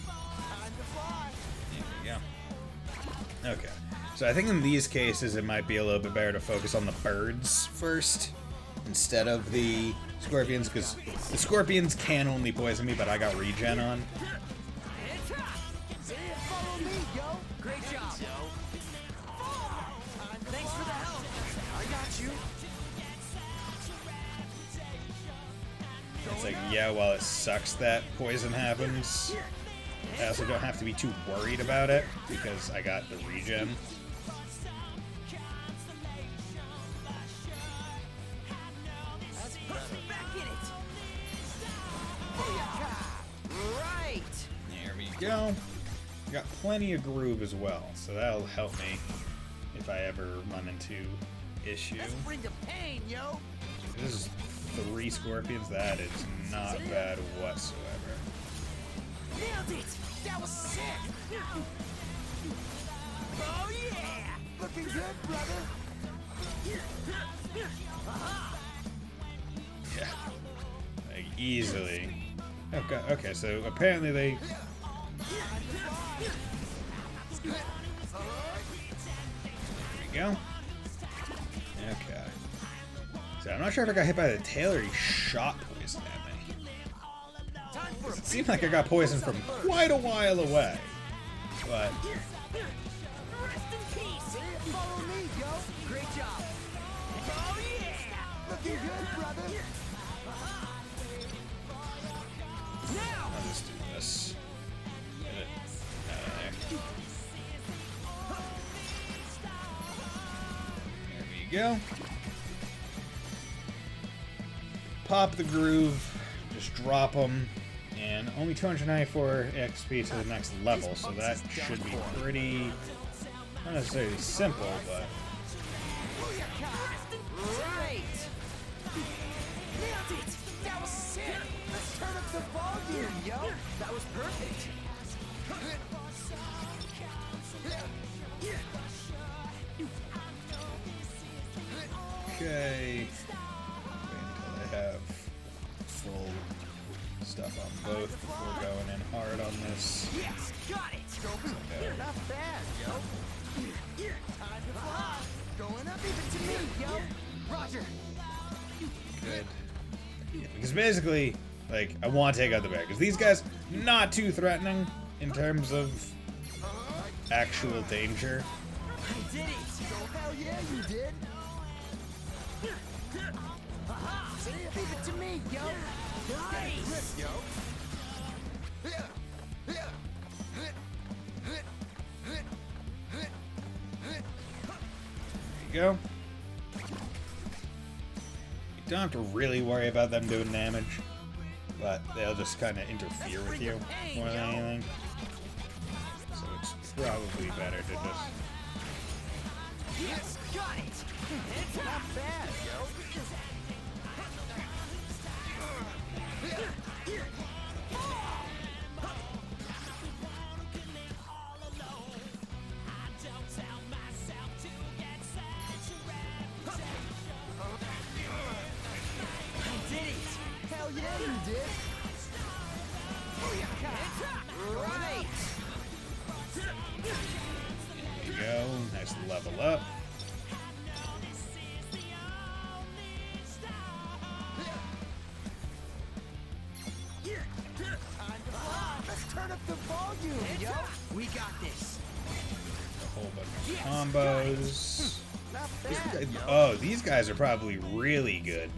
Time to fly. There we go. Okay. So I think in these cases it might be a little bit better to focus on the birds first instead of the scorpions, because the scorpions can only poison me, but I got regen on. Follow me, yo. Great job. Thanks for the help. I got you. It's like, yeah, while it sucks that poison happens, I also don't have to be too worried about it because I got the regen. Back in it. Right. There we go. Got plenty of groove as well, so that'll help me if I ever run into issues. Let's bring the pain, yo. This is 3 scorpions. That is not bad whatsoever. Nailed it. That was sick. Oh yeah. Looking good, brother. Yeah, like easily. Okay, okay. So apparently they. There we go. Okay. So I'm not sure if I got hit by the tail or he shot poison at me. Time for It seemed like I got poisoned from quite a while away. But rest in peace. Follow me, yo. Great job. Oh yeah. Looking good, brother. Now. I'll just do this. Get it out of there. There we go. Pop the groove, just drop them, and only 294 XP to the next level, so that should be pretty, not necessarily simple, but Right. Nailed it. That was sick. Let's turn up the volume, yo. That was perfect. okay. Wait until I have full stuff on both before going in hard on this. Yes. Got it. Okay. Not bad, yo. Time to fly. Going up even to me, yo. Roger. Good. Yeah, because basically, like, I want to take out the bear, because these guys, not too threatening in terms of actual danger. I did it. Hell yeah, you did. Leave it to me, yo. Nice. Yo. There you go. You don't have to really worry about them doing damage, but they'll just kind of interfere with you more than anything. So it's probably better to just... Yes. Got it. It's not bad, yo. You did. Right. There you go. Nice level up. Let's turn up the volume, yo. We got this. A whole bunch of combos. Not bad. Oh, these guys are probably really good.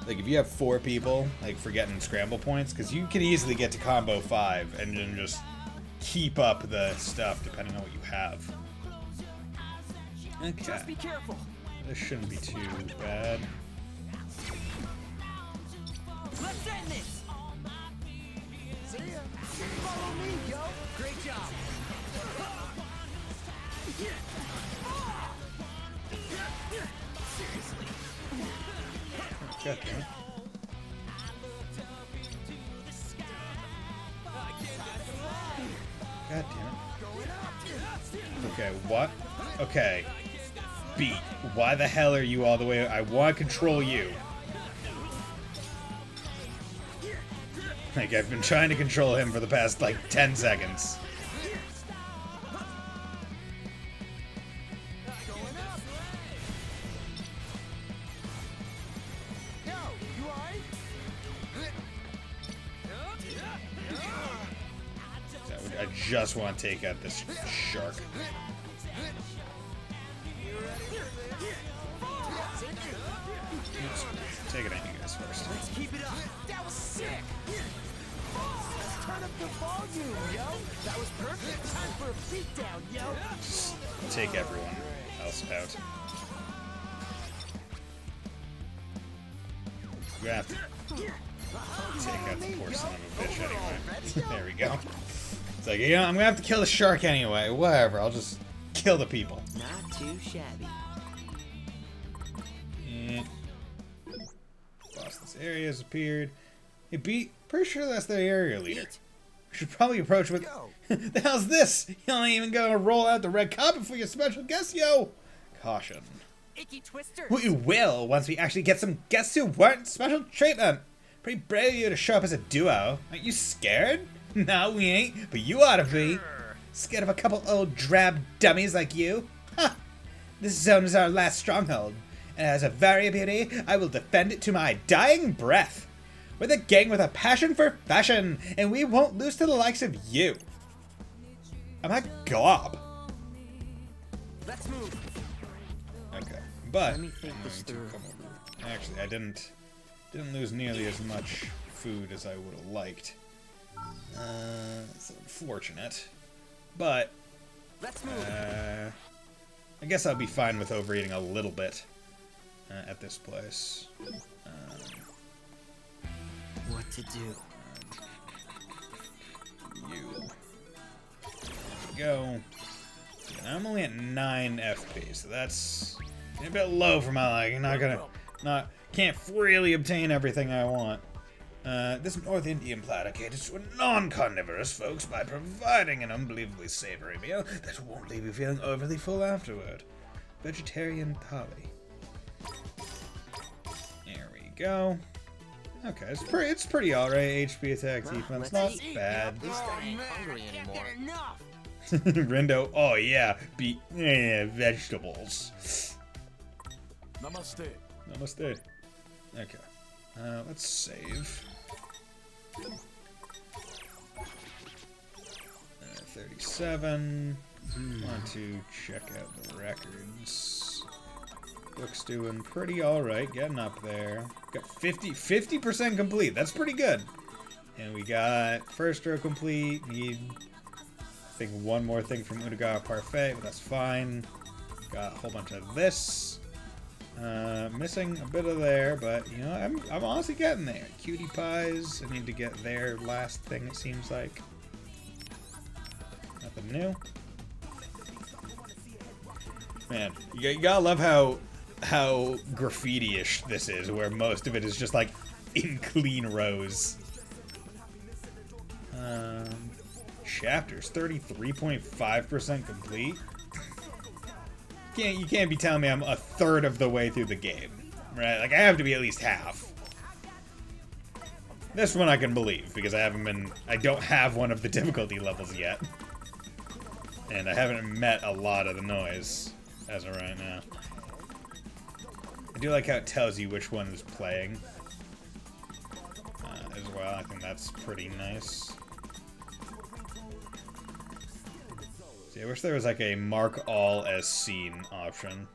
Like, if you have 4 people, like, for getting scramble points, because you can easily get to combo 5 and then just keep up the stuff depending on what you have. Okay. Just be careful. This shouldn't be too bad. Let's end this. See ya. Follow me, yo. Great job. Seriously. God damn it. God damn it. Okay, what? Okay. Beat. Why the hell are you all the way? I want to control you. Like, I've been trying to control him for the past, like, 10 seconds. Yo, you alright? I just want to take out this shark. Oops. Take it out, you guys first. Let's keep it up. That was sick. Let's turn up the volume, yo. That was perfect. Time for a beatdown, yo. Just take everyone else out. We're gonna have to take out the poor son of a bitch anyway. There we go. It's like, you know, I'm gonna have to kill the shark anyway. Whatever, I'll just kill the people. Not too shabby. And boss, this area has appeared. Hey, Beat, pretty sure that's the area leader. We should probably approach with. Yo. The hell's this? You don't even gonna roll out the red carpet for your special guest, yo! Caution. Icky twister. We will once we actually get some guests who warrant special treatment. Pretty brave of you to show up as a duo. Aren't you scared? No, we ain't, but you ought to be. Scared of a couple old drab dummies like you? Ha! This zone is our last stronghold, and as a warrior beauty, I will defend it to my dying breath. We're the gang with a passion for fashion, and we won't lose to the likes of you. I'm a gob. Let's move. Okay, but Let me think I'm this going to through. come over. Actually, I didn't lose nearly as much food as I would have liked. It's unfortunate, but Let's move. I guess I'll be fine with overeating a little bit at this place. What to do? You go. And I'm only at 9 FP, so that's a bit low for my like. Can't freely obtain everything I want. This North Indian platter caters to non-carnivorous folks by providing an unbelievably savory meal that won't leave you feeling overly full afterward. Vegetarian thali. There we go. Okay, it's pretty alright. HP attack defense, not bad. At least I ain't hungry anymore. Enough. Rindo, oh yeah, vegetables. Namaste. Namaste. Okay, let's save. 37. Want to check out the records. Book's doing pretty alright, getting up there. Got 50% complete, that's pretty good. And we got first row complete, need, I think, one more thing from Unagawa Parfait, but that's fine. Got a whole bunch of this. Missing a bit of there, but, you know, I'm honestly getting there. Cutie pies, I need to get their last thing, it seems like. Nothing new. Man, you gotta love how graffiti-ish this is, where most of it is just like in clean rows. Chapters 33.5% complete. You can't be telling me I'm a third of the way through the game, right? Like I have to be at least half. This one I can believe, because I don't have one of the difficulty levels yet. And I haven't met a lot of the noise as of right now. I do like how it tells you which one is playing as well. I think that's pretty nice. See, I wish there was like a mark all as seen option.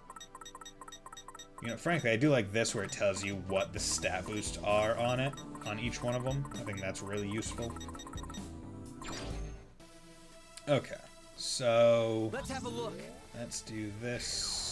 You know, frankly, I do like this where it tells you what the stat boosts are on it, on each one of them. I think that's really useful. Okay, so Let's have a look. let's do this.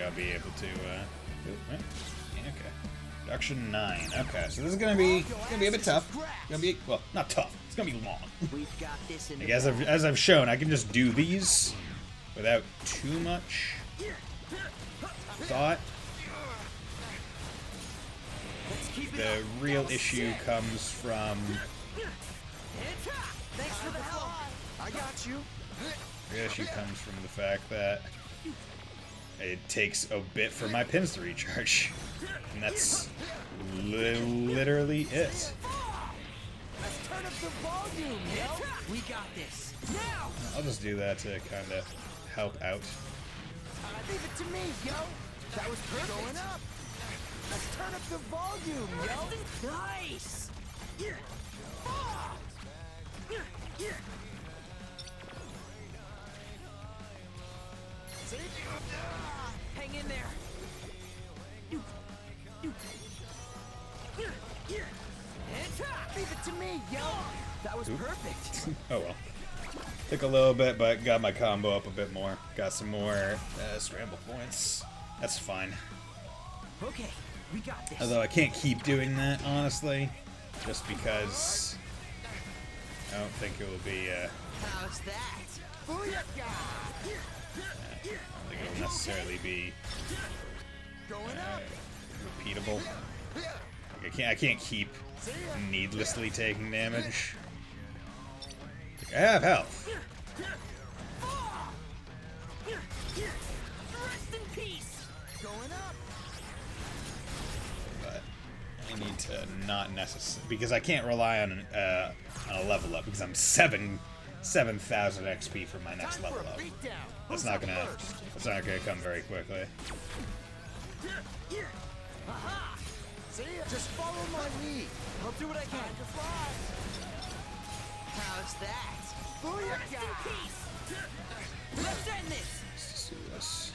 I'll be able to, okay. Production 9. Okay, so this is gonna be a bit tough. Well, not tough. It's gonna be long. We've got this in Like, as I've shown, I can just do these without too much thought. The real issue comes from Thanks for the help. I got you. the fact that it takes a bit for my pins to recharge, and that's literally it. Let's turn up the volume, yo. We got this. Now. I'll just do that to kind of help out. Leave it to me, yo. That was perfect. Going up. Let's turn up the volume, yo. Nice. See? Hang in there. Leave it to me, yo. That was perfect. Oh well. Took a little bit, but got my combo up a bit more. Got some more scramble points. That's fine. Okay, we got this. Although I can't keep doing that, honestly. Just because I don't think it will be, How's that? Booyaka! I don't think it will necessarily be Going up. repeatable. Like, I can't keep needlessly taking damage. I have health. Rest in peace. Going up. But I need to not necessarily, because I can't rely on a level up, because I'm 7,000 XP for my next level up. That's not gonna come very quickly. See ya. Just follow my lead. I'll do what I can. To fly. How's that? Booyaka! Peace. Let's end this. Let's just do this.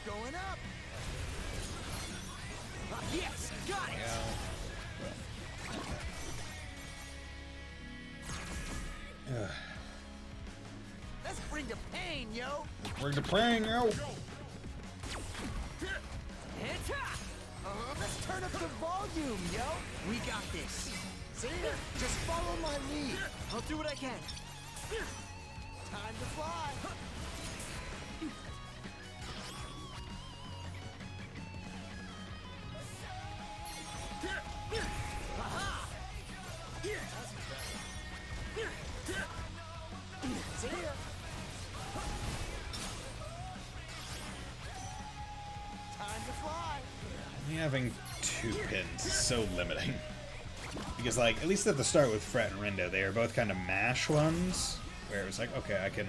Going up. Yes, got it. Let's bring the pain, yo. Bring the pain, yo. Let's turn up the volume, yo. We got this. See ya. Just follow my lead. I'll do what I can. Time to fly. See ya. Time to fly. Me having 2 pins is so limiting. Because, like, at least at the start with Fret and Rindo, they are both kind of mash ones, where it was like, okay, I can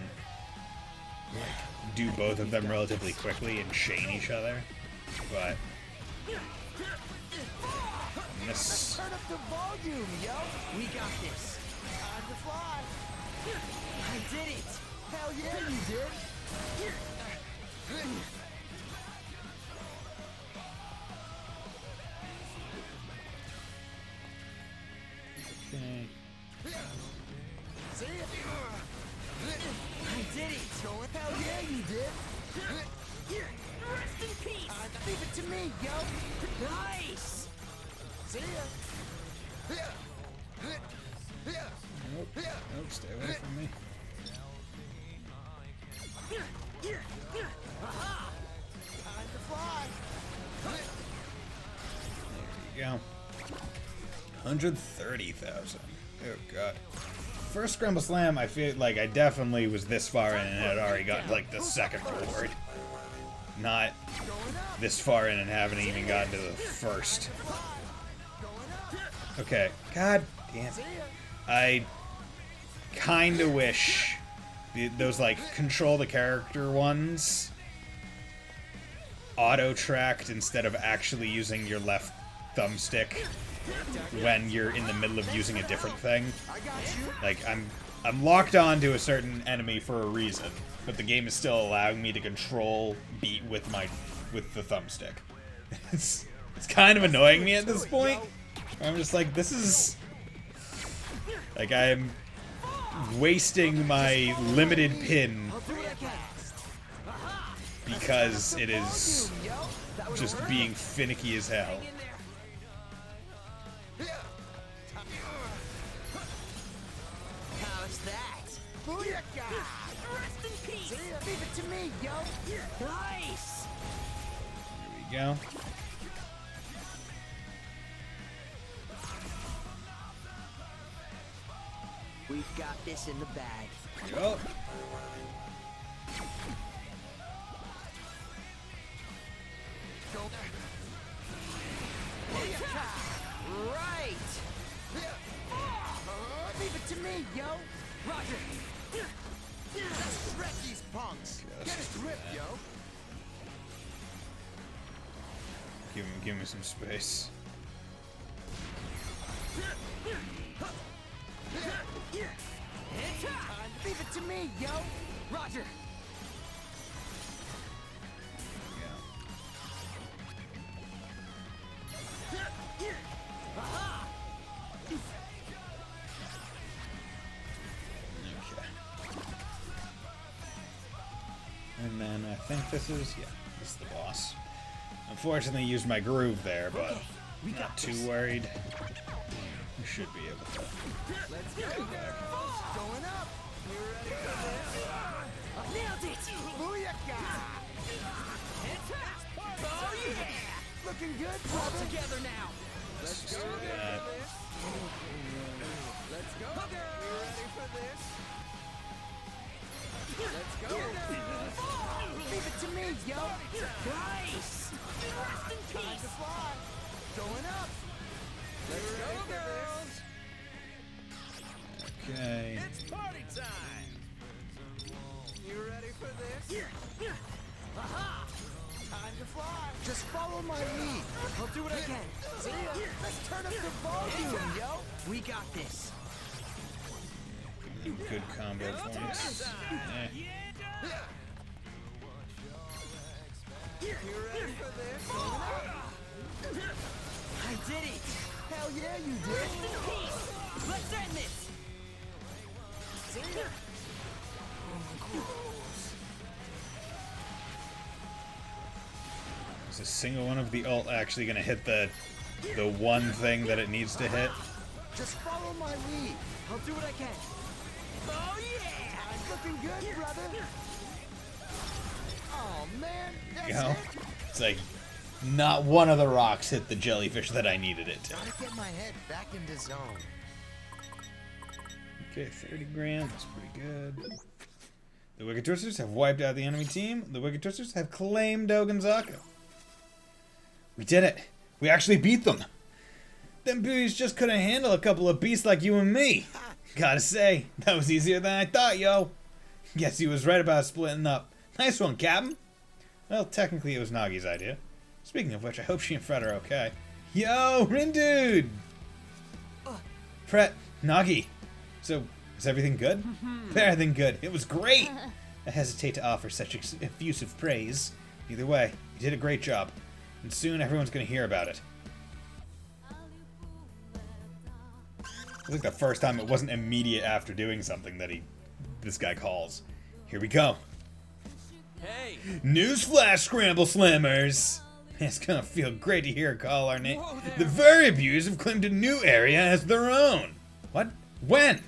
like do both of them relatively quickly and chain each other. But this, Turn up the volume, yo. We got this. Time to fly. I did it. Hell yeah, you did. okay. See ya. I did it. Going hell yeah, you did. Rest in peace. Leave it to me, yo. Nice. See ya. Nope. Nope. Stay away from me. Time to fly. There you go. 130,000. Oh god. First Scramble Slam, I feel like I definitely was this far in and had already gotten like the second reward. Not this far in and haven't even gotten to the first. Okay. God damn it. I kinda wish those like control the character ones auto-tracked instead of actually using your left thumbstick when you're in the middle of using a different thing. Like I'm locked on to a certain enemy for a reason, but the game is still allowing me to control beat with the thumbstick. It's kind of annoying me at this point. I'm just like, this is like I'm wasting my limited pin because it is just being finicky as hell. How's that? Booyakah! Rest in peace. Leave it to me, yo. Nice. Here we go. We've got this in the bag. Oh. Right. Leave it to me, yo. Roger. Let's wreck these punks. Get a grip, yo. Give me some space. Leave it to me, yo. Roger. Okay. And then I think this is this is the boss. Unfortunately, used my groove there, but not too worried. We should be able to. Let's go. Going up. You ready for this? Nailed it. Booyakah! Oh yeah. Looking good, All brother. together now. Let's just do that. Let's go. You ready for this? Let's go. Leave it to me, yo. Nice. Rest in Time to peace. fly. Going up. Let's go, girls. Okay. It's party time. You ready for this? Aha. Time to fly. Just follow my lead. I'll do what I can. See ya. Let's turn up the volume, yo. We got this. Good combo points. Eh. You ready for this? I did it. Hell yeah, you did. Rest in peace. Let's end this. See ya. Is a single one of the ult actually gonna hit the one thing that it needs to hit? Just follow my lead. I'll do what I can. Oh yeah. Looking good, brother. Oh man, that's You know? it. It's like not one of the rocks hit the jellyfish that I needed it to. Gotta get my head back into zone. Okay, 30 grand. That's pretty good. The Wicked Twisters have wiped out the enemy team. The Wicked Twisters have claimed Whydontcha. We did it. We actually beat them. Them beauties just couldn't handle a couple of beasts like you and me. Gotta say, that was easier than I thought, yo. Guess he was right about splitting up. Nice one, Captain. Well, technically it was Nagi's idea. Speaking of which, I hope she and Fred are okay. Yo, Rindude! Fred, Nagi. So, is everything good? Better than good. It was great! I hesitate to offer such effusive praise. Either way, you did a great job. And soon everyone's gonna hear about it. It's like the first time it wasn't immediate after doing something that this guy calls. Here we go. Hey. Newsflash, Scramble Slammers! It's gonna feel great to hear call our name. The very abused have claimed a new area as their own. What? When?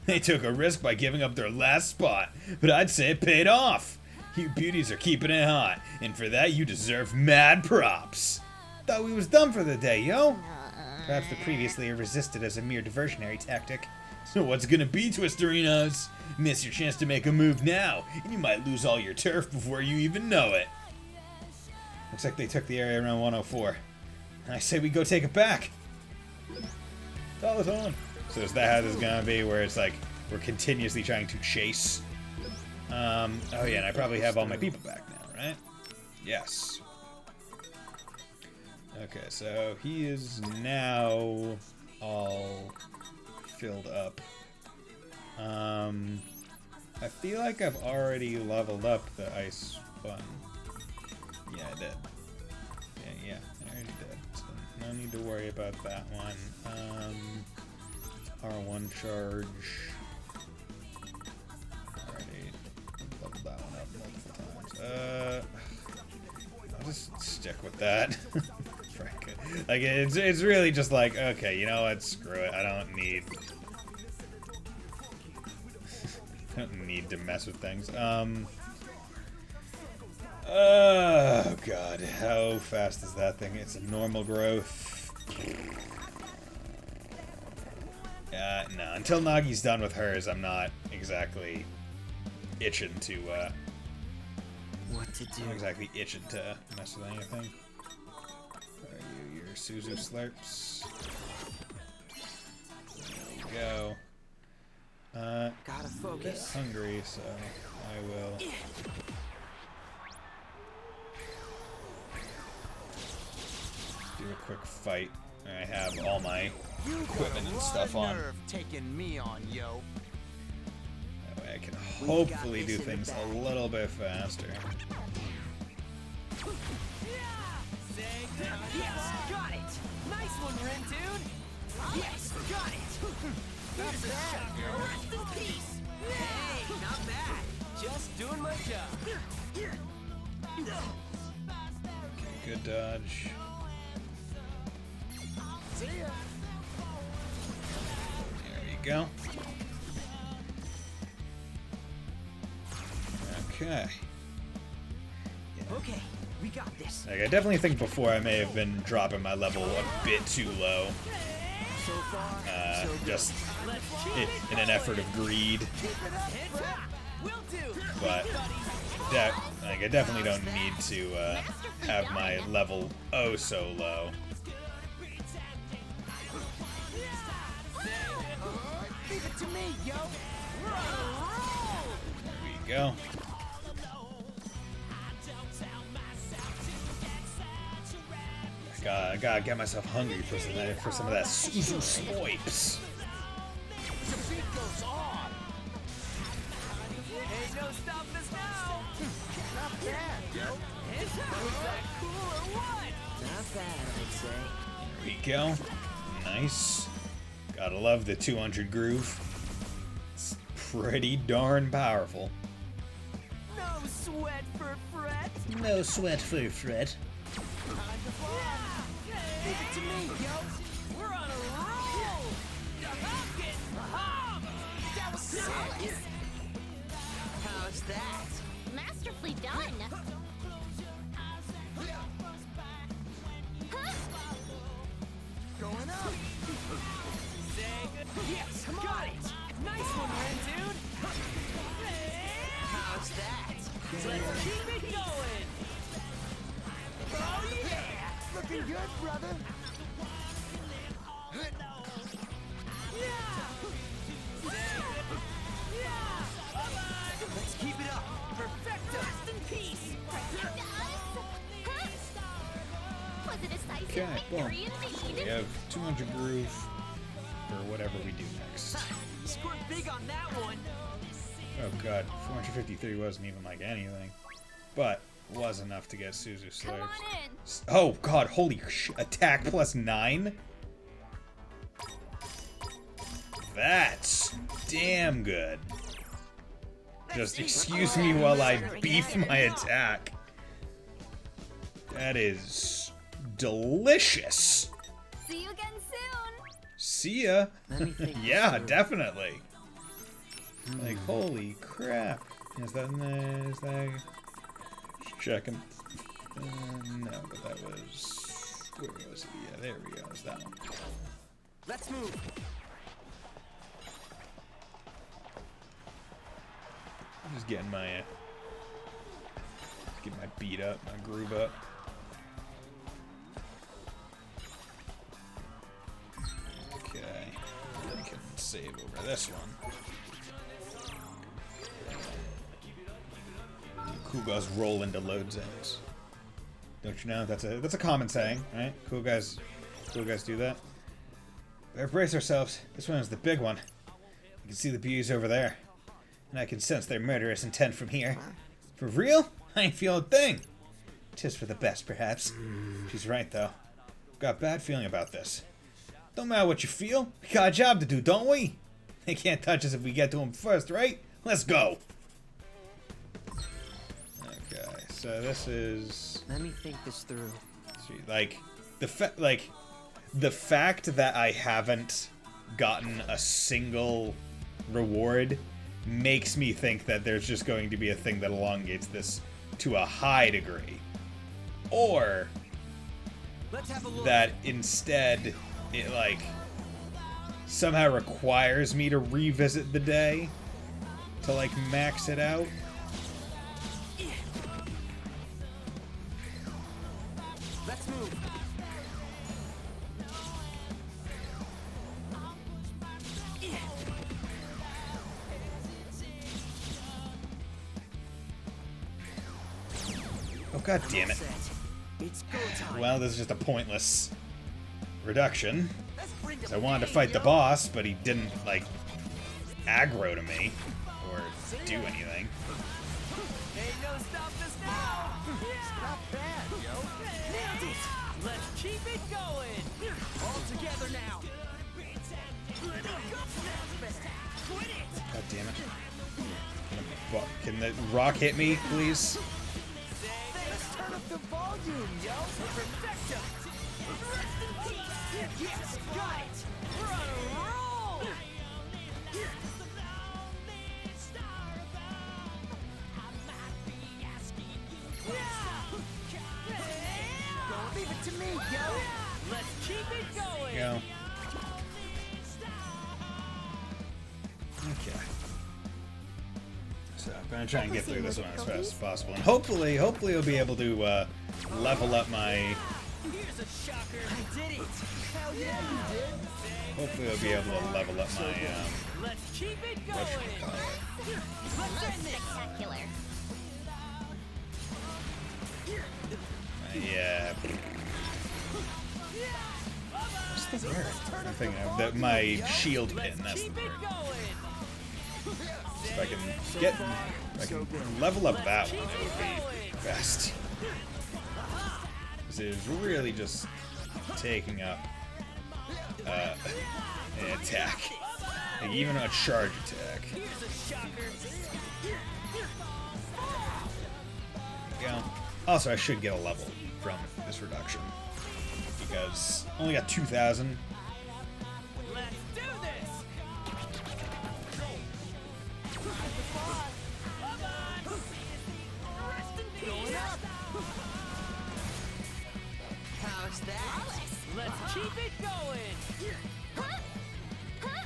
They took a risk by giving up their last spot, but I'd say it paid off. You beauties are keeping it hot, and for that you deserve mad props. Thought we was done for the day, yo. Perhaps the previously resisted as a mere diversionary tactic. So what's gonna be, Twisterinos? Miss your chance to make a move now, and you might lose all your turf before you even know it. Looks like they took the area around 104. I say we go take it back. All the time. So is that how this is gonna be, where it's like we're continuously trying to chase? Oh yeah, and I probably have all my people back now, right? Yes. Okay, so he is now all filled up. I feel like I've already leveled up the ice one. Yeah, I did. Yeah, I already did. So no need to worry about that one. R1 charge. Already leveled that one up multiple times. I'll just stick with that. Like, it's really just like, okay, you know what, screw it. I don't need to mess with things. Oh god, how fast is that thing? It's a normal growth. No, until Nagi's done with hers, I'm not exactly itching to, What to do? I'm exactly itching to mess with anything. Are you your Suzu Slurps? There you go. Gotta A bit focus. hungry, so I will do a quick fight. I have all my equipment and stuff on. Taking me on, yo. That way I can hopefully do things a little bit faster. Yes, got it. Nice one, Rin, dude. Yes, got it. Not bad, girl. Rest in peace. Hey, not bad. Just doing my job. Okay, good dodge. See ya. There you go. Okay. Okay, we got this. Like, I definitely think before I may have been dropping my level a bit too low. So far, Just in an effort of greed. heads up. Will do. But like, I definitely don't need to have my level oh so low. Leave it to me, yo. There we go. I gotta get myself hungry for some of that Suzu swipes. The beat goes on. Ain't no stopping us now. Not bad, yo. Heads up. Is that cool or what? Not bad, I'd say. There we go. Nice. Gotta love the 200 groove. It's pretty darn powerful. No sweat for Fred. No sweat for Fred. Leave it to me, yo. We're on a roll. I'm getting pumped. That was sick. How's that? Masterfully done. Going up. Yes, got it. Nice one, Ren, dude. How's that? Let's keep it going. Oh yeah. Looking good, brother. Let's keep it up. Perfecto. Rest in peace. Was it a decisive Okay, boom. victory So we indeed? have 200 groove for whatever we do next. Scored big on that one. Oh god, 453 wasn't even like anything. But was enough to get Suzu Come on Slurps. in. Oh god, holy attack plus 9? That's damn good. Just excuse me while I beef my attack. That is delicious. See you again soon. See ya. Let me think. Yeah, definitely. Like, holy crap. Is that in there? Is that... Just checking. No, but that was... Where was it? Yeah, there we go. Is that one. Let's move. I'm just getting my... Get my beat up, my groove up. Okay. I can save over this one. Cool guys roll into load zones. Don't you know? That's a common saying, right? Cool guys do that. Better brace ourselves. This one is the big one. You can see the bees over there. And I can sense their murderous intent from here. For real? I ain't feel a thing. 'Tis for the best, perhaps. She's right, though. Got a bad feeling about this. Don't matter what you feel. We got a job to do, don't we? They can't touch us if we get to them first, right? Let's go. Okay, so this is... Let me think this through. See, like the fact that I haven't gotten a single reward makes me think that there's just going to be a thing that elongates this to a high degree, or Let's have a look. that instead it like somehow requires me to revisit the day to like max it out. Let's move. Oh god damn it. It's go time. Well, this is just a pointless reduction. Let's bring the I wanted to pain, fight the yo. boss, but he didn't like aggro to me or do anything. Ain't no stopping us now. Not bad, yo. Nailed it. Let's keep it going. All together now. God damn it. Can the rock hit me, please? Let's turn up the volume, yo. Perfecto. Yes, got it. We're on a roll. Don't leave it to me, yo. Let's keep it going. Go. Okay. So I'm gonna try and get through this one as fast as possible, and hopefully I'll be able to level up my. Here's a shocker. I did it. Hell yeah, you did. Hopefully I'll be able to level up my. Let's keep it going. Looks spectacular. Yeah. What's the word I'm thinking of? My shield pin. That's the Keep word. it going. If I can level up that one, it would be best. This is really just taking up an attack, like even a charge attack. Here's a shocker. There we go. Also, I should get a level from this reduction because I only got 2,000. Let's do this. Going up. How's that? Let's keep it going. Huh? Huh?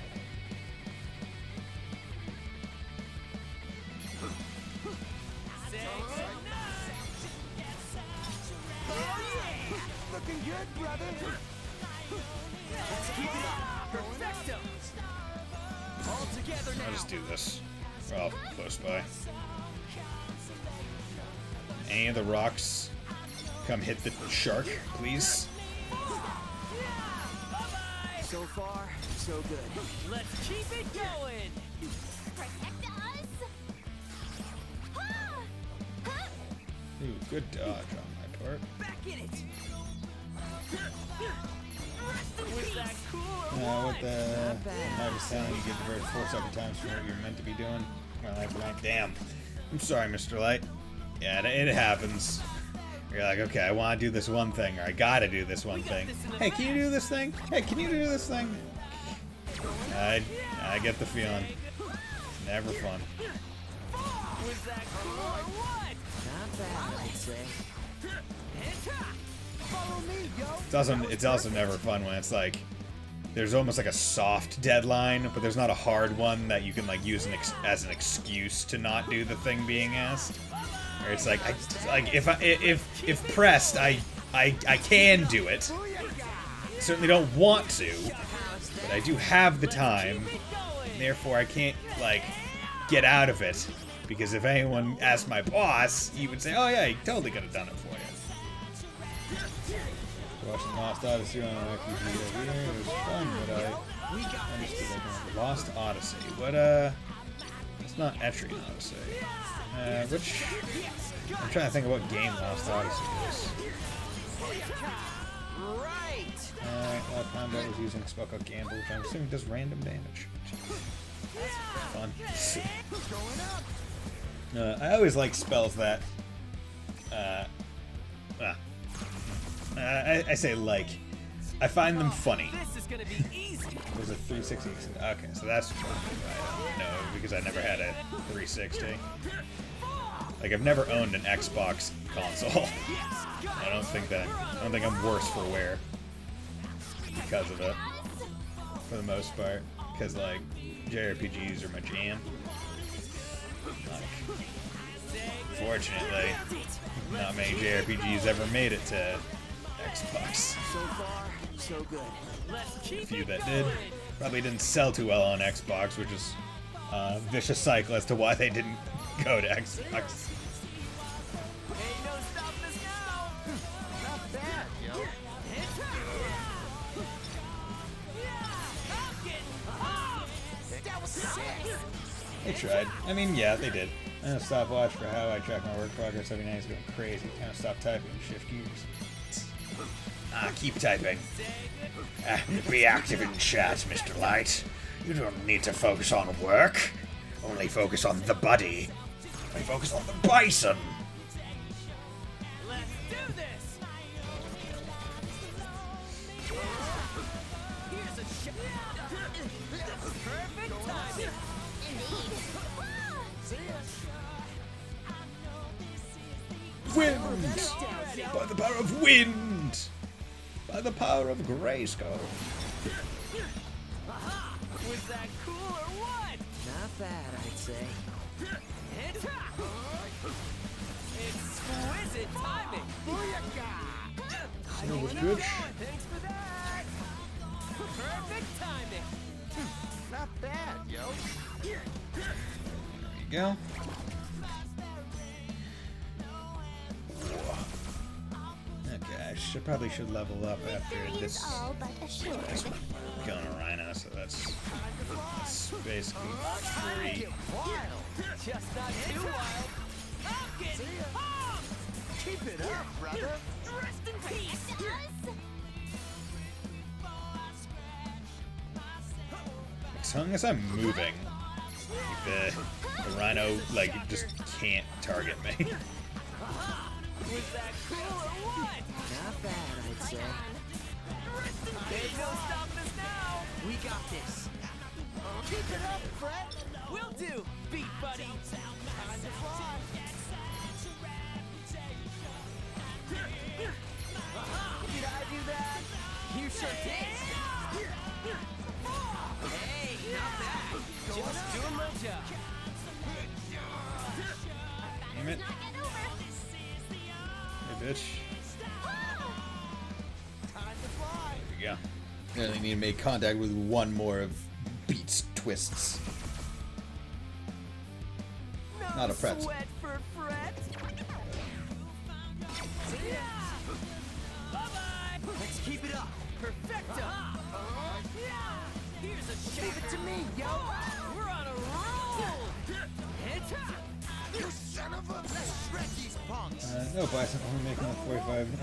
Looking good, brother. Let's keep it up. Perfecto. All together now. I'll just do this. We're all close by. Any of the rocks come hit the shark, please? So far, so good. Let's keep it going. Protect us. Huh? Huh? Ooh, good dodge on my part. Back in it. Was that cool or No, what? what the... I was telling you, get the very force every time for what you're meant to be doing. Well, like, damn. I'm sorry, Mr. Light. Yeah, it happens. You're like, okay, I want to do this one thing, or I gotta do this one thing. Hey, can you do this thing? Hey, can you do this thing? I get the feeling. It's never fun. Was that cool or what? Not bad, I'd say. Follow me, yo. It's also never fun when it's like there's almost like a soft deadline, but there's not a hard one that you can like use as an excuse to not do the thing being asked. Or it's like if pressed, I can do it. Certainly don't want to, but I do have the time. And therefore, I can't like get out of it, because if anyone asked my boss, he would say, "Oh yeah, he totally could have done it for you." Watching Lost Odyssey on an RPG over here, it was fun, but I understood like Lost Odyssey. What it's not Etrian Odyssey. Which I'm trying to think of what game Lost Odyssey is. Right. Combat was using a spell called Gamble, which I'm assuming does random damage. Fun. I always like spells that. I say like. I find them funny. This is gonna be easy. Was it 360? Okay, so that's no, because I never had a 360. Like I've never owned an Xbox console. I don't think I'm worse for wear because of it, for the most part. Because like JRPGs are my jam. Like, fortunately, not many JRPGs ever made it to Xbox. So far, so good. A few that did. Probably didn't sell too well on Xbox, which is a vicious cycle as to why they didn't go to Xbox. Ain't no stopping us now. Not bad, yo. That was sick. They tried. I mean, yeah, they did. I'm gonna stopwatch for how I track my work progress every night. It's going crazy. Kind of stop typing and shift gears. Keep typing. Be active in chat, Mr. Light. You don't need to focus on work. Only focus on the buddy. Only focus on the Bison. Let's do this. Here's a shot. Perfect timing. Wind! By the power of wind! By the power of Grayskull. Was that cool or what? Not bad, I'd say. Exquisite timing. That was good. Thanks for that. Perfect timing. Not bad, yo. There you go. Okay, probably should level up after this. All but assured. Going to Rhino, so that's basically free. Just not too wild. Keep it up, brother. Rest in peace. So long as I'm moving, like the Rhino like just can't target me. Was that cool or what? Not bad, I'd say. Ain't no stopping us now. We got this. Keep it up, Fred. Will do, beat buddy. Time to fly. Did I do that? You sure did. Hey, not bad. Just doing my job. Damn it. Hey, bitch. Time to fly. There we go. I only need to make contact with one more of Beat's twists. No Not a pretzel. sweat for Fred. Bye-bye. Let's keep it up. Perfecto. Here's a shot. Leave it to me, yo. We're on a roll. You son of a... Let's shred these punks. No, Bison, only making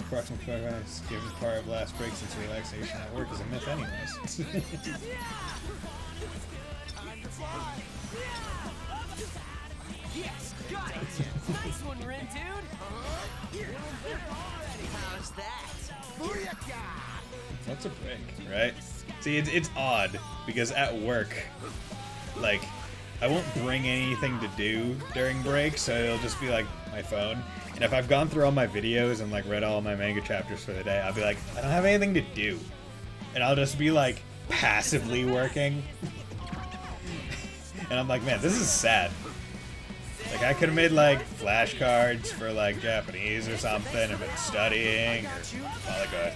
approximately 45 minutes, given part of last break since relaxation at work is a myth anyways. Yes, got it. Nice one, Rin, dude. How's that? That's a break, right? See, it's odd because at work, like, I won't bring anything to do during breaks, so it'll just be like my phone. And if I've gone through all my videos and like read all my manga chapters for the day, I'll be like, I don't have anything to do, and I'll just be like passively working. And I'm like, man, this is sad. Like, I could have made like flashcards for like Japanese or something and been studying, or like a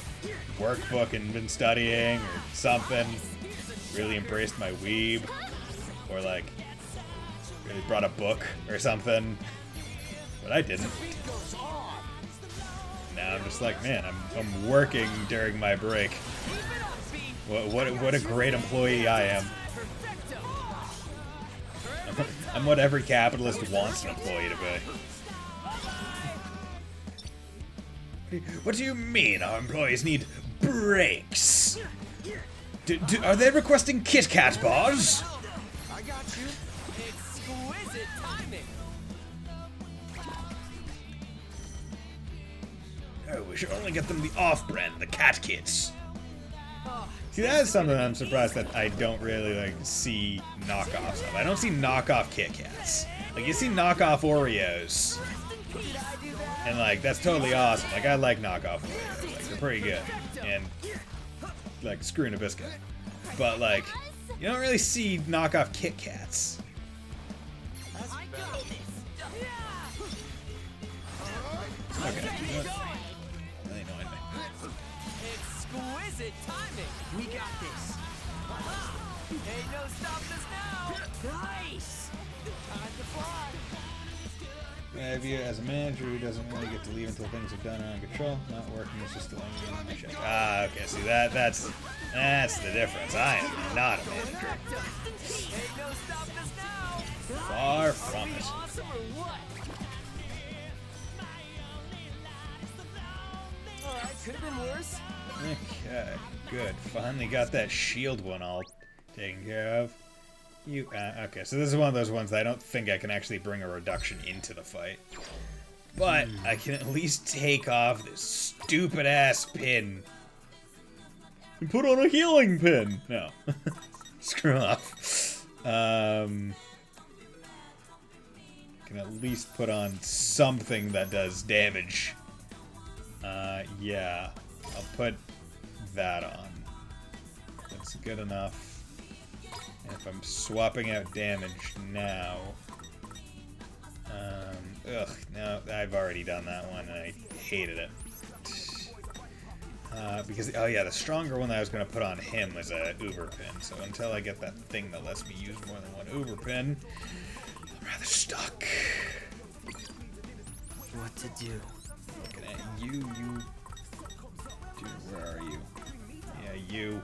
workbook and been studying or something. Really embraced my weeb, or like really brought a book or something. But I didn't. Now I'm just like, man, I'm working during my break. What a great employee I am. I'm what every capitalist wants an employee to be. What do you mean our employees need breaks? Are they requesting Kit Kat bars? I got you. Exquisite timing. Oh, we should only get them the off-brand, the cat kits. See, that is something I'm surprised that I don't really, like, see knockoffs of. I don't see knockoff Kit Kats. Like, you see knockoff Oreos. And, like, that's totally awesome. Like, I like knockoff Oreos. Like, they're pretty good. And, like, screwing a biscuit. But, like, you don't really see knockoff Kit Kats. Okay. Really annoying me. Exquisite timing. We got this. Ain't no stopping us now. Nice. Time to fly. I have you as a manager who doesn't really get to leave until things are done or under control. Not working is just delaying you on my check. Ah, okay. See, that's the difference. I am not a manager. Ain't no stopping us now. Far from it. Awesome or what? Alright, could have been worse. Okay, good. Finally got that shield one all taken care of. Okay, so this is one of those ones that I don't think I can actually bring a reduction into the fight. But I can at least take off this stupid-ass pin. And put on a healing pin! No. Screw off. Can at least put on something that does damage. Yeah. I'll put that on. That's good enough. And if I'm swapping out damage now... no, I've already done that one, and I hated it. Because, oh yeah, the stronger one that I was going to put on him was a Uber pin, so until I get that thing that lets me use more than one Uber pin, I'm rather stuck. What to do? Looking at you... Dude, where are you? Yeah, you.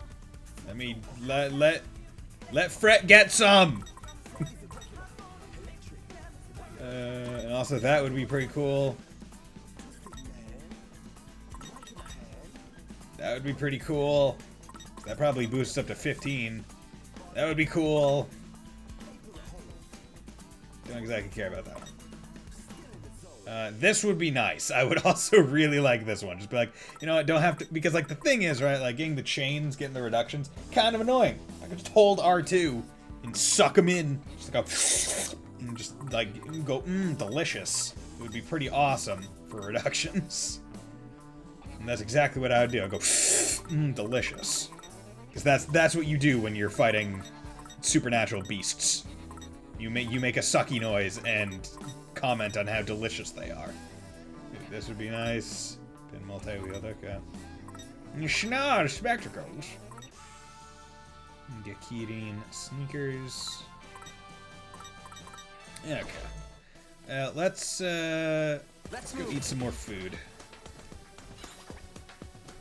Let me... Let Fret get some! And also that would be pretty cool. That would be pretty cool. That probably boosts up to 15. That would be cool. Don't exactly care about that one. This would be nice. I would also really like this one. Just be like, you know what, don't have to... Because, like, the thing is, right, like, getting the chains, getting the reductions, kind of annoying. I could just hold R2 and suck them in. Just go... And just, like, go, delicious. It would be pretty awesome for reductions. And that's exactly what I would do. I'd go, delicious. Because that's what you do when you're fighting supernatural beasts. You make a sucky noise and comment on how delicious they are. This would be nice. Pin multi-wield, okay. Schnar spectacles. Gakirin sneakers. Okay. Let's go eat some more food.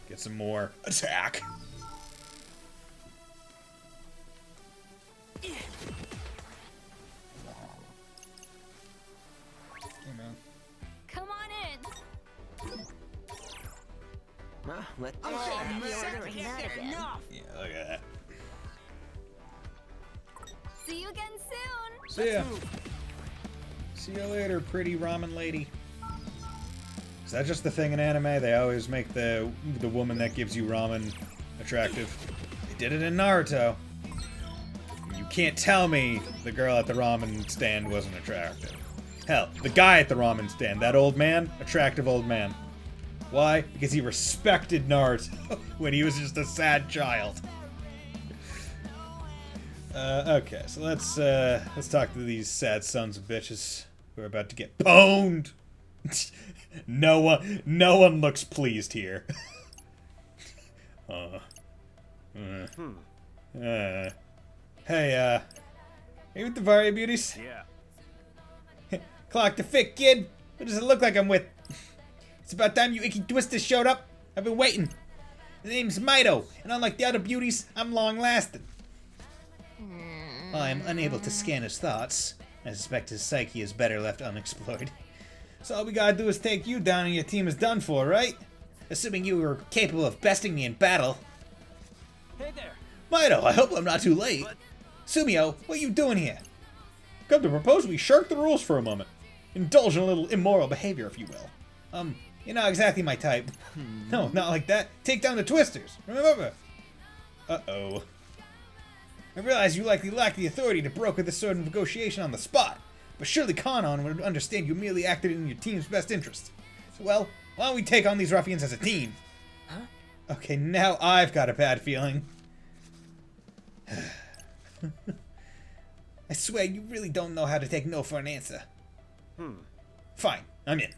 Get some more attack. Hey, man. Come on in. Let Oh, me man. ordering that again. Yeah, look at that. See you again soon. See ya. See you later, pretty ramen lady. that just the thing in anime? They always make the woman that gives you ramen attractive. They did it in Naruto. You can't tell me the girl at the ramen stand wasn't attractive. Hell, the guy at the ramen stand, that old man, attractive old man. Why? Because he respected Naruto when he was just a sad child. Okay, so let's talk to these sad sons of bitches who are about to get pwned. No one looks pleased here. Hey, are you with the Varia Beauties? Yeah. Clock the fit, kid. What does it look like I'm with? It's about time you icky twisters showed up. I've been waiting. The name's Mido, and unlike the other beauties, I'm long-lasting. While I am unable to scan his thoughts, I suspect his psyche is better left unexplored. So all we gotta do is take you down and your team is done for, right? Assuming you were capable of besting me in battle. Hey there. Mido, I hope I'm not too late. Sumio, what are you doing here? Come to propose we shirk the rules for a moment. Indulge in a little immoral behavior, if you will. You're not exactly my type. No, not like that. Take down the twisters. Remember. Uh-oh. I realize you likely lack the authority to broker this sort of negotiation on the spot, but surely Kanon would understand you merely acted in your team's best interest. So, well, why don't we take on these ruffians as a team? Huh? Okay, now I've got a bad feeling. I swear, you really don't know how to take no for an answer. Fine, I'm in.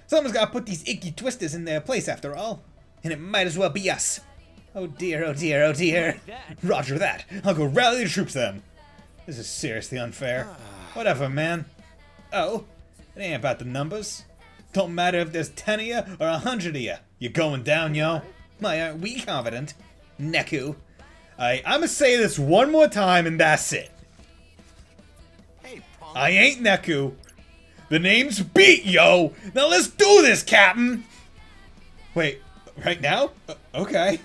Someone's gotta put these icky twisters in their place after all. And it might as well be us. Oh dear, oh dear, oh dear. Roger that. I'll go rally the troops then. This is seriously unfair. Whatever, man. Oh, it ain't about the numbers. Don't matter if there's 10 of you or 100 of you. You're going down, yo. Why aren't we confident? Neku. I'ma say this one more time and that's it. Hey, punk. I ain't Neku. The name's Beat, yo. Now let's do this, Captain. Wait, right now? Okay.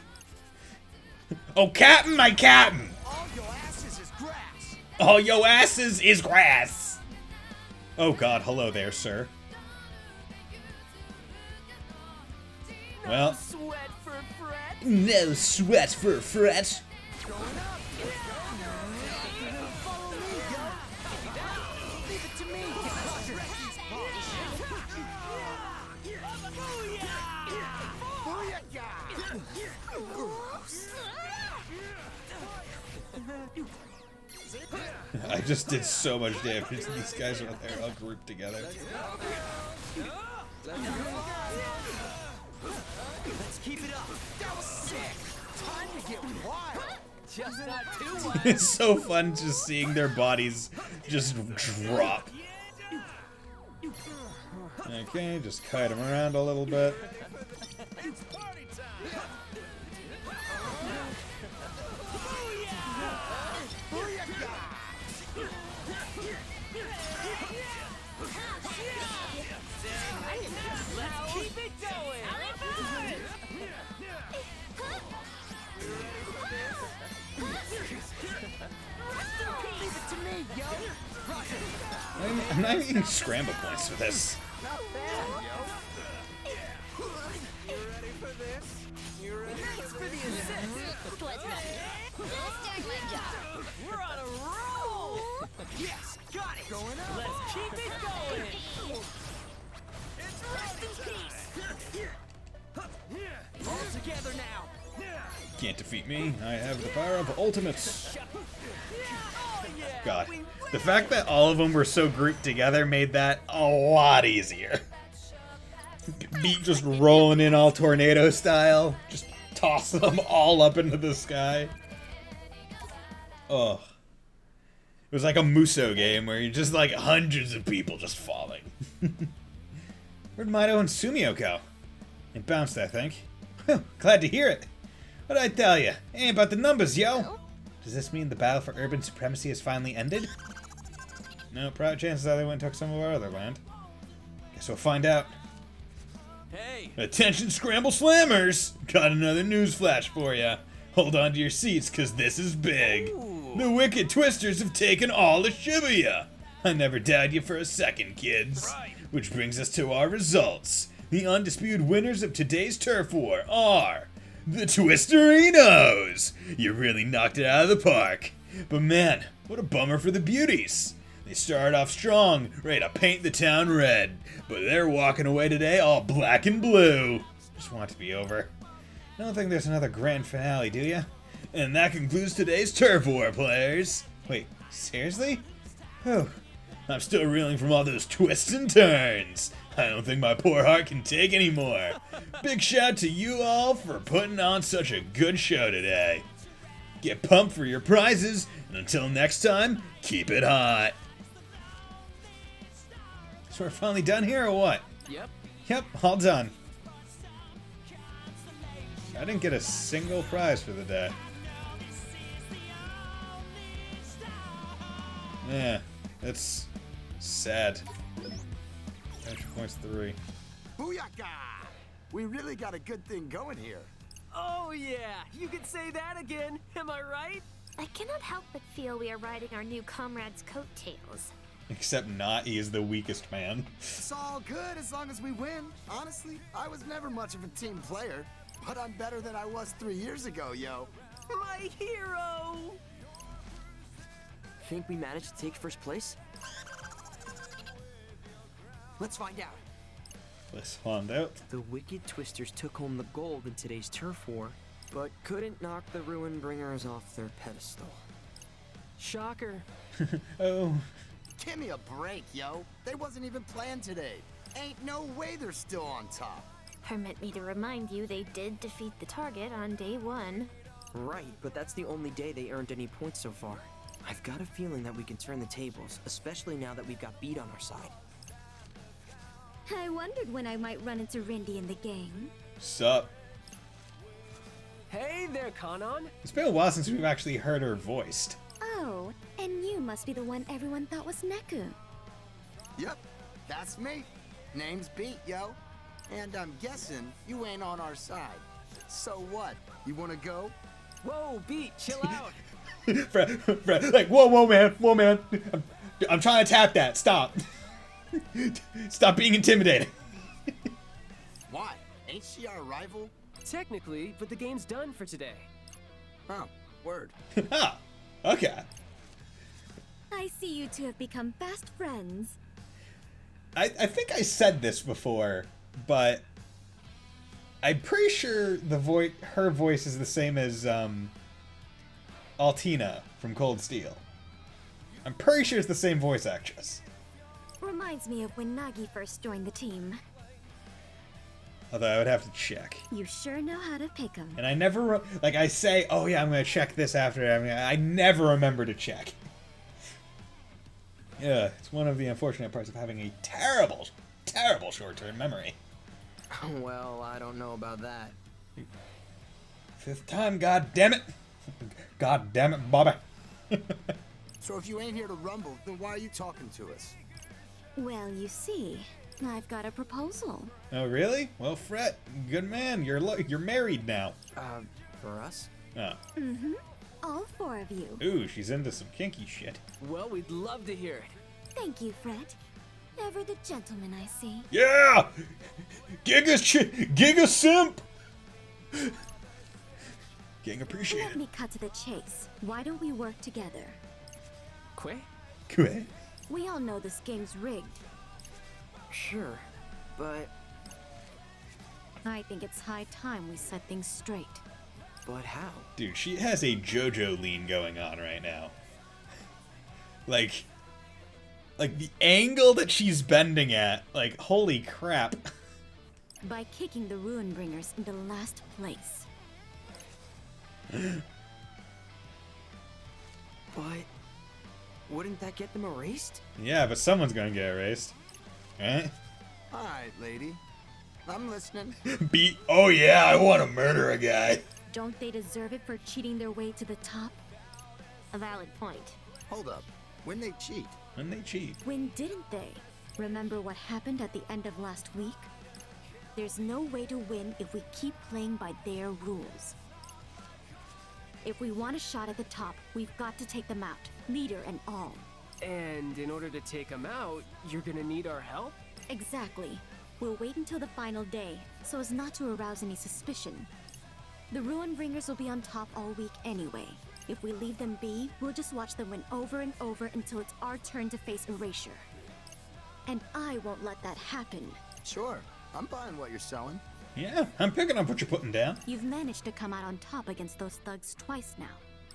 Oh, Captain, my Captain. All your asses is grass. All yo asses is grass. Oh God, hello there, sir. Well, Sweat for Fred. no sweat for fret. Going up. Follow me, yo. Leave it to me. I just did so much damage. These guys are there all grouped together. Let's keep it up. That was sick. Time to get wild. Just not too much. It's so fun just seeing their bodies just drop. Okay, just kite them around a little bit. It's party time. Let's keep it going. Leave it to me, yo. I'm not even getting scramble points for this. Not bad, yo. You ready for this? You ready? Thanks for the assist. Let's start my job. We're on a roll. Yes, got it. Going up. Let's keep it going. Rest in peace. All together now. Can't defeat me. I have the power of ultimates. Oh yeah. God. The fact that all of them were so grouped together made that a lot easier. Beat just rolling in all tornado style. Just toss them all up into the sky. Oh. It was like a Muso game where you're just like hundreds of people just falling. Where'd Mido and Sumio go? It bounced, I think. Glad to hear it. What'd I tell you? Ain't about the numbers, yo. Does this mean the battle for urban supremacy has finally ended? No, probably chances are they went and took some of our other land. Guess we'll find out. Hey. Attention, Scramble Slammers! Got another news flash for ya. Hold on to your seats, cause this is big. The Wicked Twisters have taken all of Shibuya. I never doubted you for a second, kids. Right. Which brings us to our results. The undisputed winners of today's Turf War are the Twisterinos. You really knocked it out of the park. But man, what a bummer for the Beauties. They started off strong, ready to paint the town red, but they're walking away today all black and blue. Just want it to be over. I don't think there's another grand finale, do ya? And that concludes today's Turf War, players. Wait, seriously? Oh, I'm still reeling from all those twists and turns. I don't think my poor heart can take any more. Big shout to you all for putting on such a good show today. Get pumped for your prizes, and until next time, keep it hot. So we're finally done here, or what? Yep. Yep, all done. I didn't get a single prize for the day. Yeah, that's sad. Extra points 3. Booyaka! We really got a good thing going here. Oh yeah, you could say that again. Am I right? I cannot help but feel we are riding our new comrade's coattails. Except not, he is the weakest man. It's all good as long as we win. Honestly, I was never much of a team player, but I'm better than I was 3 years ago, yo. My hero! Think we managed to take first place? Let's find out. Let's find out. The Wicked Twisters took home the gold in today's Turf War, but couldn't knock the Ruin Bringers off their pedestal. Shocker. Oh. Give me a break, yo. They wasn't even playing today. Ain't no way they're still on top. Permit me to remind you they did defeat the target on day 1. Right, but that's the only day they earned any points so far. I've got a feeling that we can turn the tables, especially now that we've got beat on our side. I wondered when I might run into Rindy in the gang. Sup? Hey there, Kanon. It's been a while since we've actually heard her voiced. Oh, and you must be the one everyone thought was Neku. Yep, that's me. Name's Beat, yo. And I'm guessing you ain't on our side. So what? You wanna go? Whoa, Beat, chill out. Fred, like, whoa, man. I'm trying to tap that. Stop. Stop being intimidating. Why? Ain't she our rival? Technically, but the game's done for today. Oh, word. Ah, okay. I see you two have become fast friends. I think I said this before, but I'm pretty sure her voice is the same as Altina from Cold Steel. I'm pretty sure it's the same voice actress. Reminds me of when Nagi first joined the team. Although I would have to check. You sure know how to pick 'em. And I never, like I say, oh yeah, I'm going to check this after. I never remember to check. Yeah, it's one of the unfortunate parts of having a terrible, terrible short-term memory. Well, I don't know about that. 5th time, god damn it. God damn it, Bobby. So if you ain't here to rumble, then why are you talking to us? Well, you see, I've got a proposal. Oh, really? Well, Fret, good man. You're married now. For us? Oh. Mm-hmm. All 4 of you. Ooh, she's into some kinky shit. Well, we'd love to hear it. Thank you, Fred. Ever the gentleman, I see. Yeah! Giga simp! Getting appreciated. Let me cut to the chase. Why don't we work together? Quay? Quit. We all know this game's rigged. Sure, but I think it's high time we set things straight. how? Dude, she has a JoJo lean going on right now. Like the angle that she's bending at, like, holy crap. By kicking the Ruin Bringers into last place. But wouldn't that get them erased? Yeah, but someone's gonna get erased. Right? Alright, lady. I'm listening. Oh yeah, I want to murder a guy. Don't they deserve it for cheating their way to the top? A valid point. Hold up. When they cheat? When they cheat. When didn't they? Remember what happened at the end of last week? There's no way to win if we keep playing by their rules. If we want a shot at the top, we've got to take them out, leader and all. And in order to take them out, you're gonna need our help? Exactly. We'll wait until the final day, so as not to arouse any suspicion. The Ruinbringers will be on top all week anyway. If we leave them be, we'll just watch them win over and over until it's our turn to face erasure. And I won't let that happen. Sure, I'm buying what you're selling. Yeah, I'm picking up what you're putting down. You've managed to come out on top against those thugs twice now.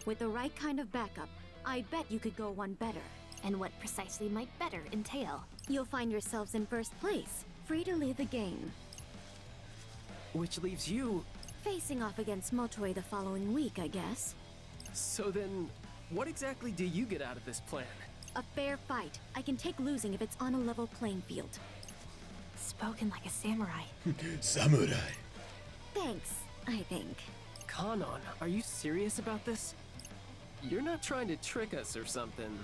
With the right kind of backup, I bet you could go one better. And what precisely might better entail? You'll find yourselves in first place, free to leave the game. Which leaves you. Facing off against Motoi the following week, I guess. So then, what exactly do you get out of this plan? A fair fight. I can take losing if it's on a level playing field. Spoken like a samurai. Samurai. Thanks, I think. Kanon, are you serious about this? You're not trying to trick us or something,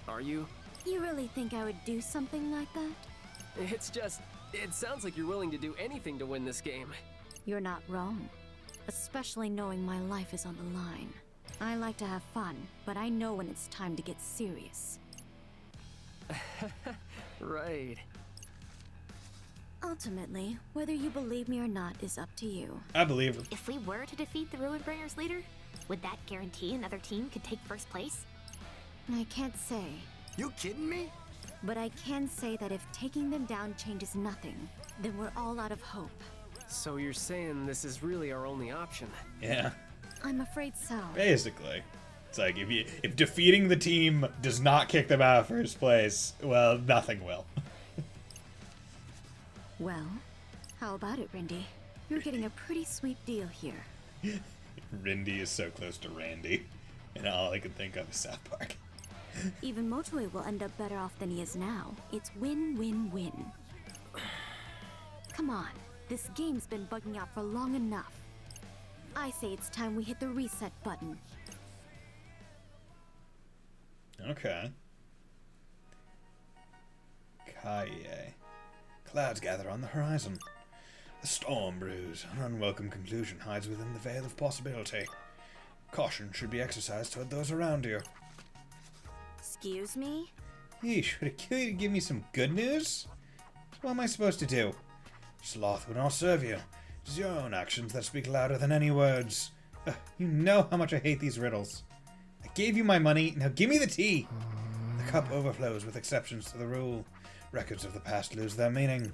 are you? You really think I would do something like that? It's just, it sounds like you're willing to do anything to win this game. You're not wrong. Especially knowing my life is on the line. I like to have fun, but I know when it's time to get serious. Right. Ultimately, whether you believe me or not is up to you. I believe it. If we were to defeat the Ruinbringers leader, would that guarantee another team could take first place? I can't say. You kidding me? But I can say that if taking them down changes nothing, then we're all out of hope. So you're saying this is really our only option? Yeah, I'm afraid so. basically. It's like if defeating the team does not kick them out of first place, well, nothing will. Well, how about it, Rindy? You're getting a pretty sweet deal here. Rindy is so close to Randy, and all I can think of is South Park. Even Motoi will end up better off than he is now. It's win-win-win. Come on, this game's been bugging out for long enough. I say it's time we hit the reset button. Okay. Kaie. Clouds gather on the horizon. A storm brews. An unwelcome conclusion hides within the veil of possibility. Caution should be exercised toward those around you. Excuse me? Yeesh, would it kill you to give me some good news? What am I supposed to do? Sloth would not serve you. It is your own actions that speak louder than any words. You know how much I hate these riddles. I gave you my money, now give me the tea! The cup overflows with exceptions to the rule. Records of the past lose their meaning.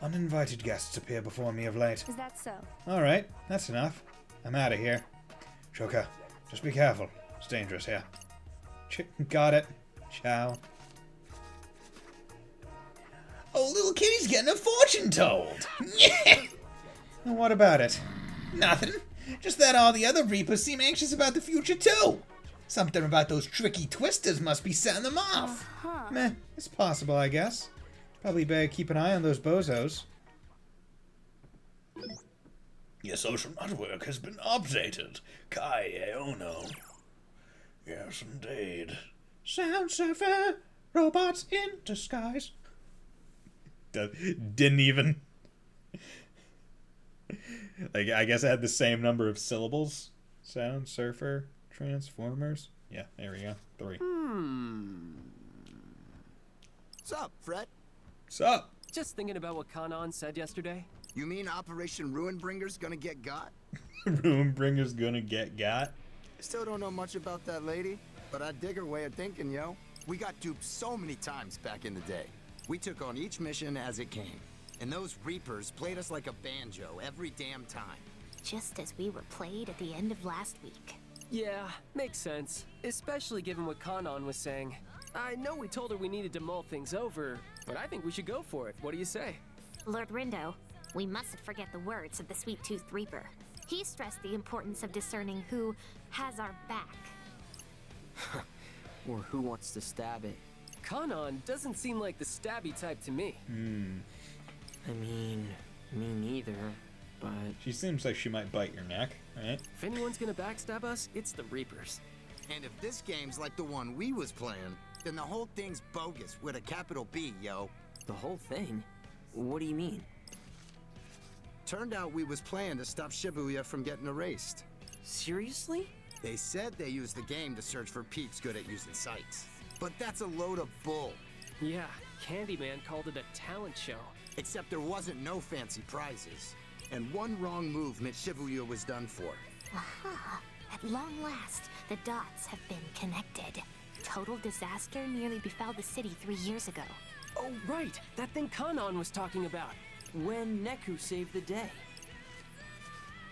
Uninvited guests appear before me of late. Is that so? Alright, that's enough. I'm out of here. Shoka, just be careful. It's dangerous here. Got it. Ciao. Oh, little kitty's getting a fortune told. And what about it? Nothing. Just that all the other Reapers seem anxious about the future too. Something about those tricky twisters must be setting them off. Meh, it's possible, I guess. Probably better keep an eye on those bozos. Your social network has been updated. Kaie Ono. Yes, indeed. Sound surfer, robots in disguise. Didn't even. Like, I guess I had the same number of syllables. Sound surfer, transformers. Yeah, there we go. 3. What's up, Fred? What's up? Just thinking about what Kanon said yesterday. You mean Operation Ruinbringer's gonna get got? Ruinbringer's gonna get got. Still don't know much about that lady, but I dig her way of thinking, yo. We got duped so many times back in the day. We took on each mission as it came. And those Reapers played us like a banjo every damn time. Just as we were played at the end of last week. Yeah, makes sense. Especially given what Kanon was saying. I know we told her we needed to mull things over, but I think we should go for it. What do you say? Lord Rindo, we mustn't forget the words of the Sweet-Toothed Reaper. He stressed the importance of discerning who has our back. Or who wants to stab it. Kanon doesn't seem like the stabby type to me. I mean, me neither, but... She seems like she might bite your neck, right? If anyone's gonna backstab us, it's the Reapers. And if this game's like the one we was playing, then the whole thing's bogus with a capital B, yo. The whole thing? What do you mean? Turned out we was playing to stop Shibuya from getting erased. Seriously? They said they used the game to search for peeps good at using sites. But that's a load of bull. Yeah, Candyman called it a talent show. Except there wasn't no fancy prizes. And one wrong move meant Shibuya was done for. Aha! At long last, the dots have been connected. Total disaster nearly befell the city 3 years ago. Oh, right! That thing Kanon was talking about. When Neku saved the day.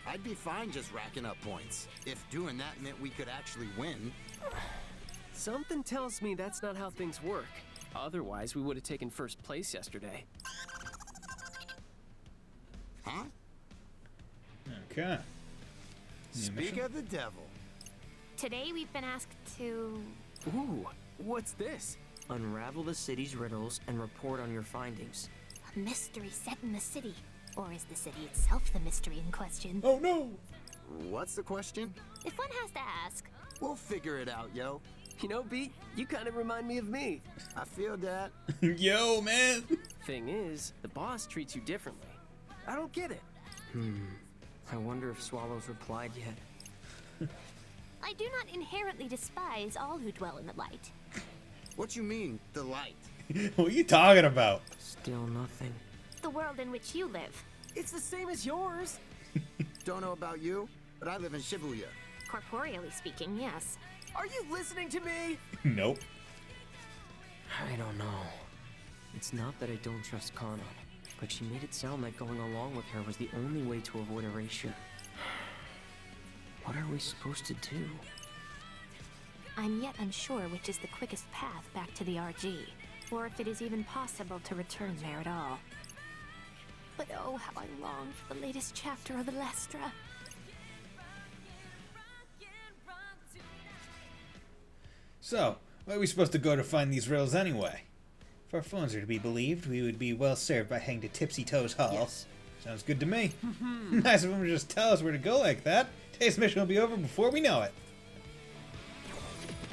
I'd be fine just racking up points. If doing that meant we could actually win. Something tells me that's not how things work. Otherwise, we would have taken first place yesterday. Huh? Okay. Speak of the devil. Today we've been asked to... Ooh, what's this? Unravel the city's riddles and report on your findings. A mystery set in the city. Or is the city itself the mystery in question? Oh no! What's the question? If one has to ask. We'll figure it out, yo. You know, Beat, you kind of remind me of me. I feel that. Yo, man! Thing is, the boss treats you differently. I don't get it. I wonder if Swallow's replied yet. I do not inherently despise all who dwell in the light. What you mean, the light? What are you talking about? Still nothing. The world in which you live. It's the same as yours. Don't know about you, but I live in Shibuya. Corporeally speaking, yes. Are you listening to me? Nope. I don't know. It's not that I don't trust Kanon, but she made it sound like going along with her was the only way to avoid erasure. What are we supposed to do? I'm yet unsure which is the quickest path back to the RG, or if it is even possible to return there at all. But oh, how I long for the latest chapter of Illustra. So, where are we supposed to go to find these riddles anyway? If our phones are to be believed, we would be well served by heading to Tipsy Toes Hall. Yes. Sounds good to me. Nice of them to just tell us where to go like that. Today's mission will be over before we know it.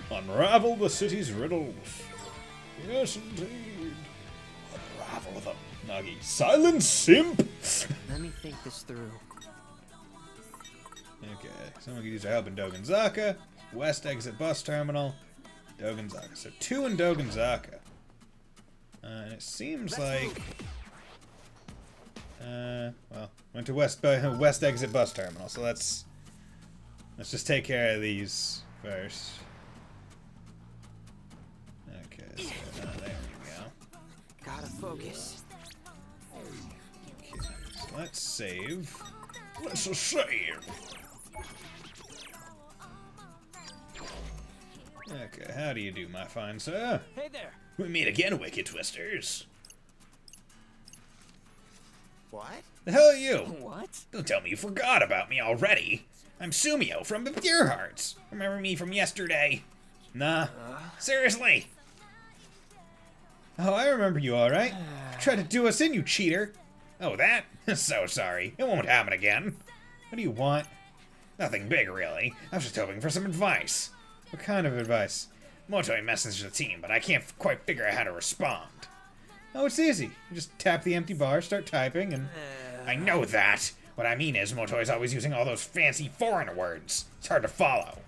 Unravel the city's riddles. Yes, indeed. Unravel them, Nagi. Silent simp! Let me think this through. Okay, someone could use our help in Whydontcha. West exit bus terminal. Whydontcha. So 2 in Whydontcha. And it seems like... well, went to West exit bus terminal. So let's just take care of these first. Okay, so there we go. Gotta focus. Okay, so let's save. Let's save. Okay, how do you do, my fine sir? Hey there. We meet again, Wicked Twisters. What? The hell are you? What? Don't tell me you forgot about me already. I'm Sumio from the Pure Hearts. Remember me from yesterday? Nah. Seriously? Oh, I remember you alright. Tried to do us in, you cheater. Oh, that? So sorry. It won't happen again. What do you want? Nothing big, really. I was just hoping for some advice. What kind of advice? Motoi messaged the team, but I can't quite figure out how to respond. Oh, it's easy. You just tap the empty bar, start typing, and... I know that! What I mean is, Motoi's always using all those fancy foreign words. It's hard to follow.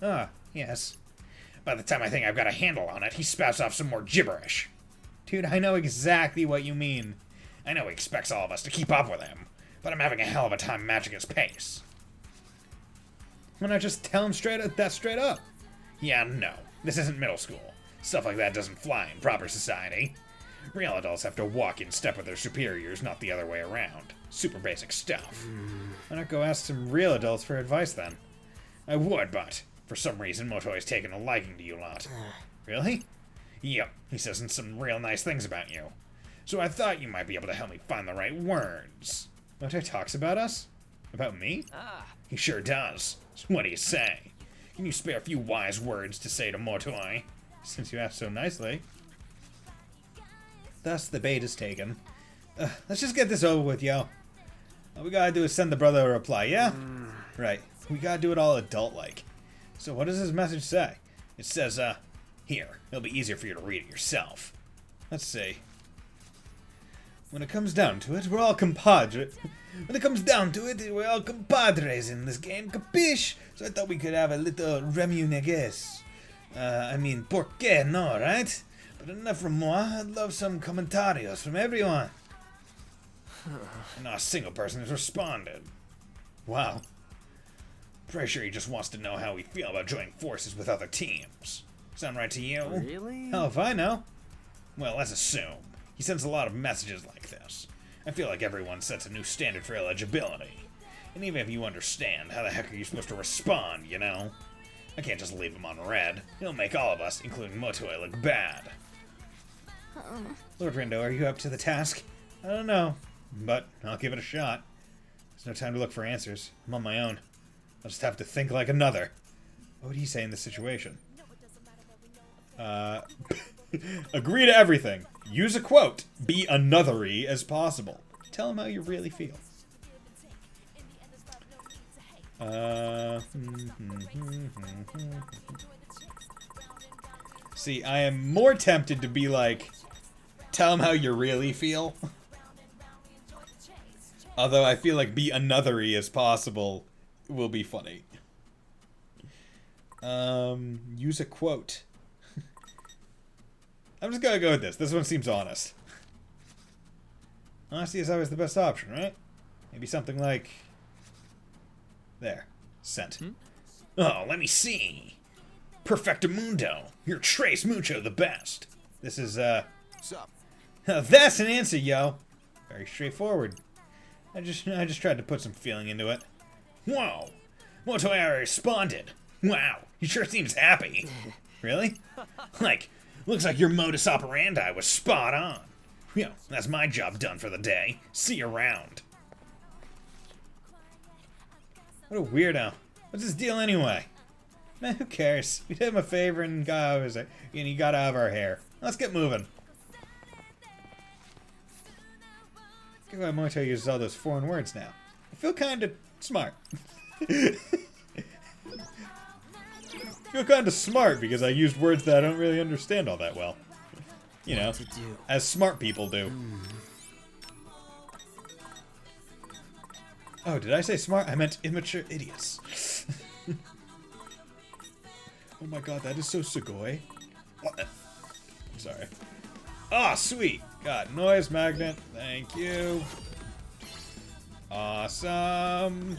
Ah, yes. By the time I think I've got a handle on it, he spouts off some more gibberish. Dude, I know exactly what you mean. I know he expects all of us to keep up with him, but I'm having a hell of a time matching his pace. Why not just tell him straight up? Yeah, no. This isn't middle school. Stuff like that doesn't fly in proper society. Real adults have to walk in step with their superiors, not the other way around. Super basic stuff. Why not go ask some real adults for advice then? I would, but for some reason Motoi's taken a liking to you lot. Really? Yep, he says some real nice things about you. So I thought you might be able to help me find the right words. Motoi talks about us? About me? He sure does. So what do you say? Can you spare a few wise words to say to Motoi? Since you asked so nicely. Thus the bait is taken. Let's just get this over with, yo. All we gotta do is send the brother a reply, yeah? Right. We gotta do it all adult-like. So what does this message say? It says, here. It'll be easier for you to read it yourself. Let's see. When it comes down to it, we're all compadres. When it comes down to it, we're all compadres in this game, capiche? So I thought we could have a little remunegues. I mean, por qué no, right? But enough from moi. I'd love some comentarios from everyone. Not a single person has responded. Wow. Pretty sure he just wants to know how we feel about joining forces with other teams. Sound right to you? Really? Hell if I know. Well, let's assume. He sends a lot of messages like this. I feel like everyone sets a new standard for eligibility. And even if you understand, how the heck are you supposed to respond, you know? I can't just leave him on red. He'll make all of us, including Motoe, look bad. Lord Rindo, are you up to the task? I don't know, but I'll give it a shot. There's no time to look for answers. I'm on my own. I'll just have to think like another. What would he say in this situation? Agree to everything. Use a quote. Be anothery as possible. Tell him how you really feel. See, I am more tempted to be like, tell him how you really feel. Although I feel like be anothery as possible will be funny. Use a quote. I'm just gonna go with this. This one seems honest. Honesty is always the best option, right? Maybe something like... There. Sent. Oh, let me see. Perfectamundo. Your Trace Mucho the best. This is, Sup? That's an answer, yo. Very straightforward. I just tried to put some feeling into it. Whoa. Motoe responded. Wow. He sure seems happy. Really? Like, looks like your modus operandi was spot on. Yo, that's my job done for the day. See you around. What a weirdo. What's his deal anyway? Man, who cares? We did him a favor and he got out of our hair. Let's get moving. Look at why Moto uses all those foreign words now. I feel kind of smart. I feel kind of smart because I used words that I don't really understand all that well. You know, as smart people do. Oh, did I say smart? I meant immature idiots. Oh my god, that is so sugoi. What? I'm sorry. Ah, sweet. Got noise magnet. Thank you. Awesome.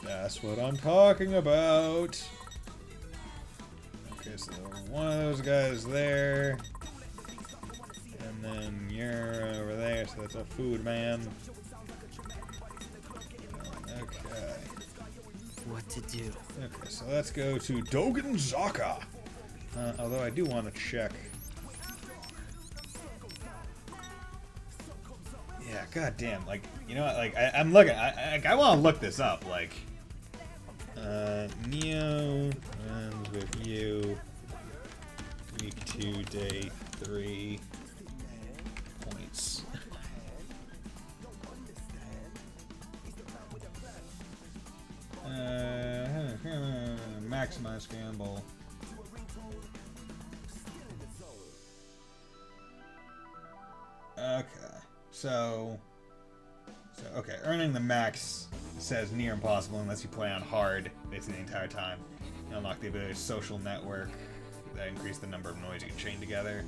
That's what I'm talking about. Okay, so one of those guys there. And then you're over there, so that's a food man. Okay. What to do? Okay, so let's go to Whydontcha. Although I do want to check. Yeah, goddamn. Like, you know what? Like, I'm looking. I want to look this up. Like, Neo ends with you. Week 2, day 3. Points. Maximize gamble. Okay, so okay, earning the max says near impossible unless you play on hard basically the entire time. You unlock the ability to social network that increase the number of noise you can chain together.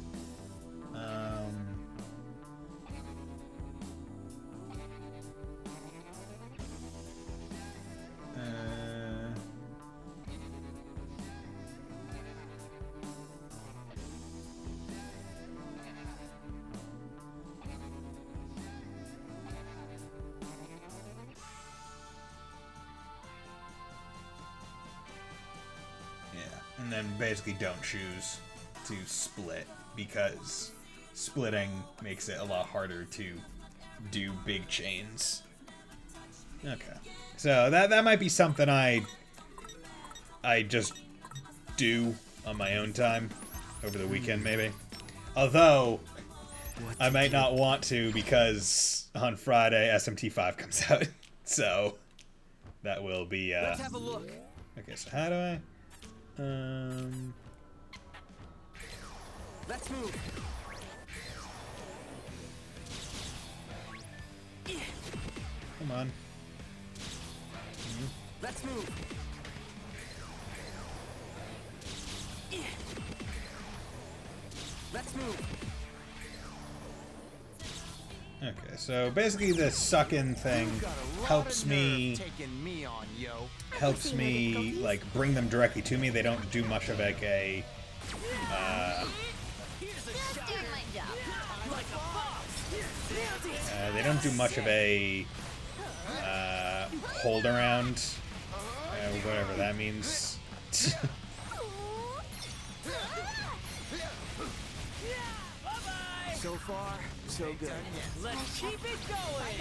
And then basically don't choose to split because splitting makes it a lot harder to do big chains. Okay. So that might be something I just do on my own time over the weekend maybe. Although I might not want to because on Friday SMT5 comes out. So that will be Let's have a look. Okay, so how do I Let's move. come on. Let's move. move. Okay, so basically the suck-in thing helps me Helps me, like bring them directly to me. They don't do much of like a they don't do much of a hold around, whatever that means. So far, so good. Let's keep it going.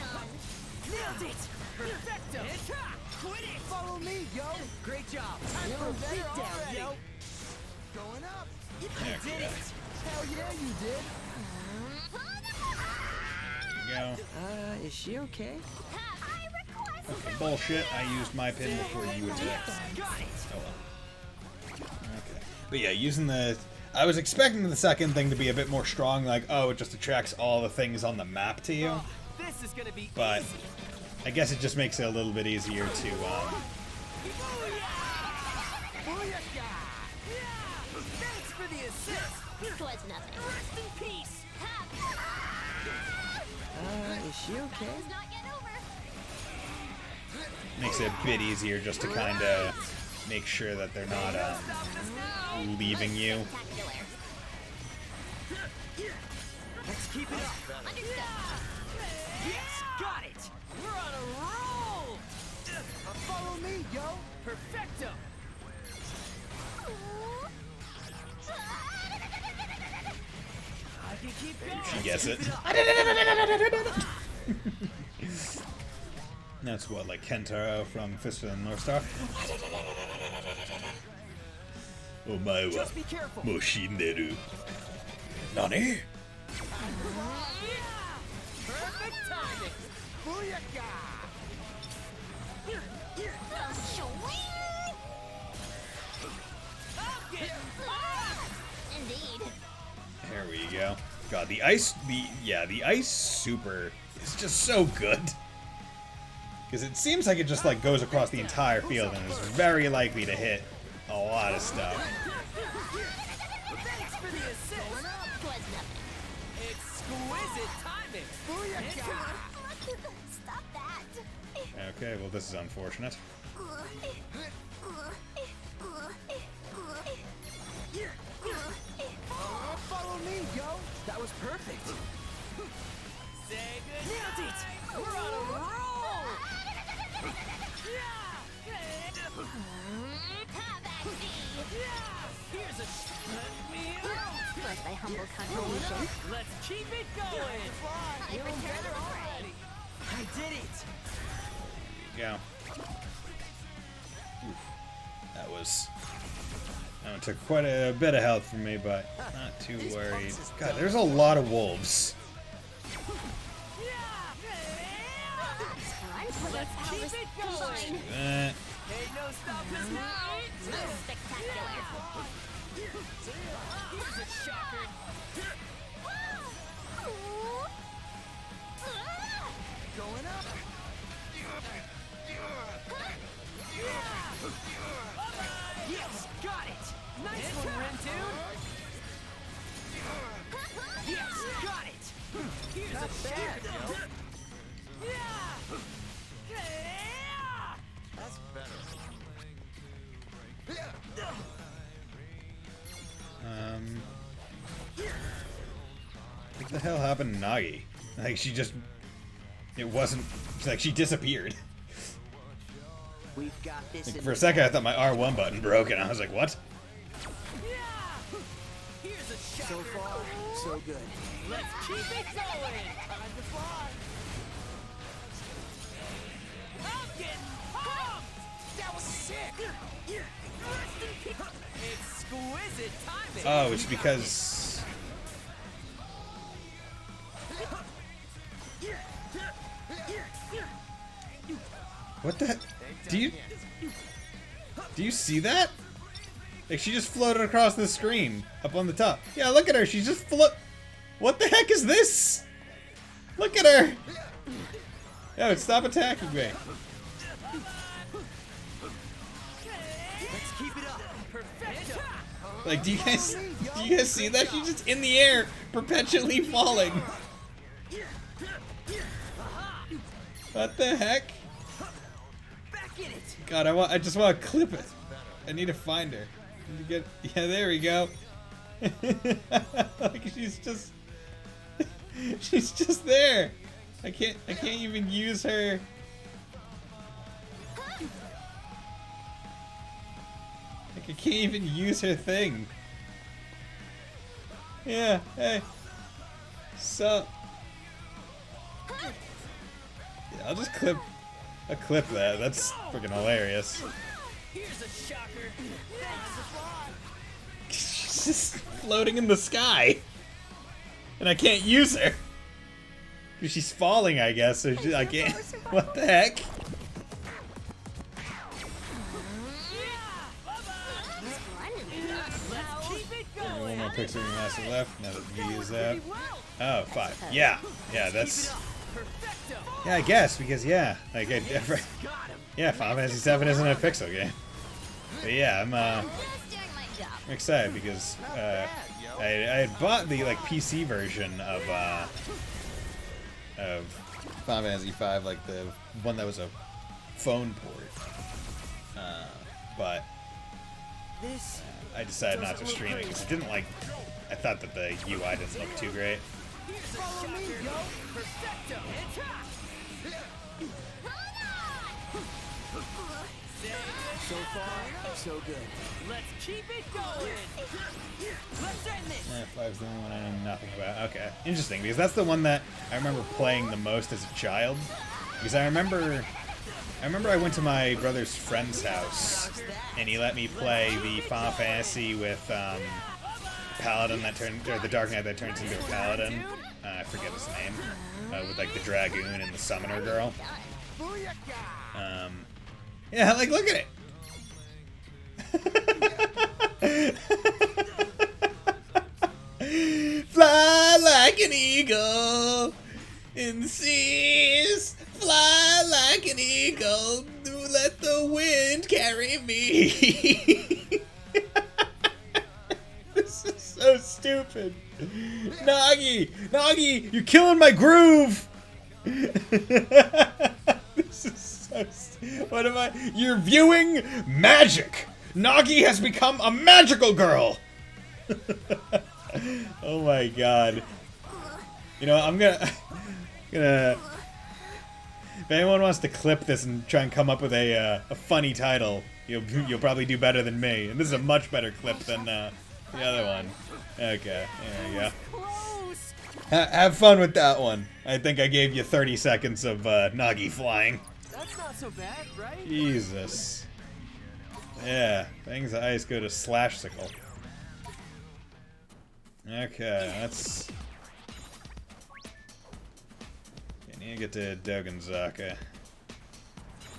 Nailed it. Perfecto. Quit it. Follow me, yo. Great job. Time for a beatdown, yo. Going up. You did it. Hell yeah, you did. There you go. Is she okay? Okay, bullshit. I used my pin before you attacked. Got it. Oh well. Okay. But yeah, using the... I was expecting the second thing to be a bit more strong, like, oh, it just attracts all the things on the map to you. This is gonna be But easy. I guess it just makes it a little bit easier to, Booyah! Thanks for the assist. It was nothing. Rest in peace. Is she okay? Not yet over. makes it a bit easier just to kind of make sure that they're not leaving you. Let's keep it up. Yes, got it. We're on a roll. Follow me, yo. Perfecto. I can keep going. She gets it. That's what, like Kentaro from Fist of the North Star? Oh my wa, Just be careful. Moshinderu. Nani? Perfect timing. Booyaka. Indeed. There we go. God, the ice super is just so good. Because it seems like it just like goes across the entire field and is very likely to hit a lot of stuff. Thanks for the assist. Exquisite timing. Booyaka. Stop that. Okay, well this is unfortunate. Follow me, yo. That was perfect. Say good. Nailed it. We're on a roll. Here's a let me out. Was thy humble contribution. Let's keep it going. I return the prey. I did it. There you go. Oof. That one took quite a bit of health from me, but not too worried. God, there's a lot of wolves. Let's keep it going. Eh, Ain't no stopping us now. Spectacular. Here's a shocker. Going up. Yes, got it. Nice one, Ren dude. Yes, got it. Here's a shadow. That's better. What the hell happened to Nagi? Like she just, it wasn't, it's like she disappeared. We've got this. Like, for a second I thought my R1 button broke and I was like, what? Here's a shocker. So far, so good. Let's keep it going. Time to fly. I'm getting pumped. That was sick. Exquisite timing. Oh, it's because... What the heck? Do you see that? Like, she just floated across the screen, up on the top. Yeah, look at her, she's just What the heck is this? Look at her! Yo, stop attacking me. Let's keep it up. Perfecto. Like, do you guys see that? She's just in the air, perpetually falling. What the heck? God, I just want to clip it. I need to find her. Yeah, there we go. Like she's just there. I can't even use her. Like I can't even use her thing. Yeah, hey. So yeah, I'll clip that. That's freaking hilarious. Here's a shocker. She's just floating in the sky. And I can't use her. Because she's falling, I guess, so I can't. What the heck? One more picture master left. Now that V is out. Oh, 5. Yeah. Yeah, that's. Yeah, I guess, because, yeah. Like, yeah, Final Fantasy 7 isn't a pixel game. But yeah, I'm excited because I had bought the like PC version of Final Fantasy 5, like the one that was a phone port. But I decided not to stream it because it didn't like. I thought that the UI didn't look too great. So far, so good. Let's keep it going. Let's end this. 5's the only one I know nothing about. Okay, interesting, because that's the one that I remember playing the most as a child. Because I remember I went to my brother's friend's house, and he let me play the Final Fantasy with Paladin that turned, or the Dark Knight that turns into a Paladin. I forget his name. With like the Dragoon and the Summoner girl. Yeah, like look at it. Fly like an eagle in the seas. Fly like an eagle. Let the wind carry me. This is so stupid. Nagi, you're killing my groove. This is so stupid. What am I? You're viewing magic. Nagi has become a magical girl. Oh my god. You know, I'm gonna if anyone wants to clip this and try and come up with a funny title, you'll probably do better than me. And this is a much better clip than the other one. Okay, there we go. Have fun with that one. I think I gave you 30 seconds of Nagi flying. That's not so bad, right? Jesus. Yeah, things of ice go to Slashsicle. Okay, that's. I need to get to Doganzaka.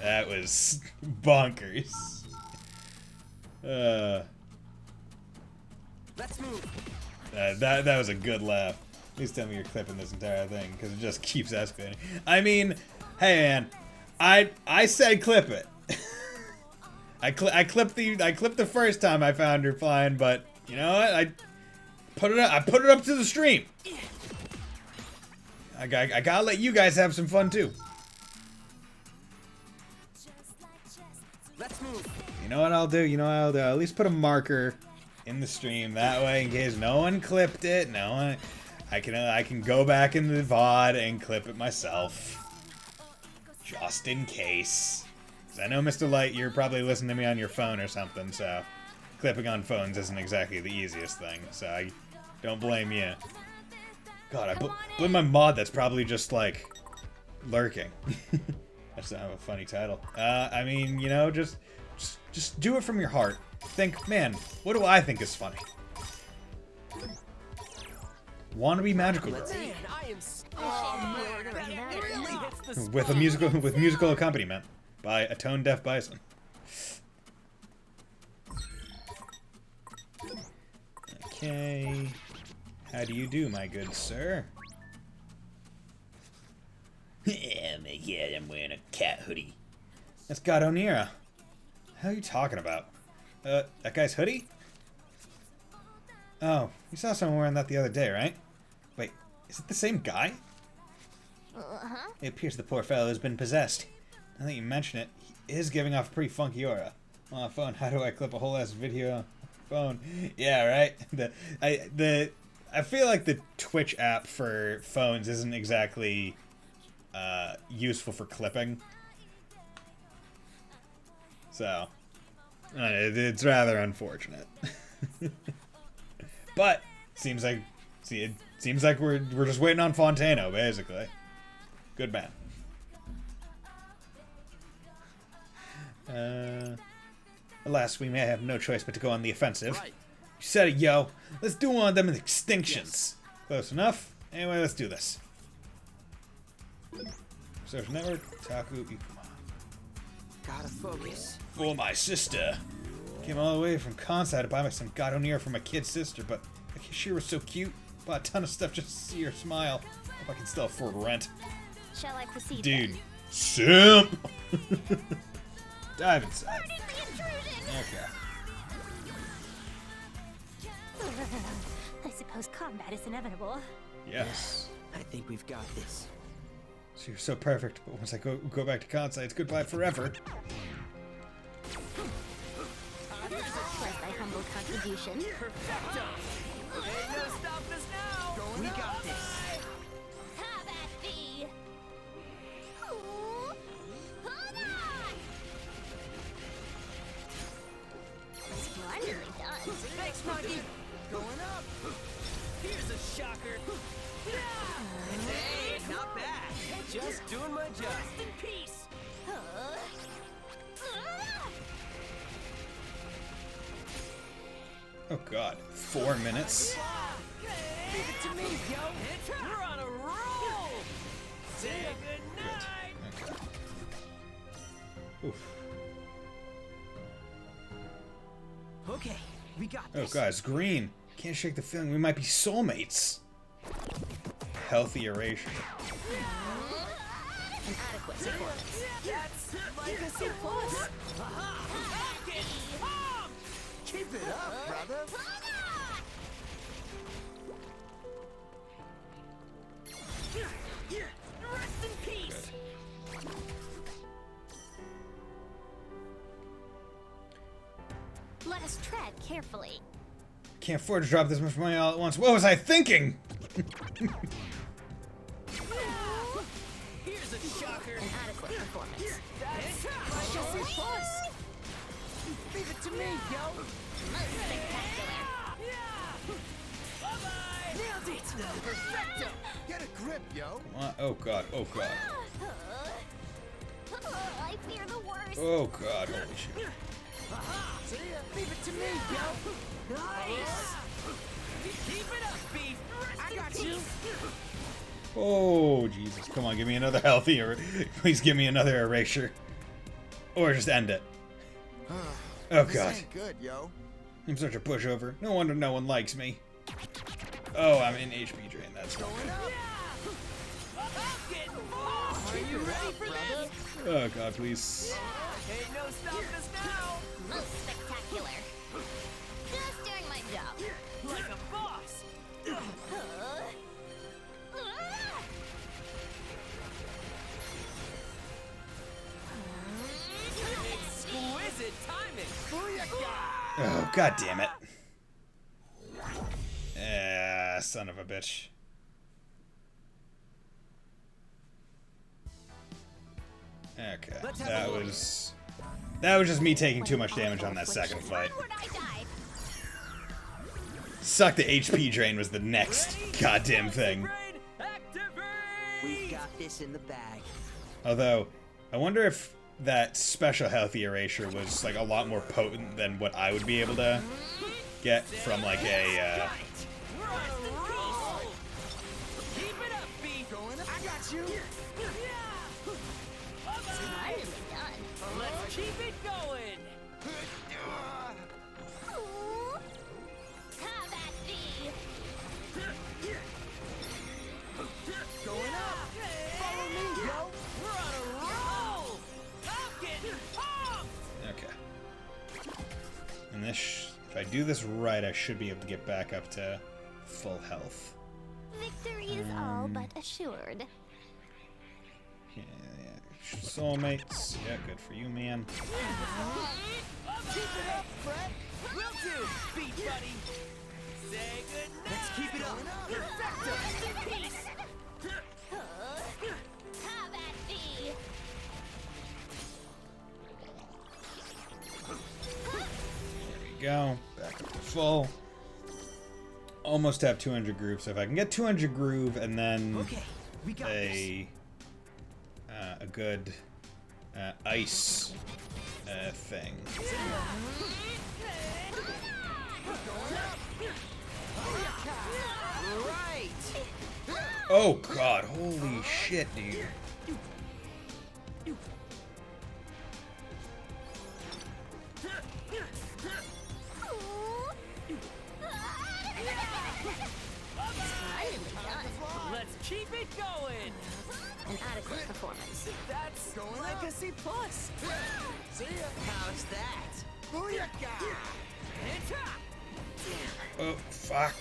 That was bonkers. Let's move. That was a good laugh. Please tell me you're clipping this entire thing, because it just keeps escalating. I mean, hey man, I said clip it. I clipped the first time I found her flying, but you know what? I put it up to the stream. I gotta let you guys have some fun too. Let's move. You know what I'll do? I'll at least put a marker in the stream that way, in case no one clipped it. No one. I can go back in the VOD and clip it myself, just in case. 'Cause I know, Mr. Light, you're probably listening to me on your phone or something, so clipping on phones isn't exactly the easiest thing. So I don't blame you. God, I blame my mod that's probably just like lurking. That's not a funny title. I mean, you know, just do it from your heart. Think, man, what do I think is funny? Wannabe magical girl. Man, I am With musical accompaniment by a tone deaf Bison. Okay. How do you do, my good sir? Yeah, I'm wearing a cat hoodie. That's God Onira. How are you talking about? That guy's hoodie? Oh, you saw someone wearing that the other day, right? Wait, is it the same guy? Uh-huh. It appears the poor fellow has been possessed. Now that you mention it, he is giving off a pretty funky aura. On a phone, how do I clip a whole ass video on a phone? Yeah, right? I feel like the Twitch app for phones isn't exactly useful for clipping. So, it's rather unfortunate. But seems like it seems like we're just waiting on Fontano, basically. Good man. Alas, we may have no choice but to go on the offensive. Right. You said it, yo. Let's do one of them extinctions. Close enough. Anyway, let's do this. Social network, Taku, Ikuma. Gotta focus. For my sister. Came all the way from Kansai to buy me some Gatonir for my kid sister, but the cashier was so cute. Bought a ton of stuff just to see her smile. Hope I can still afford rent. Shall I proceed? Dude. then? Simp! Dive inside. Pardon the intrusion! Okay. I suppose combat is inevitable. Yes. I think we've got this. So you're so perfect, but once I go back to Kansai, it's goodbye forever. Where's thy humble contribution? Perfecto! Ain't no stopping us now! We got this. Have at thee! Ooh, hold on! Splendidly done. Thanks, Monkey! Going up! Here's a shocker! Hey, not bad! Just doing my job! Rest in peace! Oh god. 4 minutes? Leave it to me, yo! We're on a roll! Say goodnight! Okay. Oof. Okay, we got Oh this. guys, green. Can't shake the feeling we might be soulmates. Healthy erasure. An adequate performance. That's like a surplus! Keep it up, brother. Rest in peace! Let us tread carefully. Can't afford to drop this much money all at once. What was I thinking? Here's a shocker! An adequate performance. That's like a surplus! Leave it to me, yo! Most spectacular. Bye-bye! Nailed it! Perfecto! Get a grip, yo. Come on. Oh god. Oh god. I fear the worst. Oh god. Holy shit. See ya! Leave it to me, yo! Nice! Keep it up, beef! I got you! Oh Jesus. Come on. Give me another healthy. Please give me another erasure. Or just end it. Oh This god. ain't good, yo. I'm such a pushover. No wonder no one likes me. Oh, I'm in HP drain. That's not Going up. Are you ready for this? good. Oh god, please. Ain't no stopping us now! Most spectacular. Just doing my job. Like a boss! Exquisite timing! Booyakah! Oh god damn it. Son of a bitch. Okay, Let's have a look. that was just me taking too much damage on that second fight. Onward I dive. Suck the HP drain was the next goddamn thing. Brain, activate! We've got this in the bag. Although, I wonder if that special healthy erasure was like a lot more potent than what I would be able to get from like a We're on a roll! Keep it up, beef! Going up. I got you. Splendidly done. Let's keep it going! Ooh. Have at thee. Going up. Follow me, yo! We're on a roll! I'm getting pumped! okay. And this, if I do this right, I should be able to get back up to full health. Victory is all but assured. Yeah, soulmates. Yeah, good for you, man. Keep it up, Fred. Will do, beat buddy. Say goodnight. Let's keep it up. Perfecto. Rest in peace. Have at thee. There we go. Back up to full. Almost have 200 groove, so if I can get 200 groove and then Okay, we got this. A good ice thing. Right. Oh god, holy shit, dude. Let's keep it going. An adequate performance. That's going like a C+. See ya. How's that? Booyaka! Oh, fuck.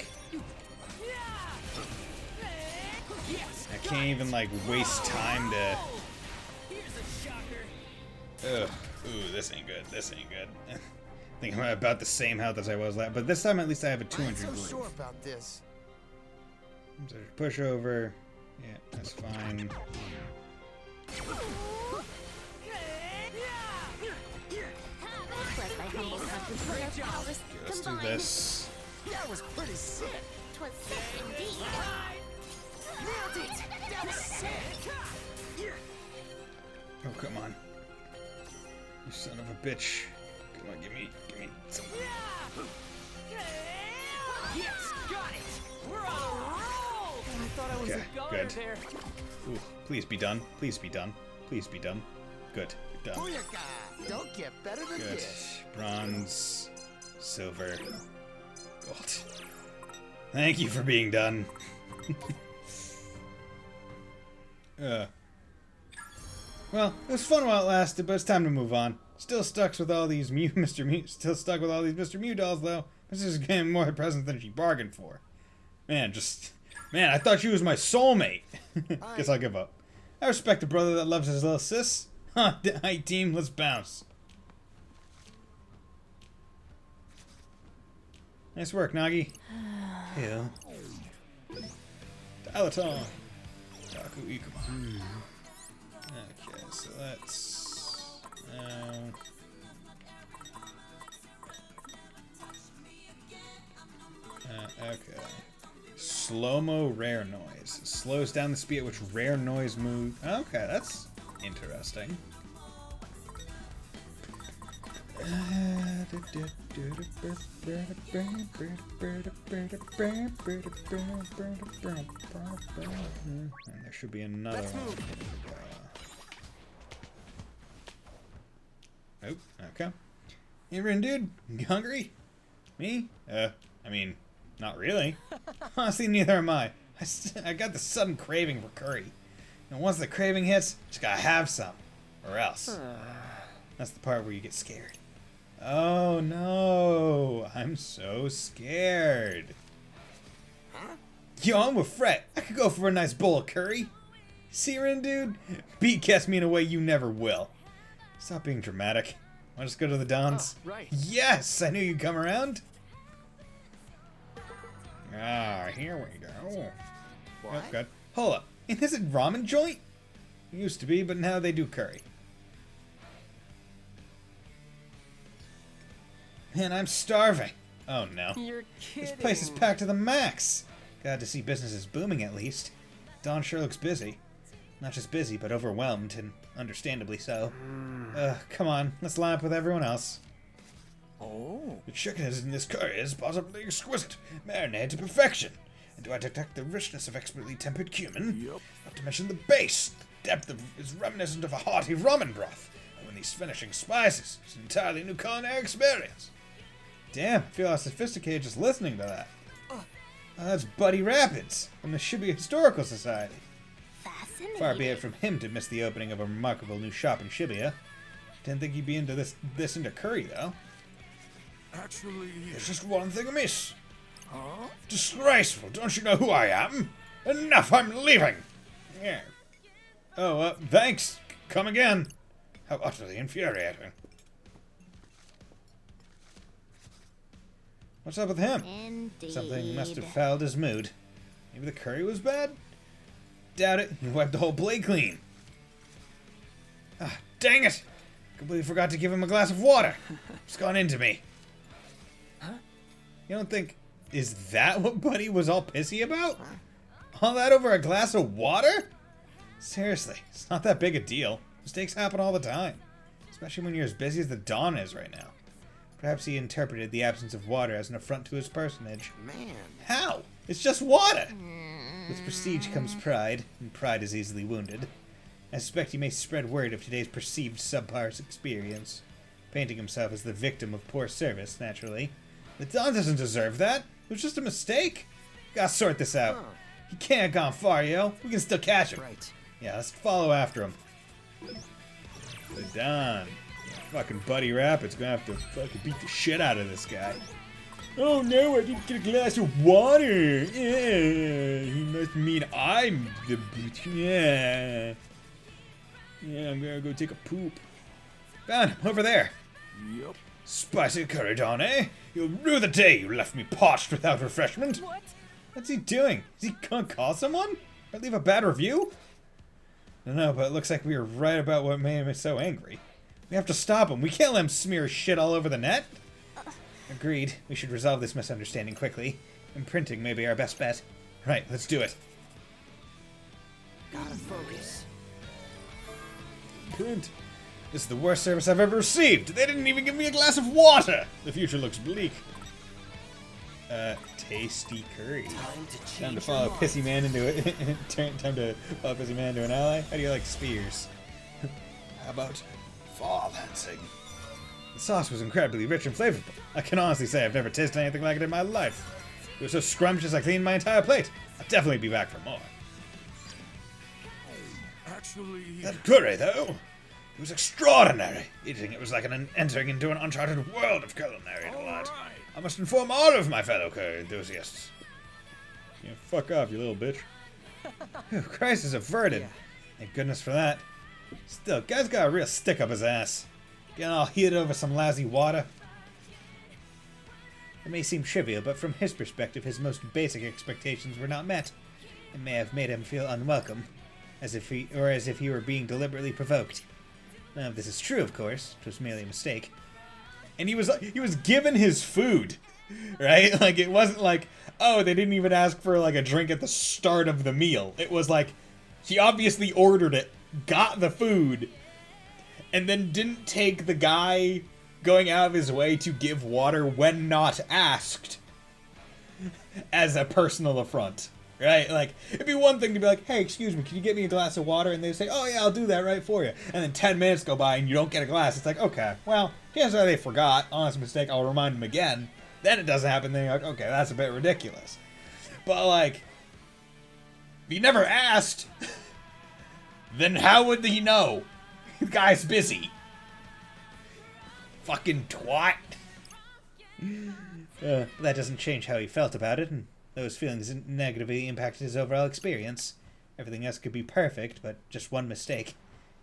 Yes. I can't even, like, waste time to... Here's a shocker. Ugh. Ooh, this ain't good. This ain't good. I think I'm about the same health as I was last, but this time at least I have a 200 I'm so groove. sure about this. So push over. Yeah, that's fine. Like my humble contemplator powers Let's do combined. this. That was pretty sick. 'Twas sick indeed. Nailed it. That was sick. Oh, come on. You son of a bitch. Come on, give me some. Yes, got it. We're on a roll. I thought I was Okay, a goner good. there. Ooh, please be done. Please be done. Please be done. Good. You're done. Booyaka! Don't get better than Good. this. Bronze, silver, gold. Thank you for being done. Well, it was fun while it lasted, but it's time to move on. Still stuck with all these Still stuck with all these Mr. Mew dolls, though. This is getting more presents than she bargained for. Man, I thought she was my soulmate. Guess I'll give up. I respect a brother that loves his little sis. Huh, hi team, let's bounce. Nice work, Nagi. Hill. Dilaton. Taku Ikuma. Okay, so that's... okay. Slow-mo rare noise. Slows down the speed at which rare noise moves. Okay, that's interesting. And there should be another one. Oh, okay. Hey, Rin, dude, you hungry? Me? I mean, not really. Honestly, neither am I. I got this sudden craving for curry. And once the craving hits, just gotta have some. Or else. That's the part where you get scared. Oh no, I'm so scared. Huh? Yo, I'm with Fret. I could go for a nice bowl of curry. See, Rin, dude? Beat gets me in a way you never will. Stop being dramatic. Wanna just go to the Dons? Right. Yes, I knew you'd come around. Ah, here we go. What? Oh, good. Hold up. Ain't this a ramen joint? It used to be, but now they do curry. Man, I'm starving. Oh no. You're kidding. This place is packed to the max. Glad to see business is booming at least. Don sure looks busy. Not just busy, but overwhelmed, and understandably so. Come on, let's line up with everyone else. Oh. The chicken in this curry is positively exquisite, marinated to perfection. And do I detect the richness of expertly tempered cumin? Yep. Not to mention the base depth is reminiscent of a hearty ramen broth. And when these finishing spices, it's an entirely new culinary experience. Damn, I feel how sophisticated just listening to that. That's Buddy Rapids from the Shibuya Historical Society. Fascinating. Far be it from him to miss the opening of a remarkable new shop in Shibuya. Didn't think he'd be into this into curry though. Actually... There's just one thing amiss. Huh? Disgraceful. Don't you know who I am? Enough, I'm leaving. Yeah. Oh, thanks. Come again. How utterly infuriating. What's up with him? Indeed. Something must have fouled his mood. Maybe the curry was bad? Doubt it. He wiped the whole plate clean. Ah, dang it! Completely forgot to give him a glass of water. It's gone into me. Huh? You don't think... Is that what Buddy was all pissy about? All that over a glass of water? Seriously, it's not that big a deal. Mistakes happen all the time. Especially when you're as busy as the Dawn is right now. Perhaps he interpreted the absence of water as an affront to his personage. Man. How? It's just water! With prestige comes pride, and pride is easily wounded. I suspect he may spread word of today's perceived subpar experience, painting himself as the victim of poor service, naturally. The Don doesn't deserve that. It was just a mistake. Gotta sort this out. Huh. He can't have gone far, yo. We can still catch him. Right. Yeah, let's follow after him. The Don. Fucking Buddy Rapid's gonna have to fucking beat the shit out of this guy. Oh no, I didn't get a glass of water. Yeah, he must mean I'm the yeah. Yeah, I'm gonna go take a poop. Found him over there. Yup. Spicy curry, Don, eh? You'll rue the day you left me parched without refreshment. What? What's he doing? Is he gonna call someone? Or leave a bad review? I don't know, but it looks like we were right about what made him so angry. We have to stop him. We can't let him smear shit all over the net. Agreed. We should resolve this misunderstanding quickly. Imprinting may be our best bet. Right, let's do it. Gotta focus. Print. This is the worst service I've ever received. They didn't even give me a glass of water. The future looks bleak. Tasty curry. Time to follow Pissy Man into it. Time to follow Pissy Man into an ally. How do you like spears? How about fall dancing? The sauce was incredibly rich and flavorful. I can honestly say I've never tasted anything like it in my life. It was so scrumptious I cleaned my entire plate. I'll definitely be back for more. Actually... That curry, though, it was extraordinary. Eating it was like entering into an uncharted world of culinary delight. Alright. I must inform all of my fellow curry enthusiasts. Yeah, fuck off, you little bitch. Whew, crisis averted. Thank goodness for that. Still, guy's got a real stick up his ass. Getting all heated over some lousy water. It may seem trivial, but from his perspective, his most basic expectations were not met. It may have made him feel unwelcome, as if he were being deliberately provoked. None of this is true, of course. It was merely a mistake. And he was given his food, right? Like, it wasn't like, oh, they didn't even ask for like a drink at the start of the meal. It was like, he obviously ordered it, got the food, and then didn't take the guy going out of his way to give water when not asked as a personal affront, right? Like, it'd be one thing to be like, hey, excuse me, can you get me a glass of water? And they say, oh yeah, I'll do that right for you. And then 10 minutes go by and you don't get a glass. It's like, okay, well, chances are they forgot. Honest mistake, I'll remind them again. Then it doesn't happen, then you're like, okay, that's a bit ridiculous. But like, if he never asked, then how would he know? The guy's busy. Fucking twat. But that doesn't change how he felt about it, and those feelings negatively impacted his overall experience. Everything else could be perfect, but just one mistake,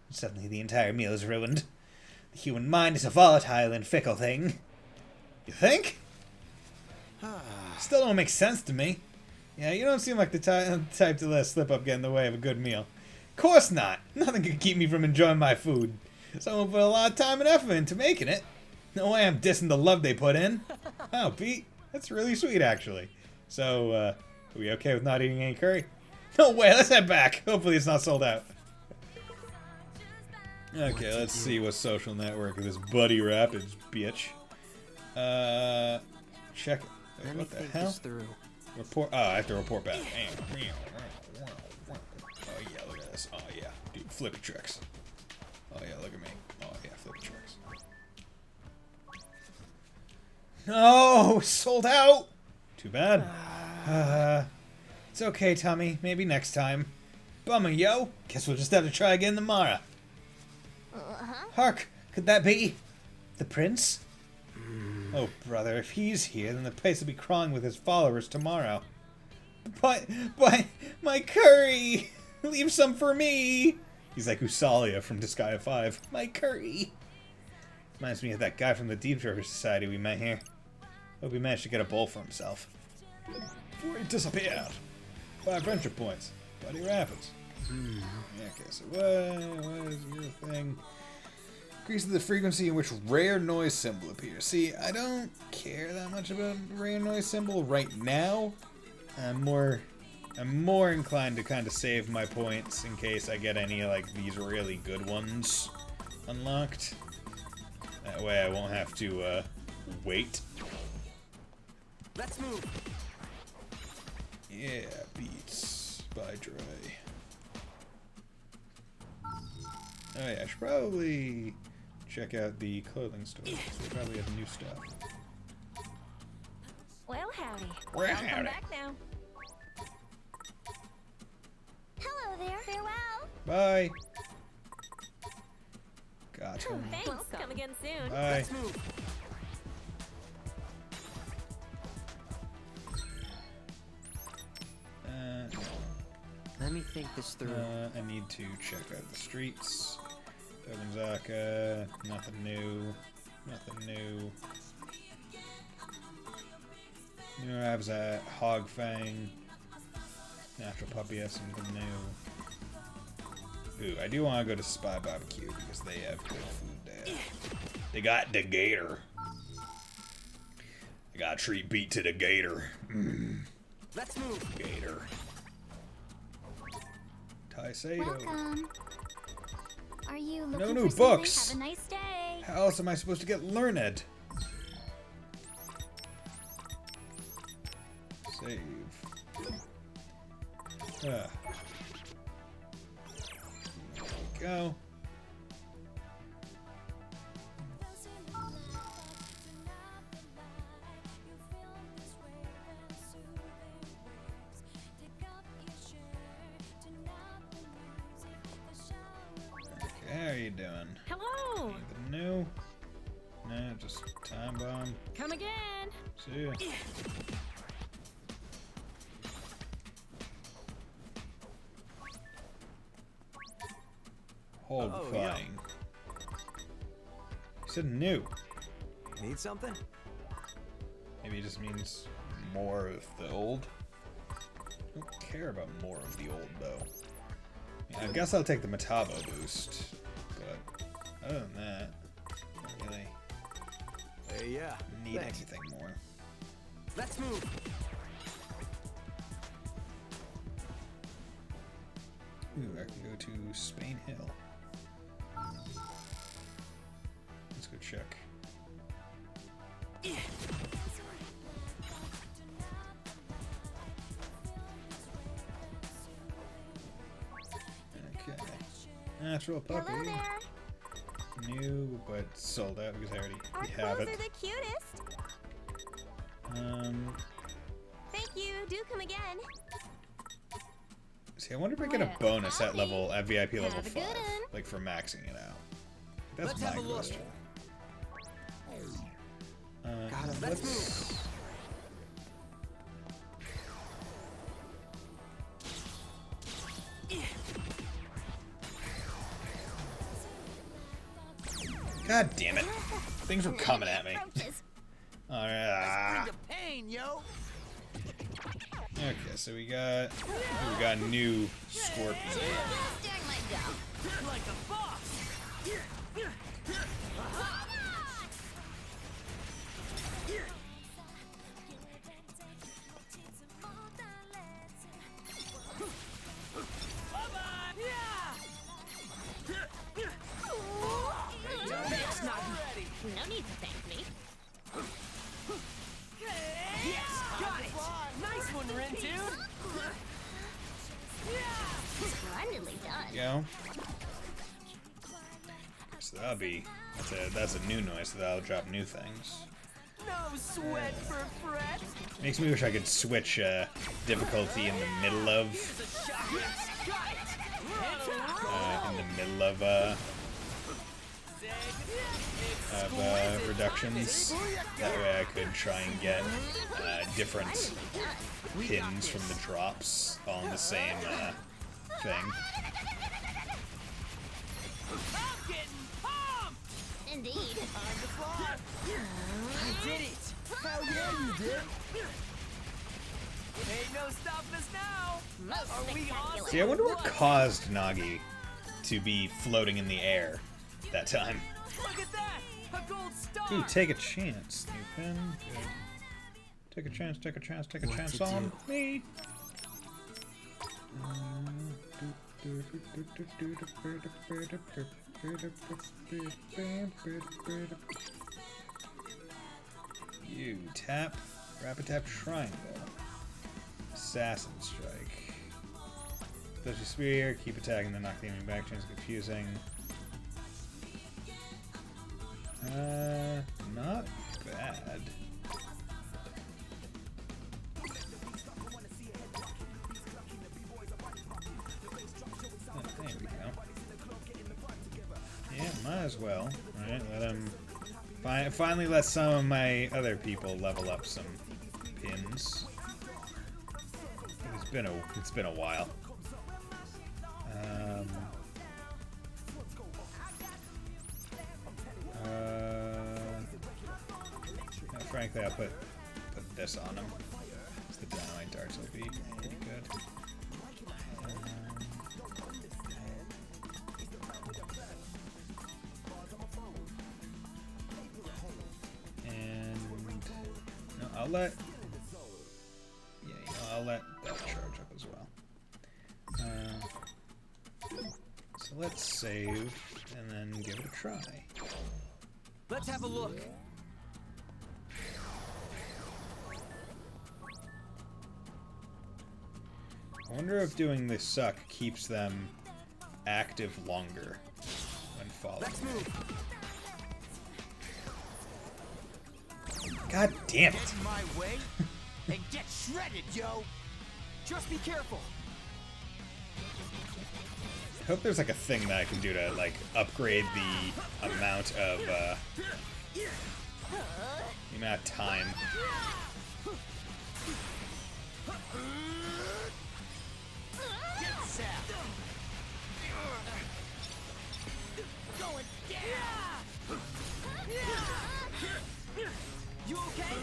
and suddenly the entire meal is ruined. The human mind is a volatile and fickle thing. You think? Still don't make sense to me. Yeah, you don't seem like the type to let a slip up get in the way of a good meal. Of course not. Nothing can keep me from enjoying my food. Someone put a lot of time and effort into making it. No way I'm dissing the love they put in. Oh, Pete, that's really sweet, actually. So, are we okay with not eating any curry? No way, let's head back. Hopefully it's not sold out. Okay, let's see what social network this Buddy Rapids bitch. Check it. Let me What the think hell? this through. Report. Oh, I have to report back. Oh yeah, look at this. Oh yeah, dude, flippy tricks. Oh yeah, look at me. Oh yeah, flippy tricks. No, sold out. Too bad. It's okay, Tommy. Maybe next time. Bummer, yo. Guess we'll just have to try again tomorrow. Hark, could that be the prince? Oh, brother, if he's here, then the place will be crawling with his followers tomorrow. But, my curry! Leave some for me! He's like Usalia from Disgaea 5. My curry! Reminds me of that guy from the Deep River Society we met here. Hope he managed to get a bowl for himself. Before he disappeared. 5 friendship points. Buddy Rapids. Yeah, okay, so what is your thing? Increases the frequency in which rare noise symbol appears. See, I don't care that much about rare noise symbol right now. I'm more inclined to kind of save my points in case I get any like these really good ones unlocked. That way I won't have to wait. Let's move. Yeah, Beats by Dre. Oh yeah, I should probably check out the clothing store. They probably have new stuff. Well, howdy. Well, Welcome howdy. back now. Hello there. Farewell. Bye. Gotcha. Thanks. Come again soon. Bye. Let's move. Let me think this through. I need to check out the streets. Whydontcha, nothing new. Nothing new. New arrives at Hogfang. Natural Puppy has something new. Ooh, I do want to go to Spy Barbecue because they have good food there. They got the gator. I got a treat beat to the gator. Let's move. Gator. Taisato. Welcome. Are you looking No for new something? books. Have a nice day. How else am I supposed to get learned? Save. There we go. Okay, how are you doing? Hello. Anything new? No, just time bomb. Come again. See ya. Hold Oh, flying. He said new. Need something? Maybe it just means more of the old. I don't care about more of the old though. Yeah, I guess I'll take the Metabo boost, but other than that, I don't really Hey, yeah. need Thanks. anything more. Let's move. Ooh, I can go to Spain Hill. Let's go check. Okay. Natural puppy. Hello there. New, but sold out because I already Our have clothes it. are the cutest. Thank you. Do come again. See, I wonder if I get a Well, bonus at howdy. level at VIP level Have a 5, good one. like for maxing it out. That's Let's my have a look. question. Let's move. God damn it! Things were coming at me. Approaches. Ah. Bring the pain, yo. Okay, so we got new Scorpion. During my job. Like a boss. Bye-bye. Yeah. It's not ready. No need to thank me. Yes, got it. Nice one, Rin, dude. Splendidly done. Go. So that's a new noise, so that'll drop new things. No sweat for Fred. Makes me wish I could switch difficulty in the middle of of reductions. That way I could try and get different pins from the drops all in the same thing. I'm getting pumped! Indeed. Time to fly! I did it! Hell yeah, you did! Ain't no stopping us now! Most Are we spectacular. See, I wonder what caused Nagi to be floating in the air that time. Look at that! A gold star! Ooh, take a chance. New pin. Good. Take a chance, take a chance, take a What chance to on do? me. You tap, rapid tap triangle. Assassin strike. Special spear, keep attacking, then knock the enemy back, chance confusing. Not bad. Oh, there we go. Yeah, might as well. Alright, let him... Finally let some of my other people level up some pins. It's been a while. Frankly, I'll put this on him. The dynamite darts will be pretty good. And no, I'll let that charge up as well. So let's save and then give it a try. Let's have a look. I wonder if doing this suck keeps them active longer when falling. Let's move. God damn it! Get in my way and get shredded, yo. Just be careful. I hope there's like a thing that I can do to like upgrade the amount of time. Get zapped. Going down. You okay?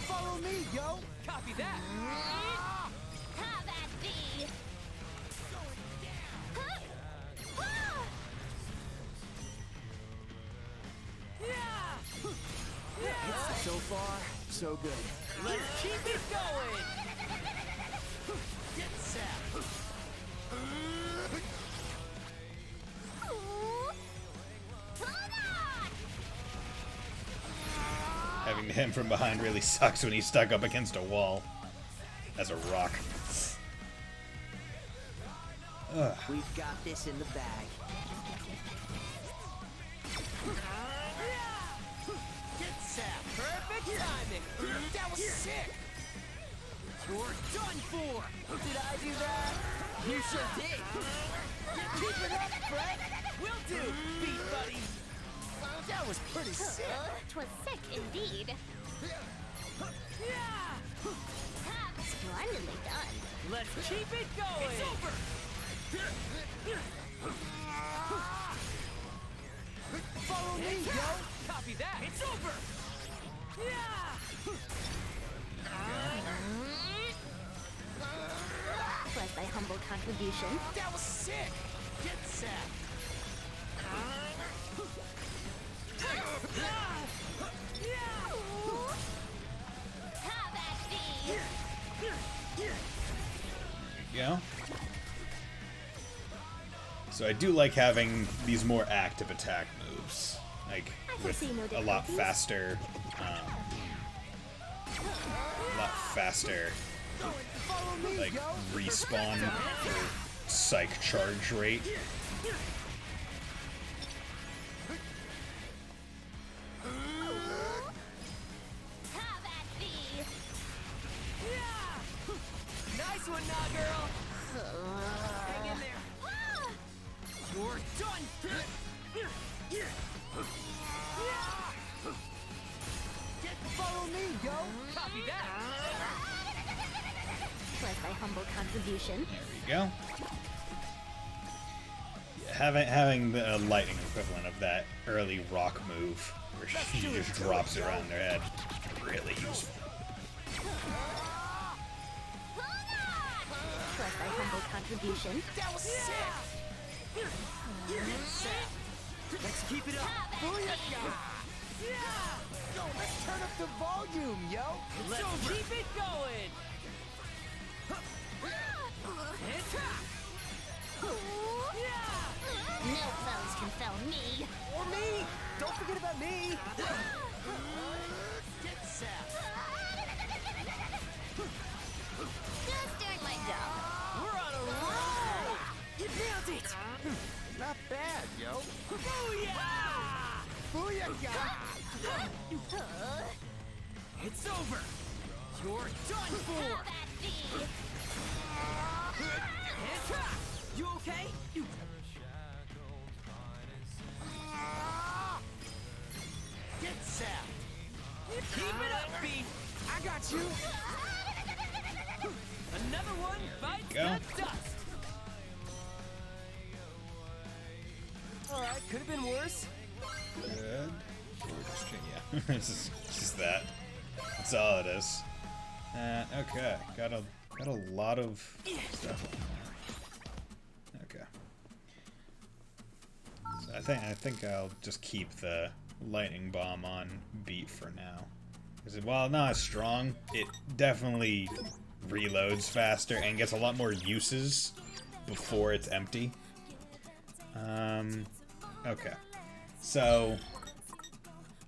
Follow me, yo. Copy that. Have at thee. So far, so good. Let's keep it going. Get zapped. Having him from behind really sucks when he's stuck up against a wall as a rock. Ugh. We've got this in the bag. Get zapped. Perfect timing. That was sick. You're done for. Did I do that? You sure did. Keep it up, Fred. Will do, beat buddy. That was pretty sick. 'Twas sick indeed. Splendidly done. Let's keep it going. It's over. Follow me, yo. Copy that. It's over. Was thy humble contribution. That was sick. Get zapped. Have at thee. There you go. So I do like having these more active attack moves, like with see no a lot difficulties. faster, like respawn or psych charge rate. Have at thee. Nice one, nah, girl. Hang in there. You're done. Follow me, yo! Copy that! Was thy humble contribution. There we go. Yeah, having the lightning equivalent of that early rock move, where she just drops it around their head, really useful. Was thy humble contribution. That was sick! Let's keep it up! Booyah! Yo, let's turn up the volume, yo! Let's keep it going! No foes can fell me. Or me! Don't forget about me! Get sapped! Just doing my job. We're on a roll! You nailed it! Not bad, yo! Booyah! Booyah! It's over! You're done for! You okay? Get sapped! Keep it up, B! I got you! Another one bites Go. the dust! Alright, could have been worse. Good. Yeah, it's just that. That's all it is. Okay, got a lot of stuff on that. Okay. So I think I'll just keep the lightning bomb on beat for now. Because while not as strong, it definitely reloads faster and gets a lot more uses before it's empty. Okay. So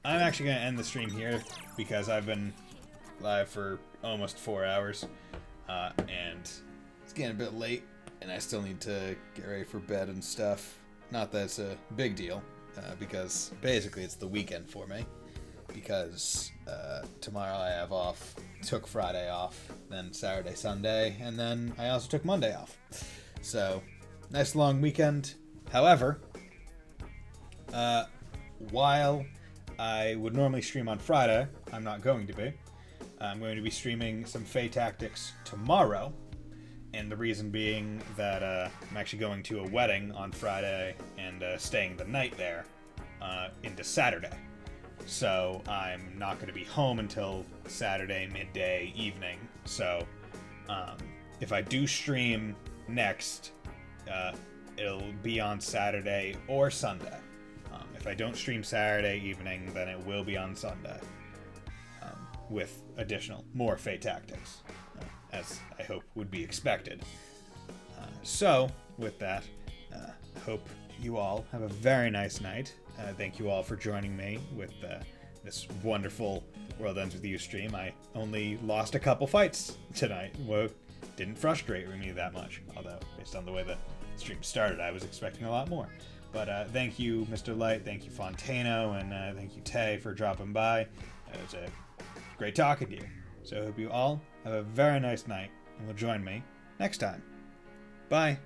I'm actually going to end the stream here because I've been live for almost 4 hours, and it's getting a bit late, and I still need to get ready for bed and stuff. Not that it's a big deal, because basically it's the weekend for me, because tomorrow I have off, took Friday off, then Saturday, Sunday, and then I also took Monday off. So, nice long weekend. However, while I would normally stream on Friday, I'm not going to be. I'm going to be streaming some Fae Tactics tomorrow, and the reason being that I'm actually going to a wedding on Friday and staying the night there into Saturday. So I'm not going to be home until Saturday midday evening. So if I do stream next, it'll be on Saturday or Sunday. If I don't stream Saturday evening, then it will be on Sunday, with more Fae Tactics, as I hope would be expected. So, with that, I hope you all have a very nice night. Thank you all for joining me with this wonderful World Ends With You stream. I only lost a couple fights tonight. Well, didn't frustrate me that much, although based on the way the stream started, I was expecting a lot more. But thank you, Mr. Light, thank you, Fontano, and thank you, Tay, for dropping by. It was great talking to you. So I hope you all have a very nice night, and will join me next time. Bye.